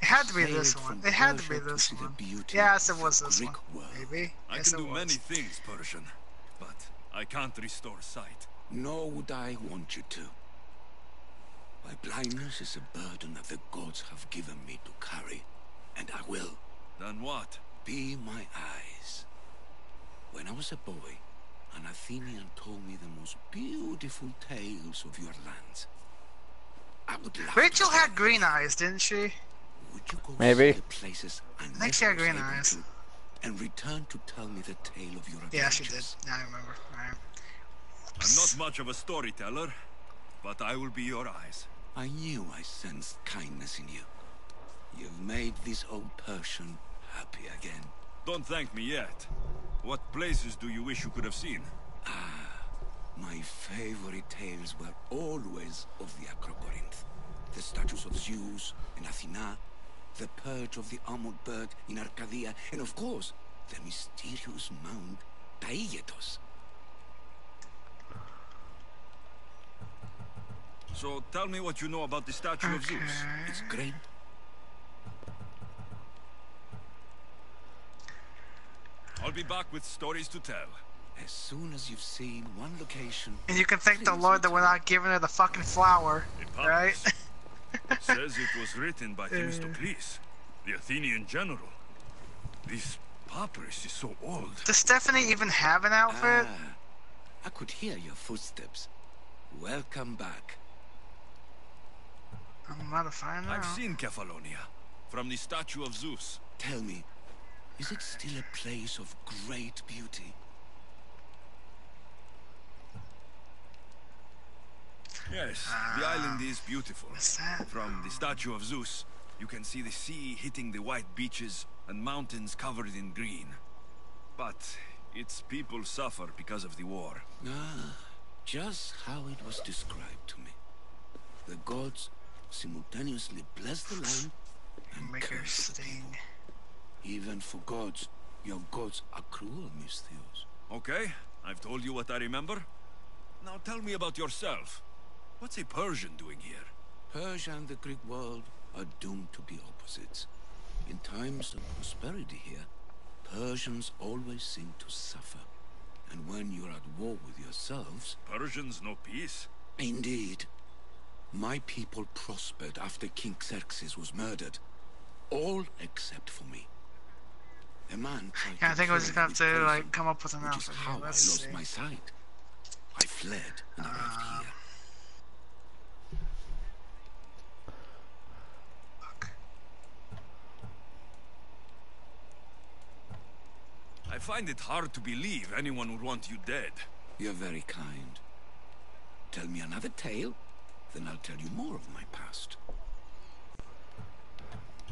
It had to be this one. It had to be this one. Yes, it was this one. Maybe. I Yes, can it do was. many things, Persian, but I can't restore sight. Nor would I want you to. My blindness is a burden that the gods have given me to carry, and I will. Then what? Be my eyes. When I was a boy, an Athenian told me the most beautiful tales of your lands. I would love Rachel to had green eyes, didn't she? Would you go Maybe. see the places I I think she had green eyes. and return to tell me the tale of your adventures. Yeah, she did. Now I remember. Alright. I'm not much of a storyteller, but I will be your eyes. I knew I sensed kindness in you. You've made this old Persian happy again. Don't thank me yet. What places do you wish you could have seen? My favorite tales were always of the Acrocorinth. The statues of Zeus in Athena, the perch of the armored bird in Arcadia, and of course, the mysterious mound Taigetos. So tell me what you know about the statue of Zeus. It's great. I'll be back with stories to tell. As soon as you've seen one location... And you can thank the Lord that we're not giving her the fucking flower, right? Says it was written by Themistocles, the Athenian general. This papyrus is so old. Does Stephanie even have an outfit? I could hear your footsteps. Welcome back. I'm about to find out. I've seen Kefalonia, from the statue of Zeus. Tell me, is it still a place of great beauty? Yes, the island is beautiful. From the statue of Zeus, you can see the sea hitting the white beaches and mountains covered in green. But its people suffer because of the war. Just how it was described to me. The gods simultaneously bless the land and make her curse the sting. people. Even for gods, your gods are cruel, Misthios. Okay, I've told you what I remember. Now tell me about yourself. What's a Persian doing here? Persia and the Greek world are doomed to be opposites. In times of prosperity here, Persians always seem to suffer. And when you're at war with yourselves... Persians know peace? Indeed. My people prospered after King Xerxes was murdered. All except for me. A man tried I think I was gonna have to poison, like come up with an which is outfit. how I Let's lost see. my sight. I fled and arrived here. I find it hard to believe anyone would want you dead. You're very kind. Tell me another tale, then I'll tell you more of my past.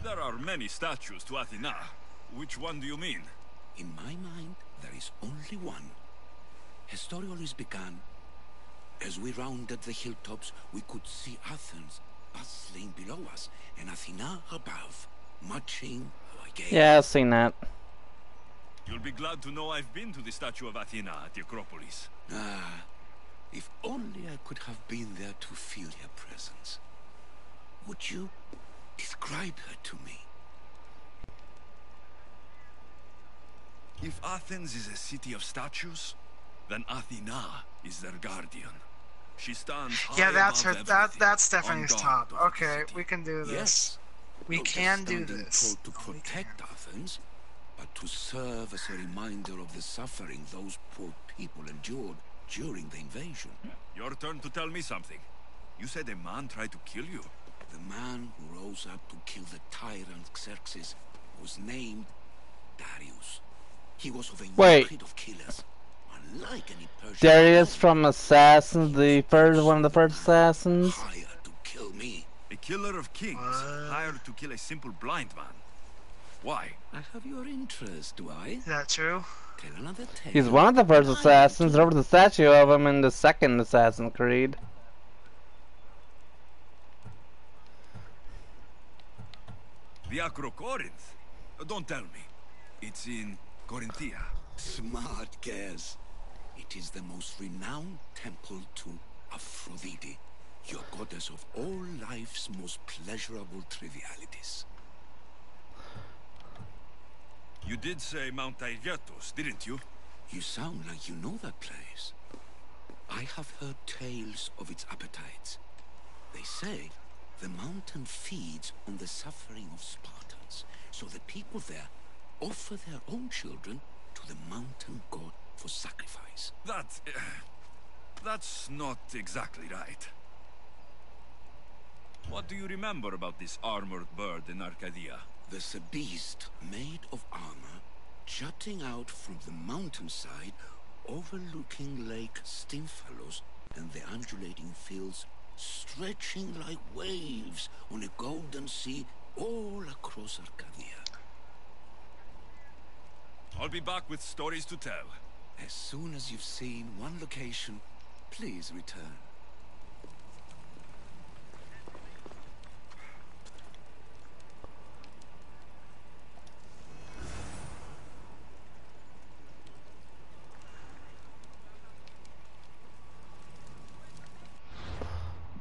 There are many statues to Athena. Which one do you mean? In my mind, there is only one. Her story always began. As we rounded the hilltops, we could see Athens bustling below us, and Athena above, marching our gaze. Yeah, I've seen that. You'll be glad to know I've been to the statue of Athena at the Acropolis. If only I could have been there to feel her presence. Would you describe her to me? If Athens is a city of statues, then Athena is their guardian. She stands high Yeah, that's her. above That's everything, Stephanie's on top. guard over the Okay, city. we can do this. Yes. We Not can just do standing this. tall to protect Athens, but to serve as a reminder of the suffering those poor people endured during the invasion. Your turn to tell me something. You said a man tried to kill you. The man who rose up to kill the tyrant Xerxes was named Darius. He was of a Wait. breed of killers, unlike any Persian. Darius from Assassins, the first one of the first Assassins. Hired to kill me. A killer of kings, hired to kill a simple blind man. Why? I have your interest, do I? Is that true? Tell another tale. He's one of the first Assassins. There was a statue of him in the second Assassin's Creed. The Acrocorinth? Don't tell me. It's in Corinthia. Smart guess. It is the most renowned temple to Aphrodite, your goddess of all life's most pleasurable trivialities. You did say Mount Taygetos, didn't you? You sound like you know that place. I have heard tales of its appetites. They say the mountain feeds on the suffering of Spartans, so the people there offer their own children to the mountain god for sacrifice. That's not exactly right. What do you remember about this armored bird in Arcadia? There's a beast made of armor jutting out from the mountainside, overlooking Lake Stymfalos and the undulating fields, stretching like waves on a golden sea all across Arcadia. I'll be back with stories to tell. As soon as you've seen one location, please return.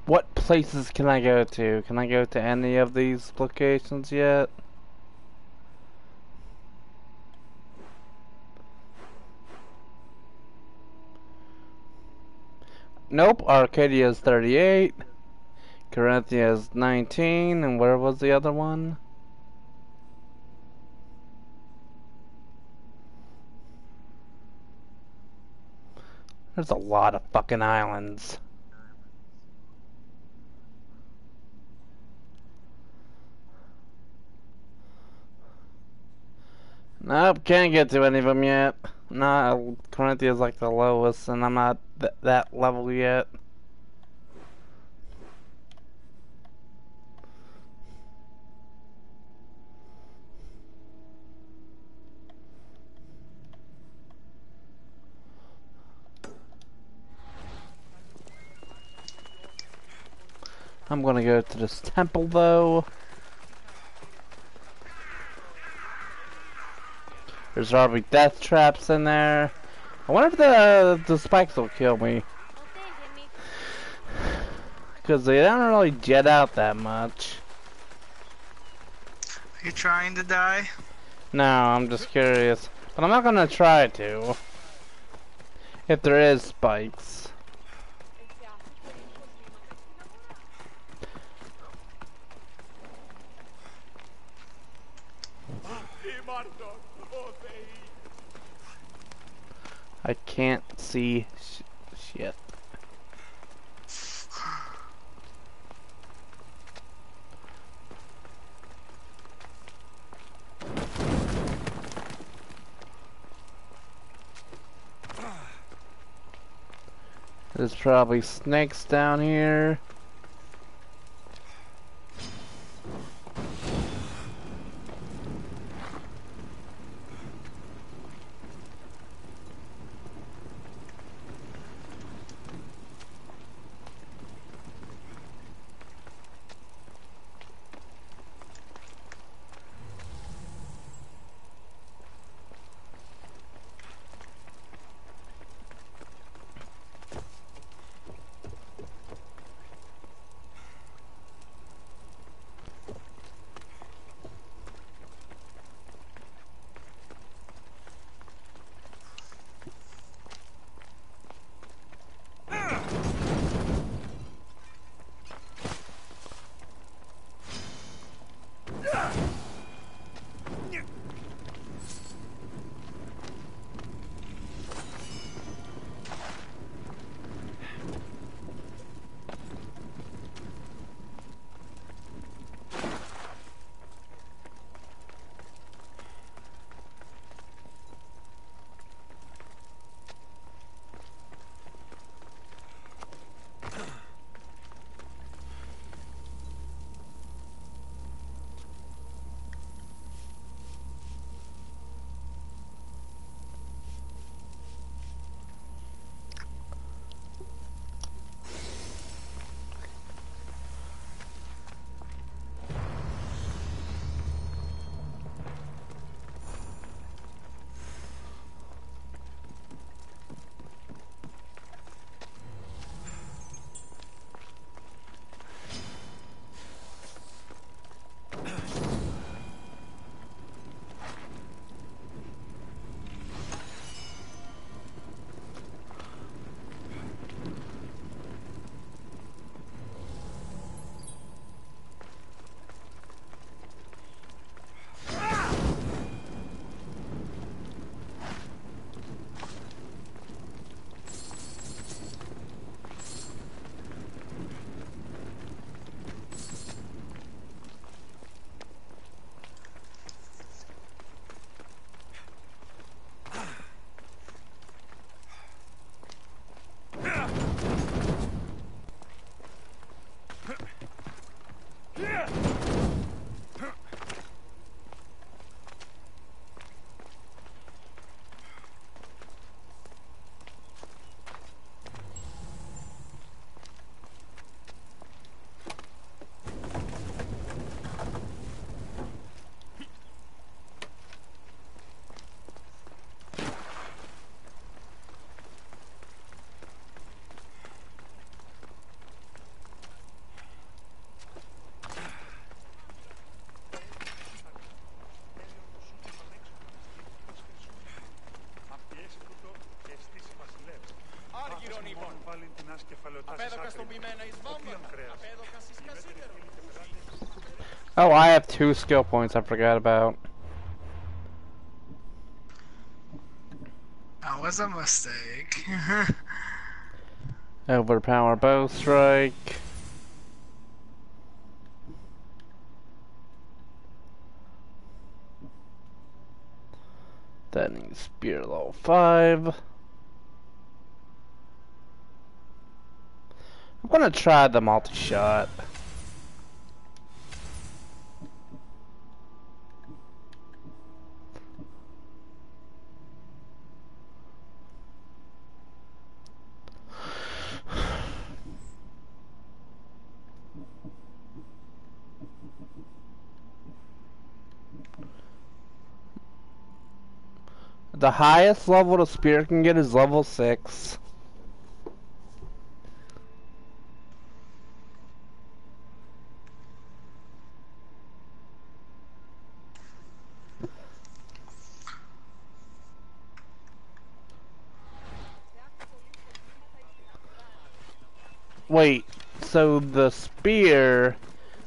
What places can I go to? Can I go to any of these locations yet? Nope, Arcadia's 38, Corinthia's 19, and where was the other one? There's a lot of fucking islands. Nope, can't get to any of them yet. Nah, Corinthia's like the lowest, and I'm not that level yet. I'm gonna go to this temple though. There's probably death traps in there. I wonder if the spikes will kill me. Because they don't really jet out that much. Are you trying to die? No, I'm just curious. But I'm not gonna try to. If there is spikes. I can't see shit. There's probably snakes down here. Oh, I have 2 skill points I forgot about. That was a mistake. Overpower bow strike. That needs spear level 5. I'm gonna try the multi-shot. The highest level the spear can get is level 6. Wait, so the spear,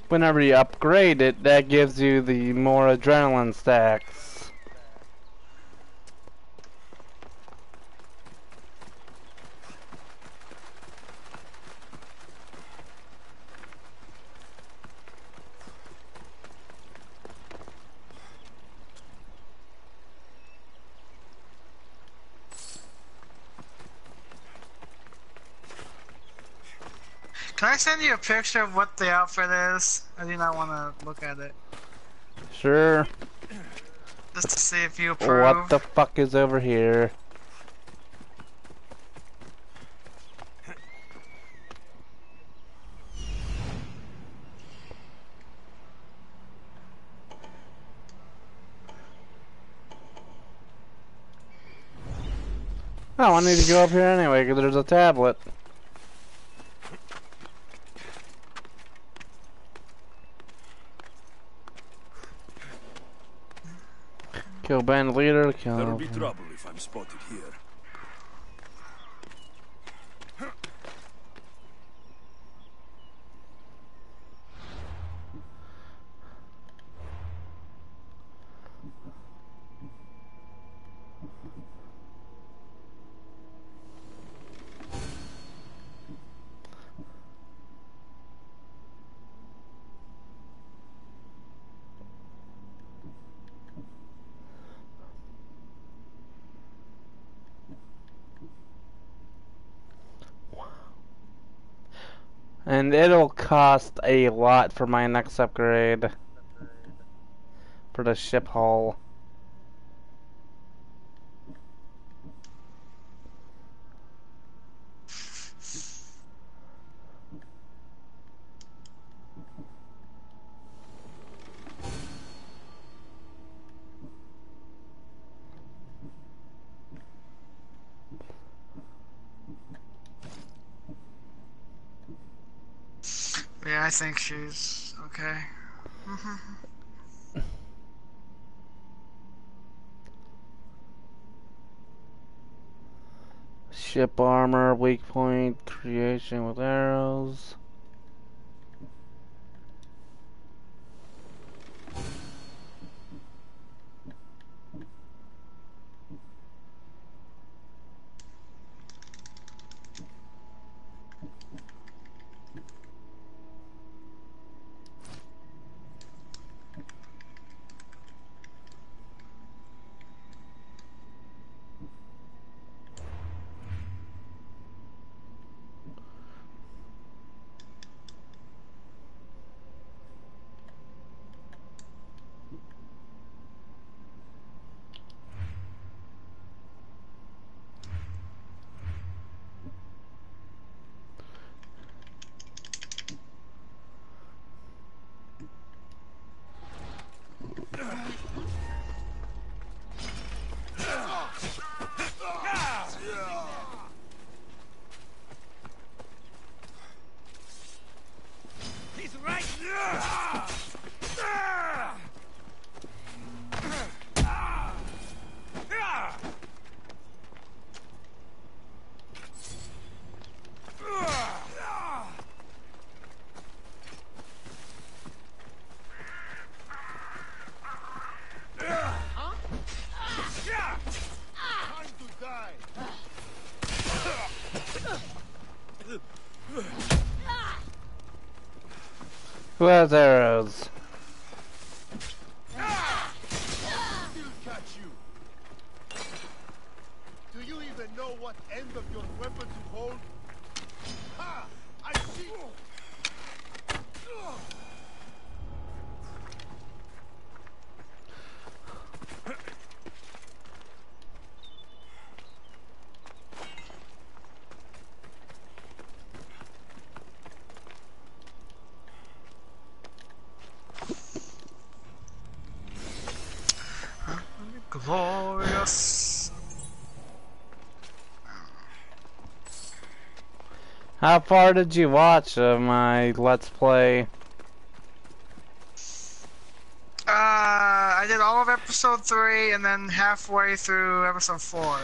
whenever you upgrade it, that gives you the more adrenaline stacks. Can I send you a picture of what the outfit is? I do not want to look at it. Sure. Just to see if you approve. What the fuck is over here? Oh, I need to go up here anyway because there's a tablet. Kill band leader, kill... There'll be trouble if I'm spotted here. And it'll cost a lot for my next upgrade. For the ship hull. Yeah, I think she's okay. Ship armor, weak point, creation with arrows. Who has arrows? Still catch you. Do you even know what end of your weapon to hold? Ha! I see. Glorious. How far did you watch of my Let's Play? I did all of episode 3 and then halfway through episode 4.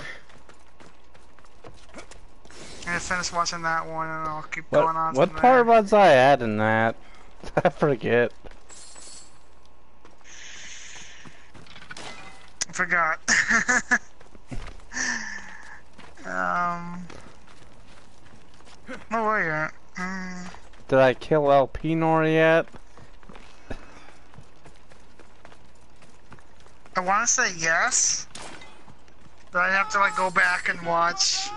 I finished watching that one and I'll keep going on What from part there. was I at in that? I forget. I forgot. Where were you at? Did I kill Elpenor yet? I want to say yes, but I have to like go back and watch.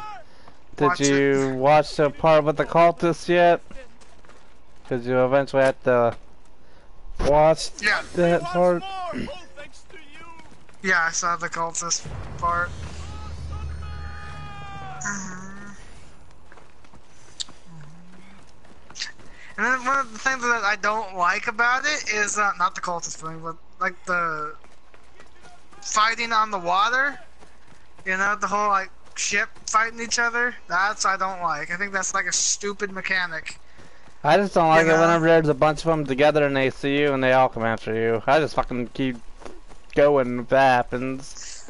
Did you watch the part with the cultists yet? Because you eventually have to watch that part. Yeah, I saw the cultist part. And then one of the things that I don't like about it is not the cultist thing, but like the fighting on the water. You know, the whole like ship fighting each other. That's I don't like. I think that's like a stupid mechanic. I just don't like it whenever there's a bunch of them together and they see you and they all come after you. I just fucking keep going if that happens.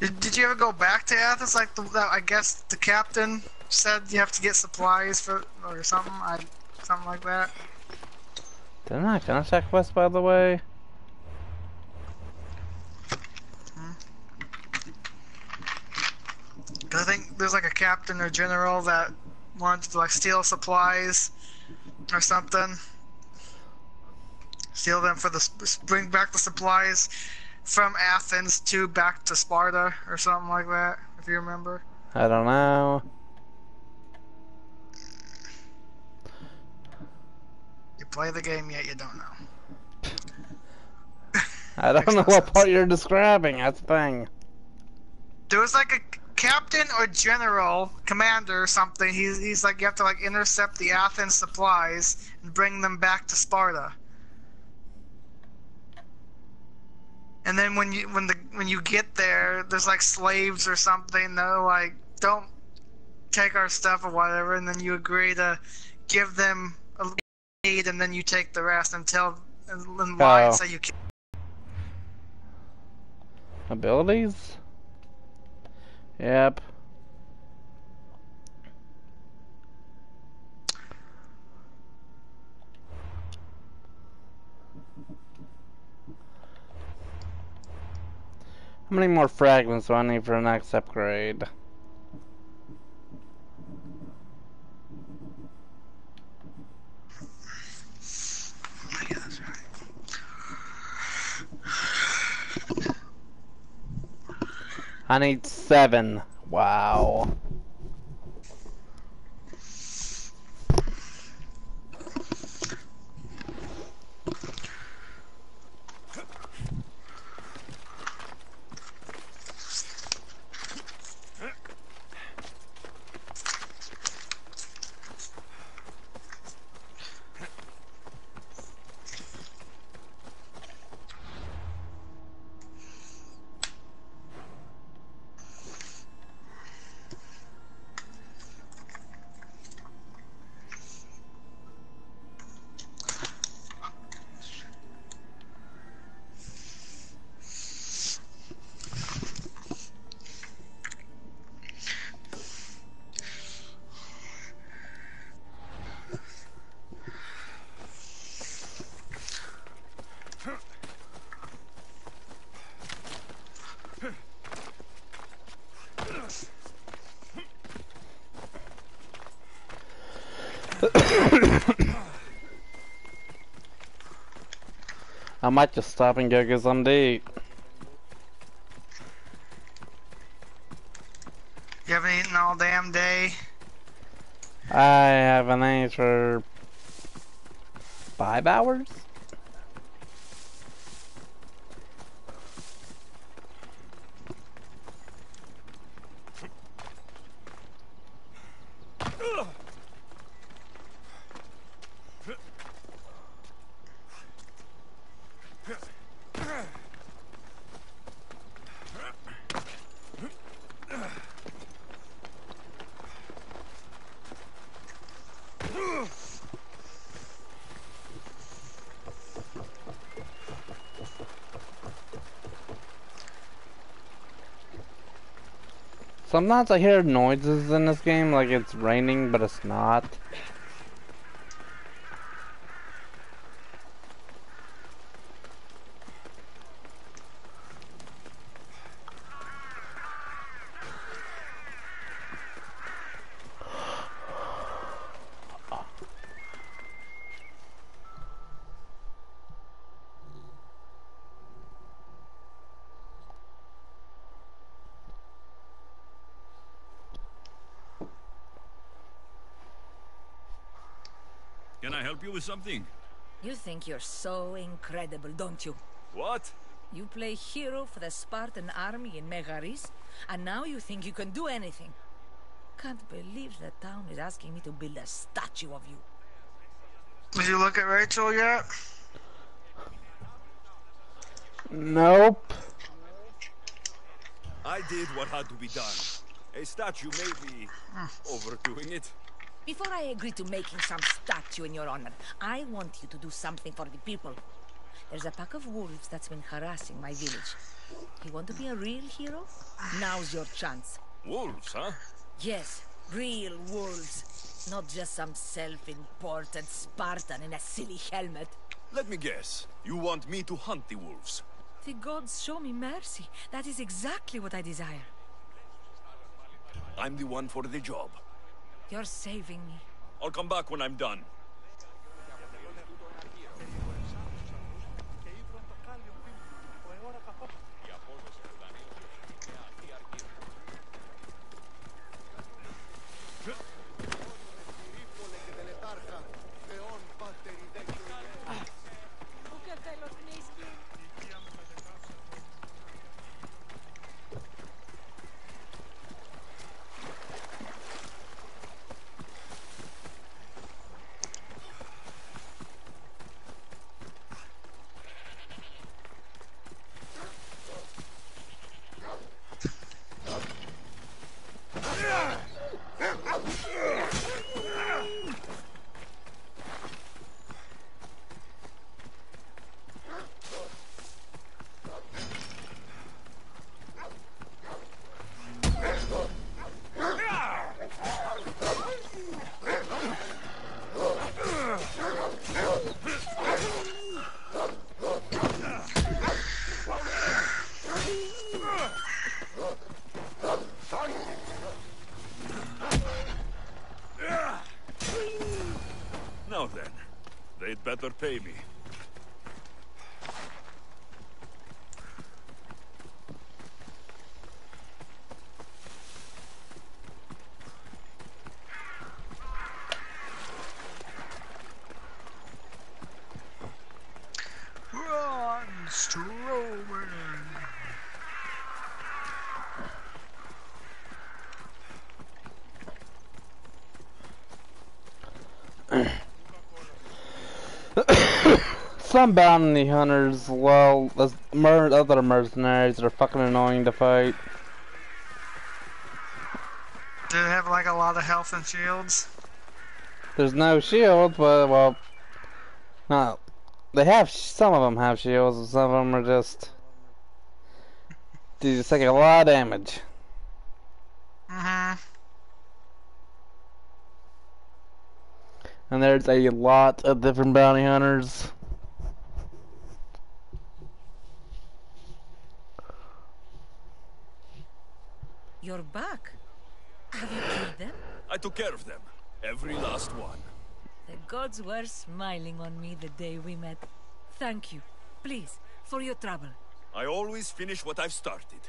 Did you ever go back to Athens? Like I guess the captain said you have to get supplies for or something. Something like that. Didn't I finish that quest, by the way? I think there's like a captain or general that wanted to like steal supplies or something. Steal them for bring back the supplies from Athens to back to Sparta or something like that, if you remember. I don't know. You play the game yet you don't know. I don't know what part you're describing, that's the thing. There was like a captain or general, commander or something. He's like you have to like intercept the Athens supplies and bring them back to Sparta. And then when you get there, there's like slaves or something. They're like, don't take our stuff or whatever. And then you agree to give them a aid, and then you take the rest and lie and say you can't. Abilities? Yep. How many more fragments do I need for the next upgrade? I need 7. Wow. I might just stop and go get something to eat. You haven't eaten all damn day? I haven't ate for 5 hours? Sometimes I hear noises in this game like it's raining, but it's not. Can I help you with something? You think you're so incredible, don't you? What? You play hero for the Spartan army in Megaris, and now you think you can do anything. Can't believe the town is asking me to build a statue of you. Did you look at Rachel yet? Nope. I did what had to be done. A statue may be overdoing it. Before I agree to making some statue in your honor, I want you to do something for the people. There's a pack of wolves that's been harassing my village. You want to be a real hero? Now's your chance. Wolves, huh? Yes, real wolves. Not just some self-important Spartan in a silly helmet. Let me guess. You want me to hunt the wolves? The gods show me mercy. That is exactly what I desire. I'm the one for the job. You're saving me. I'll come back when I'm done. Now then, they'd better pay me. Run, Strowman! Some bounty hunters, well, other mercenaries are fucking annoying to fight. Do they have like a lot of health and shields? There's no shield, but, well, no. They have, some of them have shields, and some of them are just, they just take a lot of damage. And there's a lot of different bounty hunters. You're back. Have you killed them? I took care of them. Every last one. The gods were smiling on me the day we met. Thank you. Please, for your trouble. I always finish what I've started.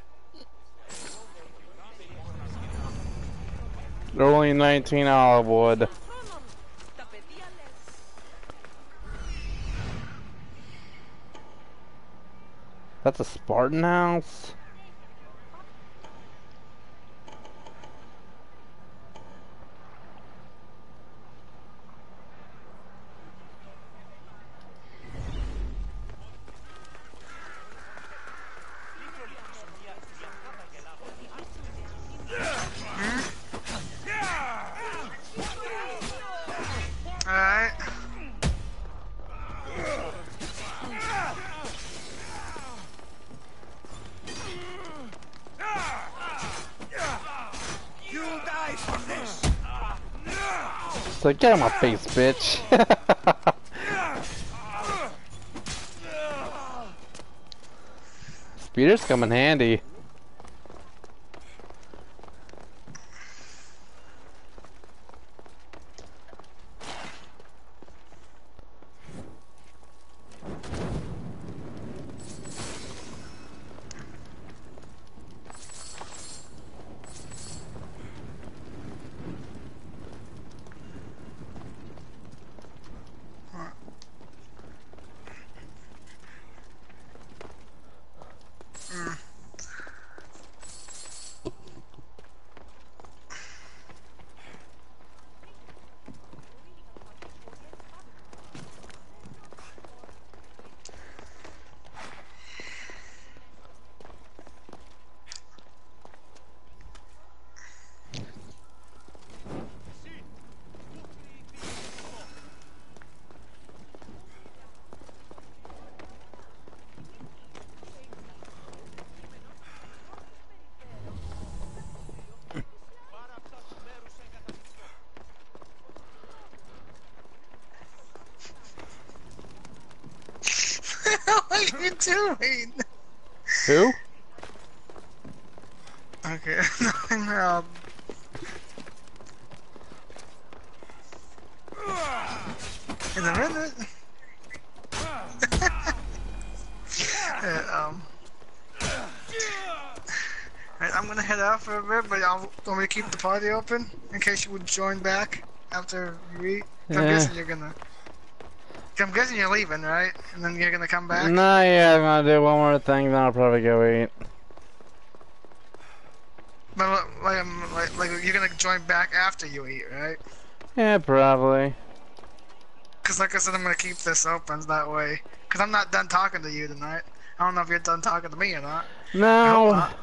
Only 19 olive wood. That's a Spartan house? Alright. You'll die from this. It's like, get out of my face, bitch. Speeders come in handy. What are you doing? Who? Okay, nothing, in a minute. Yeah, Alright, I'm gonna head out for a bit, but I'll want me to keep the party open in case you would join back after you eat. I'm Yeah. guessing you're gonna. I'm guessing you're leaving, right? And then you're gonna come back. Nah, yeah, I'm gonna do one more thing, then I'll probably go eat. But like you're gonna join back after you eat, right? Yeah, probably. Cause like I said, I'm gonna keep this open that way. Cause I'm not done talking to you tonight. I don't know if you're done talking to me or not. I hope No. not.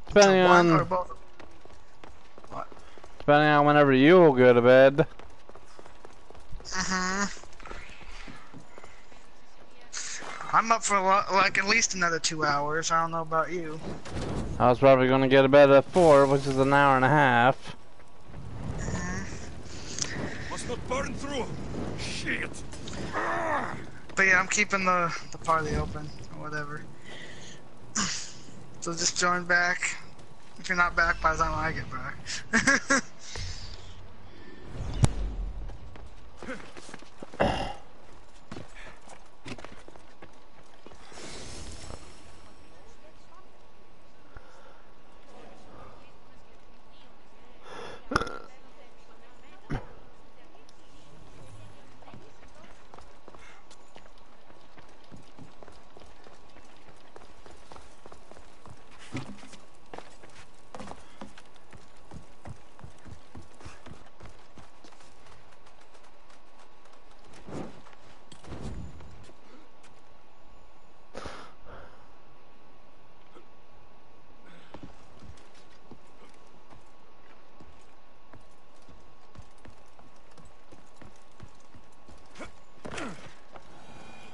Depending One or on both. What? depending on whenever you will go to bed. I'm up for like at least another 2 hours. I don't know about you. I was probably gonna get to bed at 4, which is an hour and a half. Must not burn through. Shit. But yeah, I'm keeping the party open or whatever. So just join back. If you're not back by the time I get back.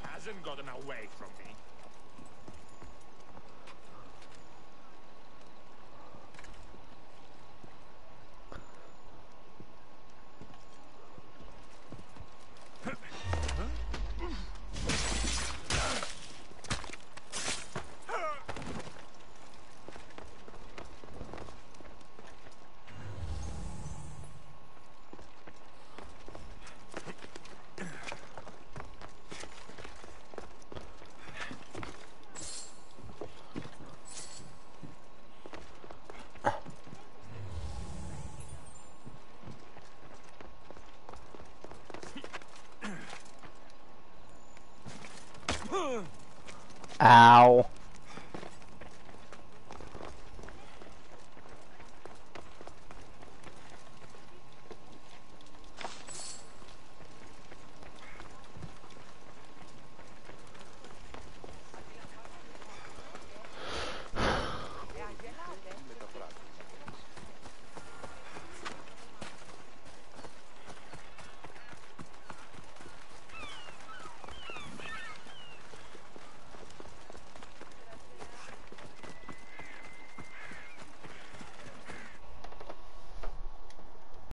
Hasn't gotten away from me. Ow.